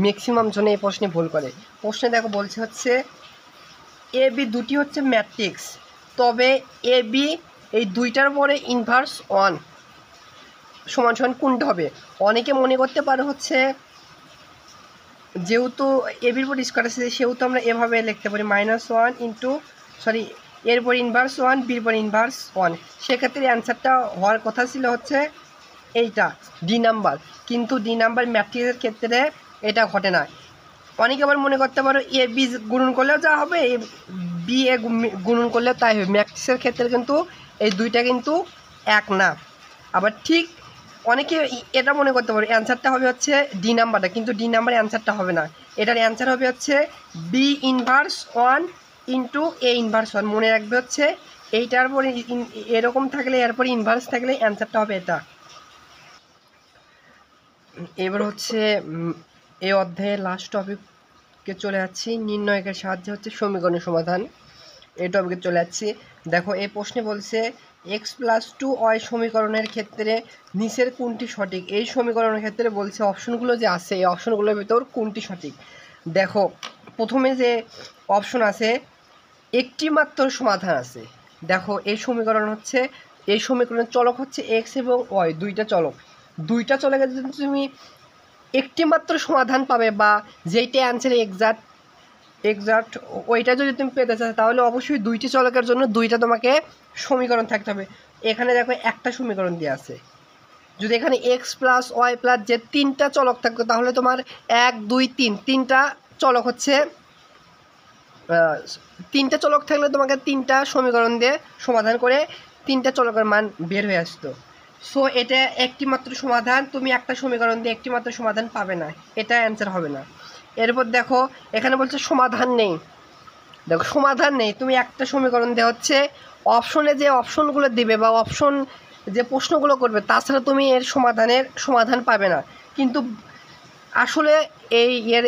ম্যাক্সিমাম জনে এই প্রশ্নে ভুল করে। প্রশ্নে দেখো বলছে হচ্ছে এ বি দুটি হচ্ছে ম্যাট্রিক্স, তবে এ বি এই দুইটার পরে ইনভার্স 1 সমান কোনটা হবে। অনেকে মনে করতে পারে হচ্ছে যেহেতু এ বির উপর স্কোয়ার আছে সেহেতু আমরা এভাবে লিখতে পারি -1 এর পর ইনভার্স 1 বির পর ইনভার্স 1, সেক্ষেত্রে অ্যান্সারটা হওয়ার কথা ছিল হচ্ছে এইটা ডি নাম্বার, কিন্তু ডি নাম্বার ম্যাট্রিক্সের ক্ষেত্রে এটা ঘটে না। অনেকে আবার মনে করতে পারো এ বি গুণন করলেও যা হবে বি এ গুণন করলেও তাই হবে, ম্যাট্রিক্সের ক্ষেত্রে কিন্তু এই দুইটা কিন্তু এক না। আবার ঠিক অনেকে এটা মনে করতে পারে অ্যান্সারটা হবে হচ্ছে ডি নাম্বারটা, কিন্তু ডি নাম্বার অ্যান্সারটা হবে না, এটার অ্যান্সার হবে হচ্ছে B inverse 1 into A inverse 1। মনে রাখবে হচ্ছে এইটার পরে এরকম থাকলে এরপরে ইনভার্স থাকলে অ্যান্সারটা হবে এটা। এবার হচ্ছে এই অধ্যায়ের লাস্ট টপিকে চলে যাচ্ছি, নির্ণয়কের সাহায্যে হচ্ছে সমীকরণের সমাধান। এই টপিকে চলে যাচ্ছি। দেখো এই প্রশ্নে বলছে x+2y সমীকরণের ক্ষেত্রে নিচের কোনটি সঠিক। এই সমীকরণের ক্ষেত্রে বলছে অপশনগুলো যে আছে এই অপশনগুলোর ভিতর কোনটি সঠিক। দেখো প্রথমে যে অপশন আছে একটি মাত্র সমাধান আছে। দেখো এই সমীকরণ হচ্ছে, এই সমীকরণের চলক হচ্ছে x এবং y, দুইটা চলক। দুইটা চলকের যদি তুমি একটি মাত্র সমাধান পাবে বা যেইটা অ্যান্সার এক্সাক্ট ওইটা যদি তুমি পেতে চাও তাহলে অবশ্যই দুইটি চলকের জন্য দুইটা তোমাকে সমীকরণ থাকতে হবে। এখানে দেখো একটা সমীকরণ দিয়ে আছে, যদি এখানে x+y+ যে তিনটা চলক থাকতো তাহলে তোমার 1 2 3 তিনটা চলক হচ্ছে, তিনটা চলক থাকলে তোমাকে তিনটা সমীকরণ দিয়ে সমাধান করে তিনটা চলকের মান বের হয়ে আসতো। সো এটা একটি মাত্র সমাধান, তুমি একটা সমীকরণ দিয়ে একটি মাত্র সমাধান পাবে না, এটা অ্যান্সার হবে না। এরপর দেখো এখানে বলছে সমাধান নেই। দেখো সমাধান নেই, তুমি একটা সমীকরণ দিয়ে হচ্ছে অপশনে যে অপশনগুলো দিবে বা অপশন যে প্রশ্নগুলো করবে তাছাড়া তুমি এর সমাধান পাবে না। কিন্তু আসলে এর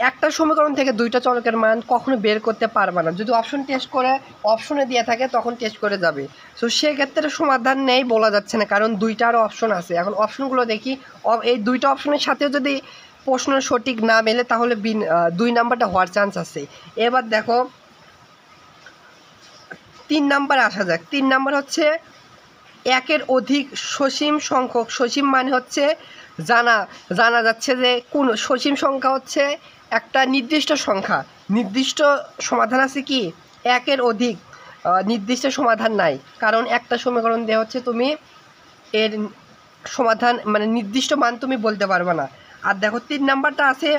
একটা সমীকরণ থেকে দুইটা চলকের মান কখনো বের করতে পারবে না। যদি অপশন টেস্ট করে অপশনে দিয়ে থাকে তখন টেস্ট করে যাবে। সো সেক্ষেত্রে সমাধান নেই বলা যাচ্ছে না, কারণ দুইটা আরও অপশন আছে। এখন অপশনগুলো দেখি, এই দুইটা অপশনের সাথেও যদি প্রশ্ন সঠিক না মেলে তাহলে 2 নাম্বারটা হওয়ার চান্স আছে। এবার দেখো 3 নাম্বার আসা যাক। 3 নাম্বার হচ্ছে একের অধিক সসীম সংখ্যক, সসীম মানে হচ্ছে জানা যাচ্ছে যে কোন সসীম সংখ্যা হচ্ছে একটা নির্দিষ্ট সংখ্যা, নির্দিষ্ট সমাধান আছে কি একের অধিক, নির্দিষ্ট সমাধান নাই, কারণ একটা সমীকরণ দেওয়া হচ্ছে তুমি এর সমাধান মানে নির্দিষ্ট মান তুমি বলতে পারবে না। আর দেখো 3 নাম্বারটা আছে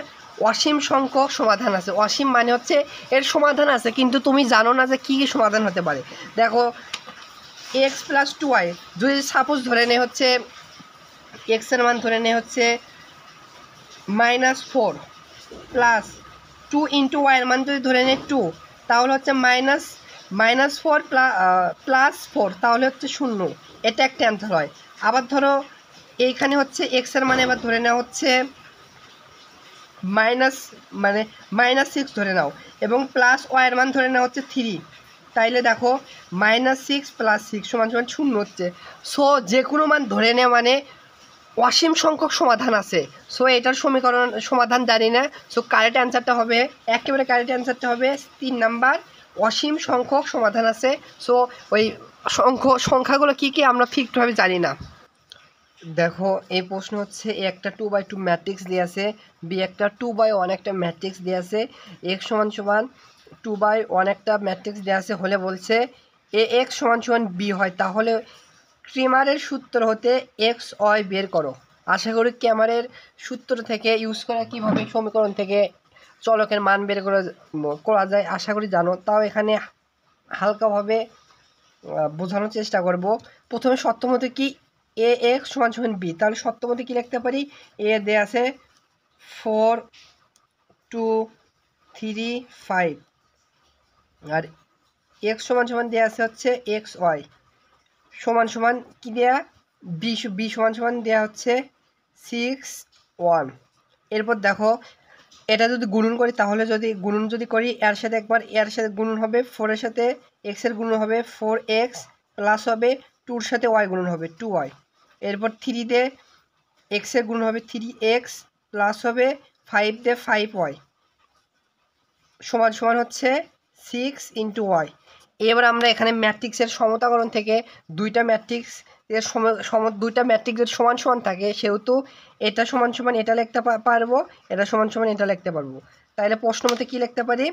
অসীম সংখ্যক সমাধান আছে। অসীম মানে হচ্ছে এর সমাধান আছে কিন্তু তুমি জানো না যে কী কী সমাধান হতে পারে। দেখো x+2y যদি সাপোজ ধরে নেই হচ্ছে এক্সের মান ধরে নেই হচ্ছে -4 প্লাস 2 ইন্টু ওয়াইয়ের মান যদি ধরে নেই 2, তাহলে হচ্ছে -4 প্লাস 4 তাহলে হচ্ছে 0, এটা একটা অ্যান্সার হয়। আবার ধরো এইখানে হচ্ছে এক্সের মান এবার ধরে নেওয়া হচ্ছে -6 ধরে নাও এবং প্লাস ওয়াইয়ের মান ধরে নেওয়া হচ্ছে 3, তাইলে দেখো -6 + 6 = 0 হচ্ছে। সো যে কোনো মান ধরে নেওয়া মানে অসীম সংখ্যক সমাধান আছে। সো এটার সমাধান জানি না। সো কারেক্ট অ্যান্সারটা হবে, একেবারে কারেক্ট অ্যান্সারটা হবে 3 নাম্বার, অসীম সংখ্যক সমাধান আছে। সো ওই সংখ্যাগুলো কী কী আমরা ঠিকভাবে জানি না। দেখো এই প্রশ্ন হচ্ছে এ একটা 2/2 ম্যাট্রিক্স দিয়ে আছে, বি একটা 2/1 একটা ম্যাট্রিক্স দিয়ে আছে, x = 2/1 একটা ম্যাট্রিক্স দেওয়া আছে হলে বলছে x = b হয়, তাহলে ক্রেমারের সূত্র হতে xy বের করো। আশা করি ক্রেমারের সূত্র থেকে ইউজ করা কীভাবে সমীকরণ থেকে চলকের মান বের করা যায় আশা করি জানো। তাও এখানে হালকাভাবে বোঝানোর চেষ্টা করব। প্রথমে সত্যমতে কি x = b, তাহলে সত্যমতে কি লিখতে পারি, এ দেয়া আছে 4 2 3 5 আর x = দেয়া আছে হচ্ছে xy সমান কি দেয়া b সমান দেয়া হচ্ছে 6 1। এরপর দেখো এটা যদি গুণন করি তাহলে যদি করি এর সাথে একবার এর সাথে গুণন হবে, 4 এর সাথে x এর গুণন হবে 4x প্লাস হবে 2 এর সাথে y গুণন হবে 2y। এরপর 3 দিয়ে x এর গুণন হবে 3x প্লাস হবে 5 দিয়ে 5y সমান হচ্ছে 6 × y। এবার আমরা এখানে ম্যাট্রিক্সের সমতাকরণ থেকে দুইটা ম্যাট্রিক্স যদি সমান থাকে সেহেতু এটা সমান এটা লিখতে পারবো, এটা সমান এটা লিখতে পারবো। তাহলে প্রশ্ন মতে কী লিখতে পারি,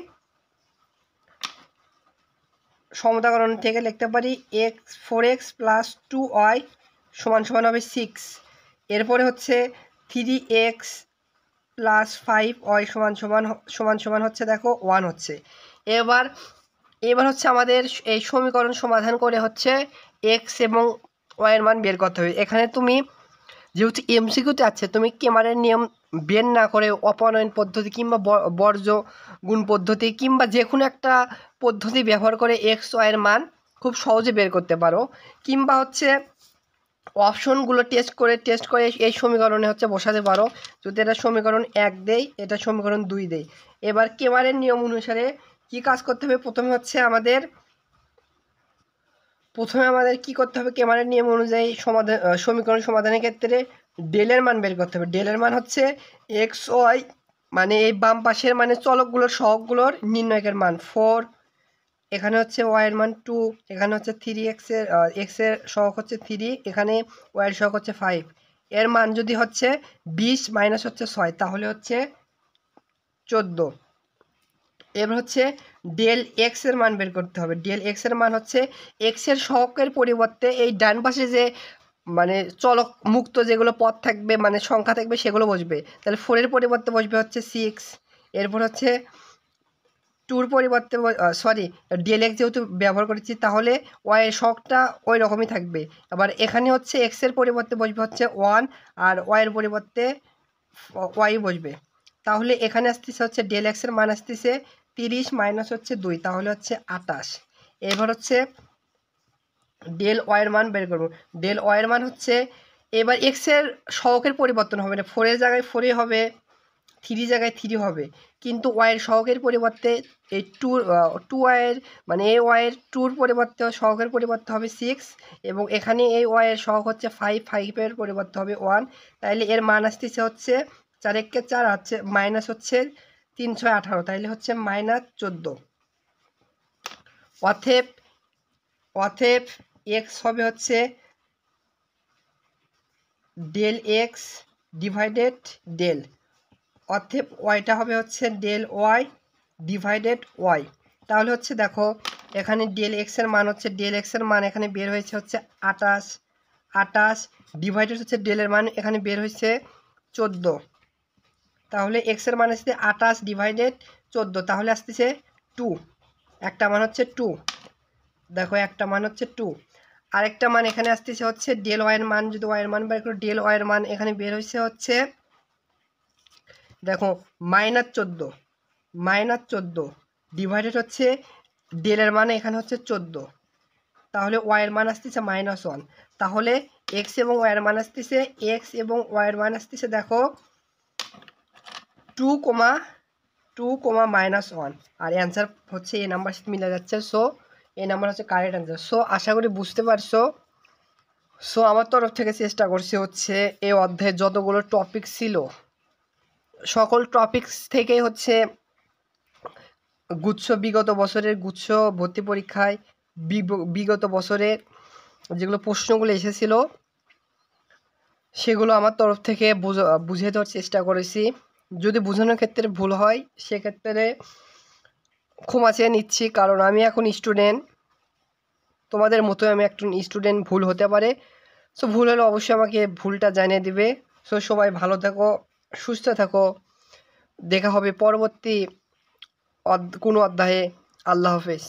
সমতাকরণ থেকে লিখতে পারি 4x + 2y সমান হবে 6। এরপরে হচ্ছে 3x + 5y সমান হচ্ছে দেখো 1 হচ্ছে। এবার হচ্ছে আমাদের এই সমীকরণ সমাধান করে হচ্ছে x এবং ওয়াইয়ের মান বের করতে হবে। এখানে তুমি যেহেতু এমসিকিউতে আছে, তুমি কেমারের নিয়ম বের না করে অপনয়ন পদ্ধতি কিংবা বর্জ্য গুণ পদ্ধতি কিংবা যে কোনো একটা পদ্ধতি ব্যবহার করে এক্স ওয়াইয়ের মান খুব সহজে বের করতে পারো, কিংবা হচ্ছে অপশনগুলো টেস্ট করে এই সমীকরণে হচ্ছে বসাতে পারো। যদি এটা সমীকরণ 1 দেই, এটা সমীকরণ 2 দেই। এবার কেমারের নিয়ম অনুসারে কি কাজ করতে হবে, প্রথমে আমাদের কি করতে হবে, কেমারের নিয়ম অনুযায়ী সমীকরণ সমাধানের ক্ষেত্রে ডেলের মান বের করতে হবে। ডেলের মান হচ্ছে এক্স ওয়াই, মানে এই বাম পাশের মানে চলকগুলোর সহগগুলোর নির্ণয়কের মান 4, এখানে হচ্ছে ওয়াইয়ের মান 2, এখানে হচ্ছে 3x এর সহগ হচ্ছে 3, এখানে ওয়াইয়ের সহগ হচ্ছে 5। এর মান যদি হচ্ছে 20 মাইনাস হচ্ছে 6, তাহলে হচ্ছে 14। এবার হচ্ছে ডেল এক্স এর মান বের করতে হবে। ডেল এক্স এর মান হচ্ছে এক্স এর সহগের পরিবর্তে এই ডান পাশে যে মানে চলক মুক্ত যেগুলো পদ থাকবে, মানে সংখ্যা থাকবে, সেগুলো বসবে। তাহলে 4 পরিবর্তে বসবে হচ্ছে 6। এরপর হচ্ছে 2 পরিবর্তে ডেল এক্স যেহেতু ব্যবহার করেছি, তাহলে ওয়াই এর সহগটা ওই রকমই থাকবে। আবার এখানে হচ্ছে এক্স এর পরিবর্তে বসবে হচ্ছে 1, আর ওয়াই এর পরিবর্তে ওয়াই বসবে। তাহলে এখানে আসতেছে হচ্ছে ডেল এক্স এর মান আসতেছে 30 মাইনাস হচ্ছে 2, তাহলে হচ্ছে 28। এবার হচ্ছে ডেল ওয়াইয়ের মান বের করব। ডেল ওয়াইয়ের মান হচ্ছে, এবার এক্স এর সহগের পরিবর্তন হবে না, 4 এর জায়গায় 4 হবে, 3 জায়গায় 3 হবে, কিন্তু ওয়াইয়ের সহগের পরিবর্তে এই টু ওয়াইয়ের মানে এই ওয়াইয়ের 2-র পরিবর্তে সহগের পরিবর্তে হবে 6, এবং এখানে এই ওয়াইয়ের সহগ হচ্ছে 5-এর পরিবর্তে হবে 1। তাইলে এর মান আসতেছে হচ্ছে 4 একে 4 হচ্ছে মাইনাস হচ্ছে 3-6-18, তাইলে হচ্ছে -14। অতএব এক্স হবে হচ্ছে ডেল এক্স ডিভাইডেড ডেল, অতএব ওয়াইটা হবে হচ্ছে ডেল ওয়াই ডিভাইডেড ওয়াই। তাহলে হচ্ছে দেখো এখানে ডেল এক্স এর মান হচ্ছে, ডেল এক্স এর মান এখানে বের হয়েছে হচ্ছে 28 ডিভাইডেড হচ্ছে ডেলের মান এখানে বের হয়েছে 14। তাহলে এক্স এর মান আসছে 28 ডিভাইডেড 14, তাহলে আসতেছে 2। একটা মান হচ্ছে 2, দেখো একটা মান হচ্ছে 2। আরেকটা মান এখানে আসতেছে হচ্ছে ডেল ওয়াইয়ের মান, যদি ওয়াইয়ের মান বের করো, ডেল ওয়াইয়ের মান এখানে বের হয়েছে হচ্ছে দেখো -14 ডিভাইডেড হচ্ছে ডেলের মান এখানে হচ্ছে 14, তাহলে ওয়াইয়ের মান আসতেছে -1। তাহলে এক্স এবং ওয়াইয়ের মান আসতেছে, এক্স এবং ওয়াইয়ের মান আসতেছে দেখো 2, -1, আর অ্যান্সার হচ্ছে এই নাম্বার সাথে মিলে যাচ্ছে। সো এই নাম্বার হচ্ছে কারেক্ট অ্যান্সার। সো আশা করি বুঝতে পারছো। সো আমার তরফ থেকে চেষ্টা করছি হচ্ছে এই অধ্যায়ে যতগুলো টপিক ছিল, সকল টপিকস থেকেই হচ্ছে বিগত বছরের গুচ্ছ ভর্তি পরীক্ষায় বিগত বছরের যেগুলো প্রশ্নগুলো এসেছিল সেগুলো আমার তরফ থেকে বুঝিয়ে দেওয়ার চেষ্টা করেছি। যদি বোঝানোর ক্ষেত্রে ভুল হয় সেক্ষেত্রে ক্ষমা চেয়ে নিচ্ছি, কারণ আমি এখন স্টুডেন্ট, তোমাদের মতো আমি একজন স্টুডেন্ট, ভুল হতে পারে। সো ভুল হলে অবশ্যই আমাকে ভুলটা জানিয়ে দিবে। সো সবাই ভালো থাকো, সুস্থ থাকো, দেখা হবে পরবর্তী কোনো অধ্যায়ে। আল্লাহ হাফেজ।